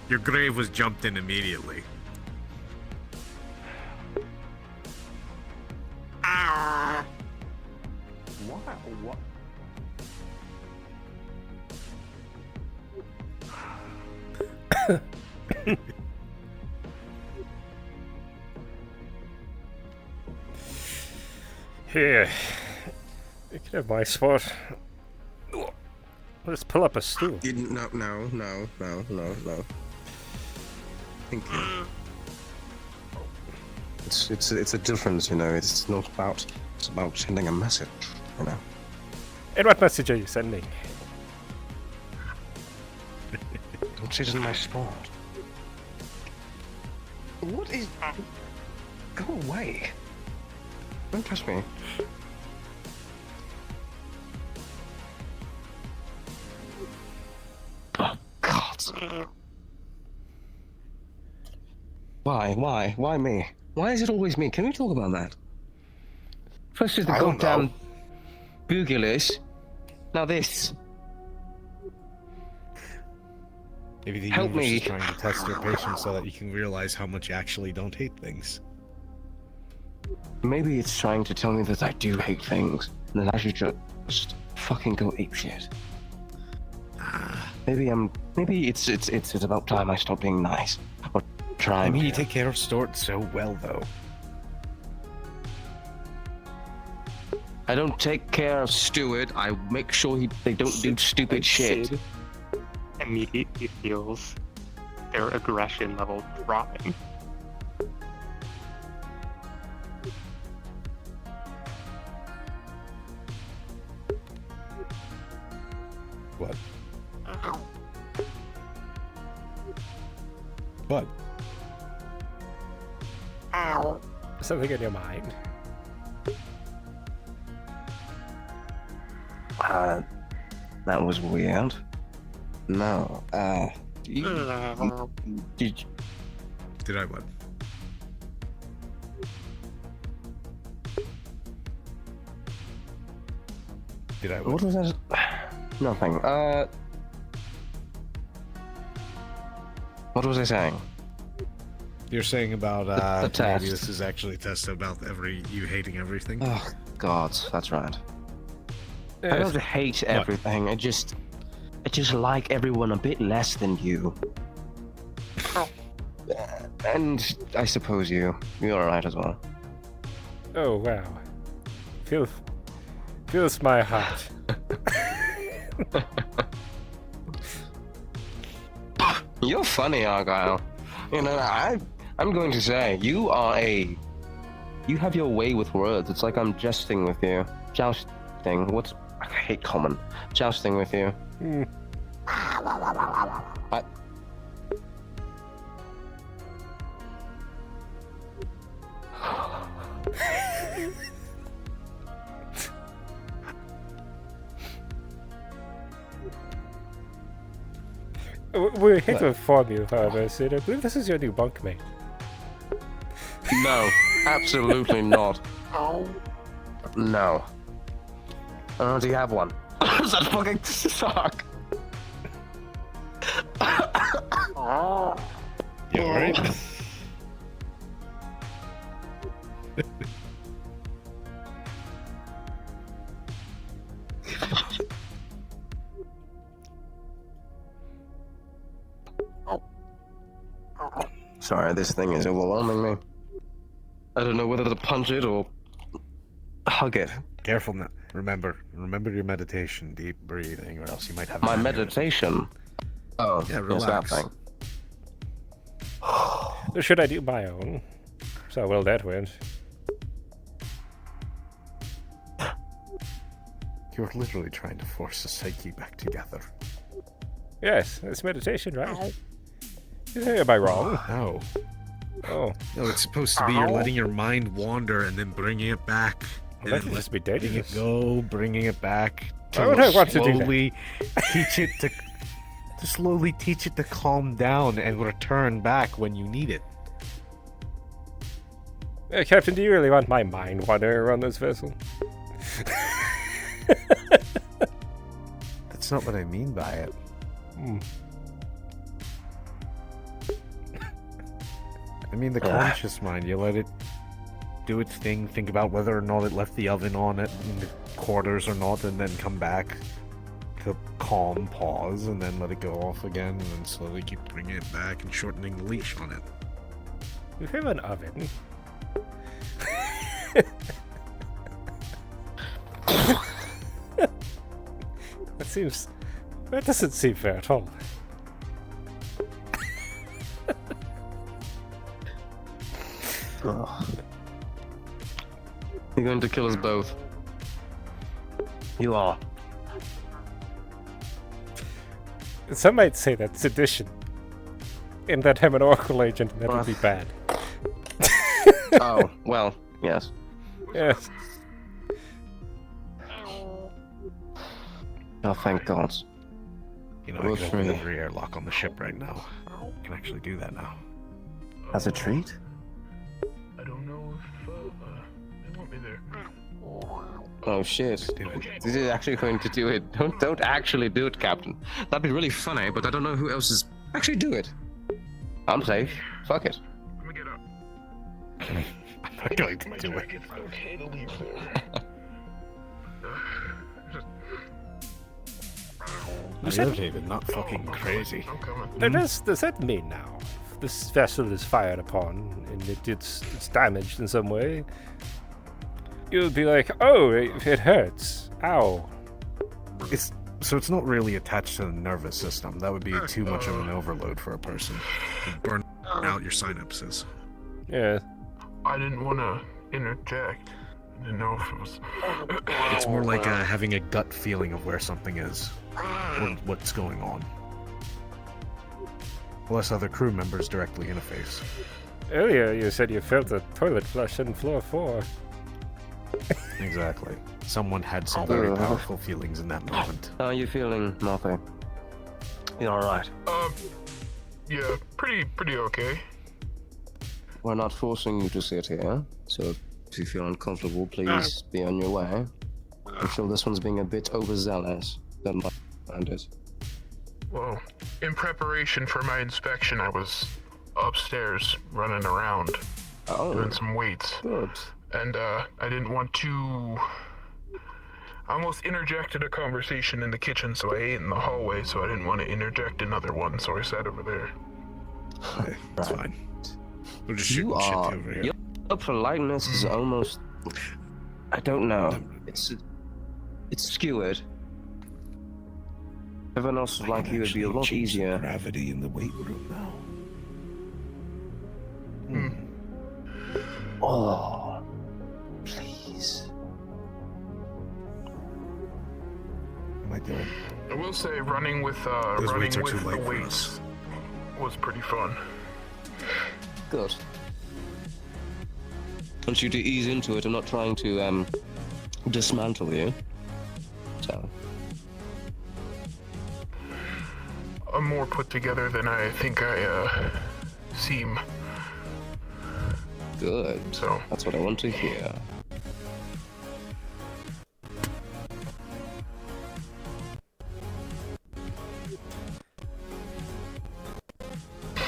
Your grave was jumped in immediately. Wow, what? Here. You can have my spot. Let's pull up a stool. No. Thank you. It's a difference, you know. It's not about. It's about sending a message, you know. And what message are you sending? Don't sit in my spot. What is? Go away. Don't touch me. Oh, God. Why me? Why is it always me? Can we talk about that? First is the I don't goddamn know. Boogulus. Now this. Maybe the Help universe me. is trying to test your patience so that you can realize how much you actually don't hate things. Maybe it's trying to tell me that I do hate things, and that I should just fucking go apeshit. Maybe it's about time I stop being nice. Or try. I mean, you take care of Stort so well, though. I don't take care of Stuart. I make sure they don't do stupid shit. Sid immediately feels their aggression level dropping. What? What? Ow. Something in your mind? That was weird. No, did Did I what? Did I what was that? Nothing. What was I saying? You're saying about The test. maybe this is actually a test about you hating everything. Oh God, that's right. I don't hate everything. I just like everyone a bit less than you. And I suppose you're alright as well. Oh wow. Feels my heart. You're funny, Argyll. You know, I'm going to say you have your way with words. It's like I'm jesting with you, jousting. I hate common jousting with you. We hate to inform you, however, Sid. I believe this is your new bunkmate. No. Absolutely not. No. Do you have one? Does that fucking suck? You alright? Sorry, this thing is overwhelming me. I don't know whether to punch it or hug it. Careful now. Remember your meditation, deep breathing, or else you might have My an aneurysm. meditation? Oh, Yeah, yes, that relax. thing. Or should I do my own? So well that went. You're literally trying to force the psyche back together. Yes, it's meditation, right? Am I wrong? No. Oh. No, it's supposed to be you're letting your mind wander and then bringing it back. Well, that must be letting it dangerous. go, bringing it back. Why would I want to do that? slowly teach it to slowly teach it to calm down and return back when you need it. Captain, do you really want my mind wandering around this vessel? That's not what I mean by it. I mean the conscious mind. You let it do its thing, think about whether or not it left the oven on it in the quarters or not, and then come back to calm, pause, and then let it go off again, and then slowly keep bringing it back and shortening the leash on it. We have an oven. That doesn't seem fair at all. You're going to kill us both. You are. Some might say that's sedition. In that I'm an Oracle agent, that would be bad. Oh, well, yes. Yes. Oh, thank God. You know, We're I can free. open every airlock on the ship right now. I can actually do that now. As a treat? I don't know if they want me there. Oh shit. This is actually going to do it. Don't actually do it, Captain. That'd be really funny, but I don't know who else is... Actually do it. I'm safe. Fuck it. Let me get up. I'm not going to do it. It's okay to leave there. Irritated, not fucking crazy. Now, does that mean now, if this vessel is fired upon and it's damaged in some way, you'll be like, oh, it hurts. Ow. So it's not really attached to the nervous system. That would be too much of an overload for a person. It'd burn out your synapses. Yeah. I didn't want to interject. I didn't know if it was... It's more like having a gut feeling of where something is, or what's going on. Unless other crew members directly interface. Earlier you said you felt a toilet flush on floor 4. Exactly. Someone had some very powerful feelings in that moment. How are you feeling, Martha? You alright? Yeah, pretty okay. We're not forcing you to sit here, so if you feel uncomfortable, please be on your way. I'm sure this one's being a bit overzealous. Don't mind it. Well, in preparation for my inspection, I was upstairs running around, doing some weights. Good. And I didn't want to... I almost interjected a conversation in the kitchen, so I ate in the hallway, so I didn't want to interject another one, so I sat over there. Okay, that's fine. We're just shooting You shit are... over here. Your politeness is almost... I don't know. It's skewered. Everyone else like you would be a lot easier. Gravity in the weight room now. Oh, please. Am I doing? I will say, running with Those running weights are with too the light for weights was pretty fun. Good. I want you to ease into it. I'm not trying to dismantle you. So. I'm more put together than I think I seem. Good. So that's what I want to hear.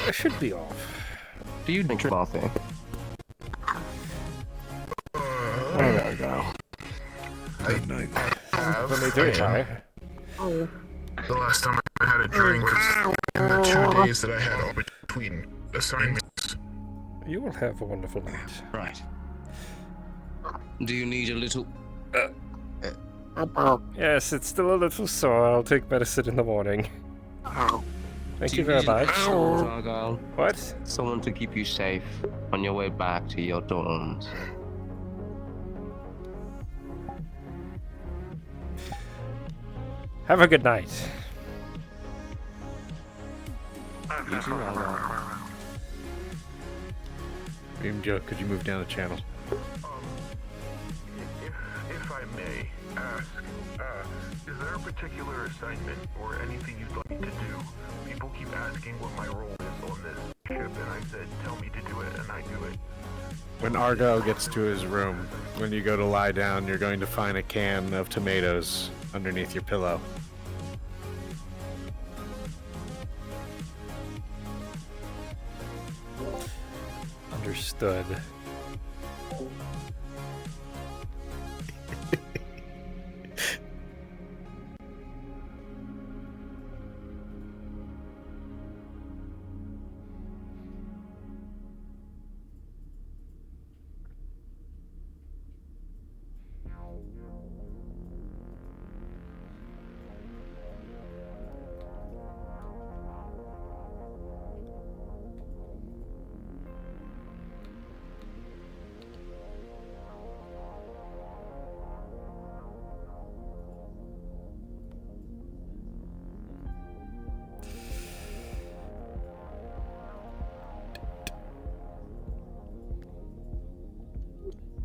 I should be off. Do you drink coffee? There we go. Good night. Let me The last time I had a drink was in the 2 days that I had all between assignments. You will have a wonderful night. Right. Do you need a little... Yes, it's still a little sore. I'll take medicine in the morning. Thank you very much. Argyll? What? Someone to keep you safe on your way back to your dorms. Have a good night. You too, Argyll. Beam Joe, could you move down the channel? If I may ask, is there a particular assignment or anything you'd like to do? People keep asking what my role is on this ship, and I said, tell me to do it, and I do it. When Argyll gets to his room, when you go to lie down, you're going to find a can of tomatoes underneath your pillow. Understood.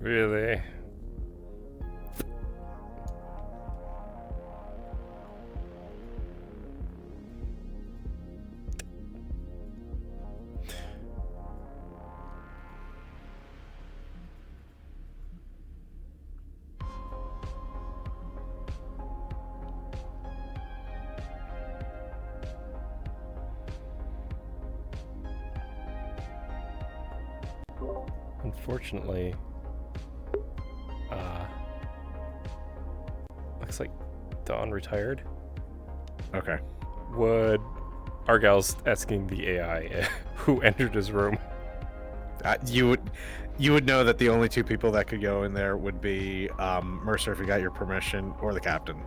Really? Unfortunately, looks like Dawn retired. Okay. Would Argyll's asking the AI who entered his room? You would know that the only two people that could go in there would be Mercer if you got your permission, or the captain.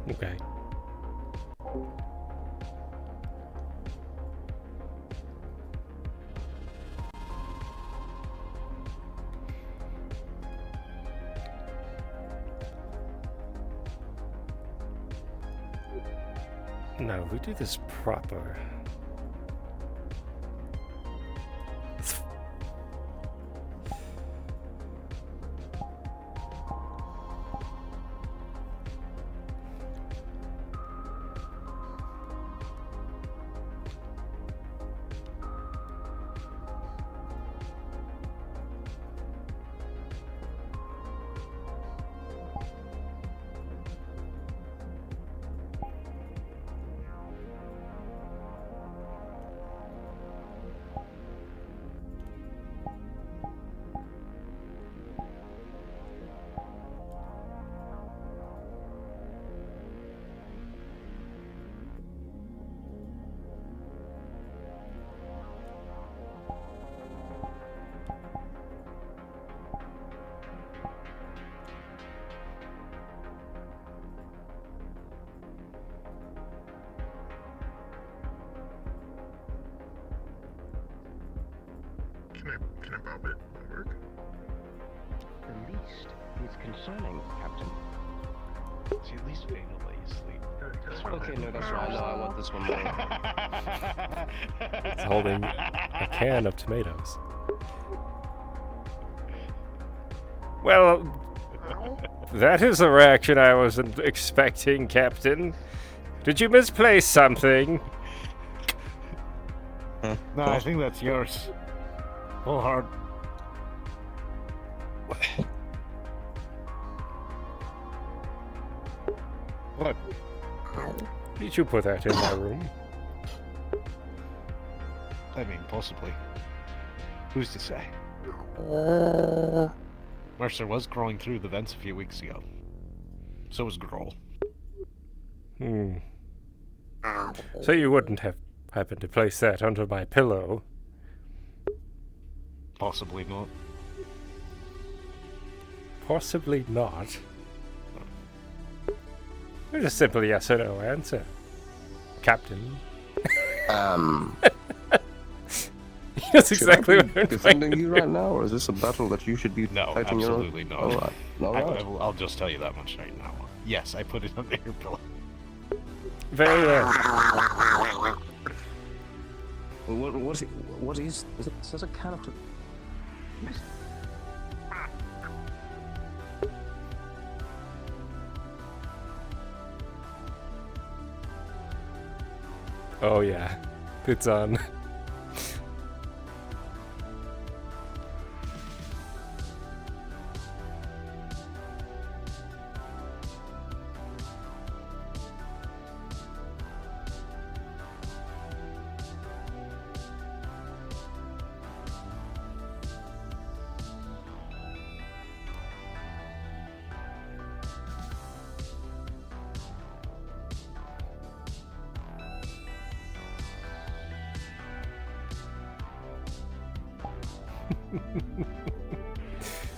Okay. No, we do this proper. Can I pop it? Work? The least is concerning, Captain. She at least fade away sleep. Okay, no, that's right. No, I want this one more. It's holding a can of tomatoes. Well, that is a reaction I wasn't expecting, Captain. Did you misplace something? No, I think that's yours. Full hard. What? Did you put that in my room? I mean, possibly. Who's to say? Mercer was crawling through the vents a few weeks ago. So was Grohl. Hmm. So you wouldn't have happened to place that under my pillow? Possibly not. Possibly not. It's a simple yes or no answer, Captain. That's exactly what I'm defending you right now, or is this a battle that you should be No, fighting absolutely your not. own? All right. I'll just tell you that much right now. Yes, I put it under your pillow. Very well. What is it? Is a character? Oh yeah, it's on.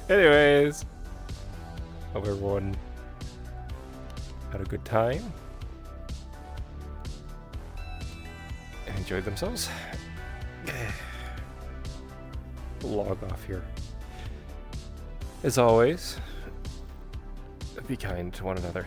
Anyways, hope everyone had a good time and enjoyed themselves. Log off here. As always, be kind to one another.